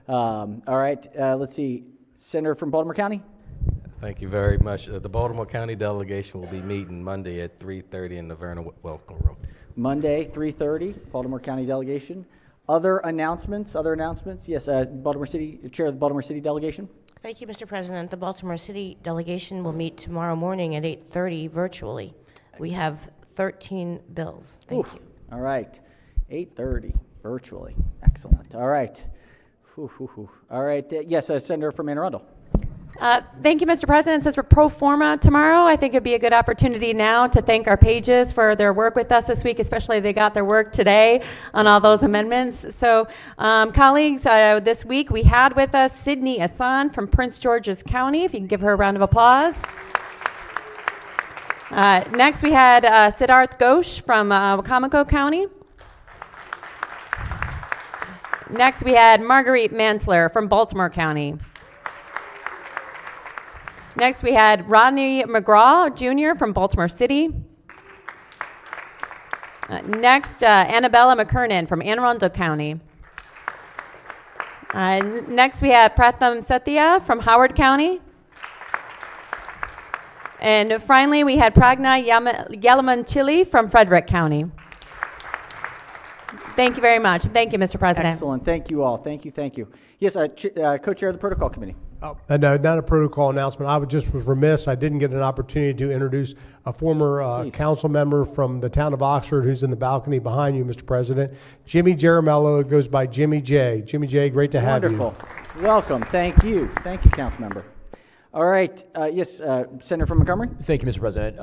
All right, let's see. Senator from Baltimore County? Thank you very much. The Baltimore County delegation will be meeting Monday at 3:30 in the Verna Welcome Room. Monday, 3:30, Baltimore County delegation. Other announcements? Yes, Baltimore City, Chair of the Baltimore City delegation. Thank you, Mr. President. The Baltimore City delegation will meet tomorrow morning at 8:30 virtually. We have 13 bills. Thank you. All right, 8:30 virtually. Excellent. All right. All right. Yes, Senator from Anne Arundel. Thank you, Mr. President. Since we're pro forma tomorrow, I think it'd be a good opportunity now to thank our pages for their work with us this week, especially they got their work today on all those amendments. So, colleagues, this week we had with us Sydney Asan from Prince George's County. If you can give her a round of applause. Next, we had Siddharth Ghosh from Wacomico County. Next, we had Marguerite Mantler from Baltimore County. Next, we had Rodney McGraw Jr. from Baltimore City. Next, Annabella McKernan from Anne Arundel County. Next, we have Pratham Sathya from Howard County. And finally, we had Pragna Yalamanchili from Frederick County. Thank you very much. Thank you, Mr. President. Excellent. Thank you all. Thank you. Yes, Co-Chair of the Protocol Committee. Not a protocol announcement. I was remiss. I didn't get an opportunity to introduce a former council member from the town of Oxford who's in the balcony behind you, Mr. President. Jimmy Jaramello goes by Jimmy J. Jimmy J, great to have you. Wonderful. Welcome. Thank you, council member. All right. Yes, Senator from Montgomery. Thank you, Mr. President.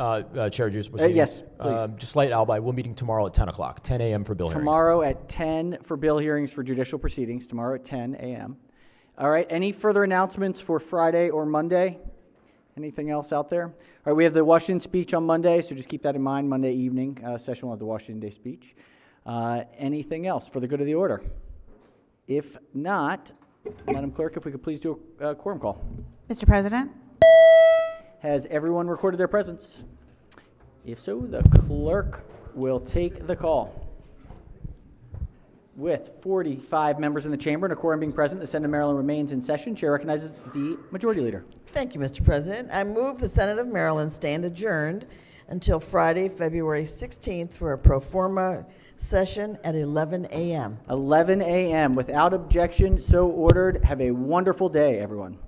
Chair of Judicial Proceedings. Yes, please. Just slight alibi. We're meeting tomorrow at 10 o'clock, 10 a.m. for bill hearings. Tomorrow at 10 for bill hearings for judicial proceedings. Tomorrow at 10 a.m. All right. Any further announcements for Friday or Monday? Anything else out there? All right. We have the Washington speech on Monday, so just keep that in mind. Monday evening session will have the Washington Day speech. Anything else for the good of the order? If not, Madam Clerk, if we could please do a quorum call. Mr. President? Has everyone recorded their presence? If so, the clerk will take the call. With 45 members in the chamber and a quorum being present, the Senate of Maryland remains in session. Chair recognizes the Majority Leader. Thank you, Mr. President. I move the Senate of Maryland stand adjourned until Friday, February 16th for a pro forma session at 11 a.m. 11 a.m. Without objection, so ordered. Have a wonderful day, everyone.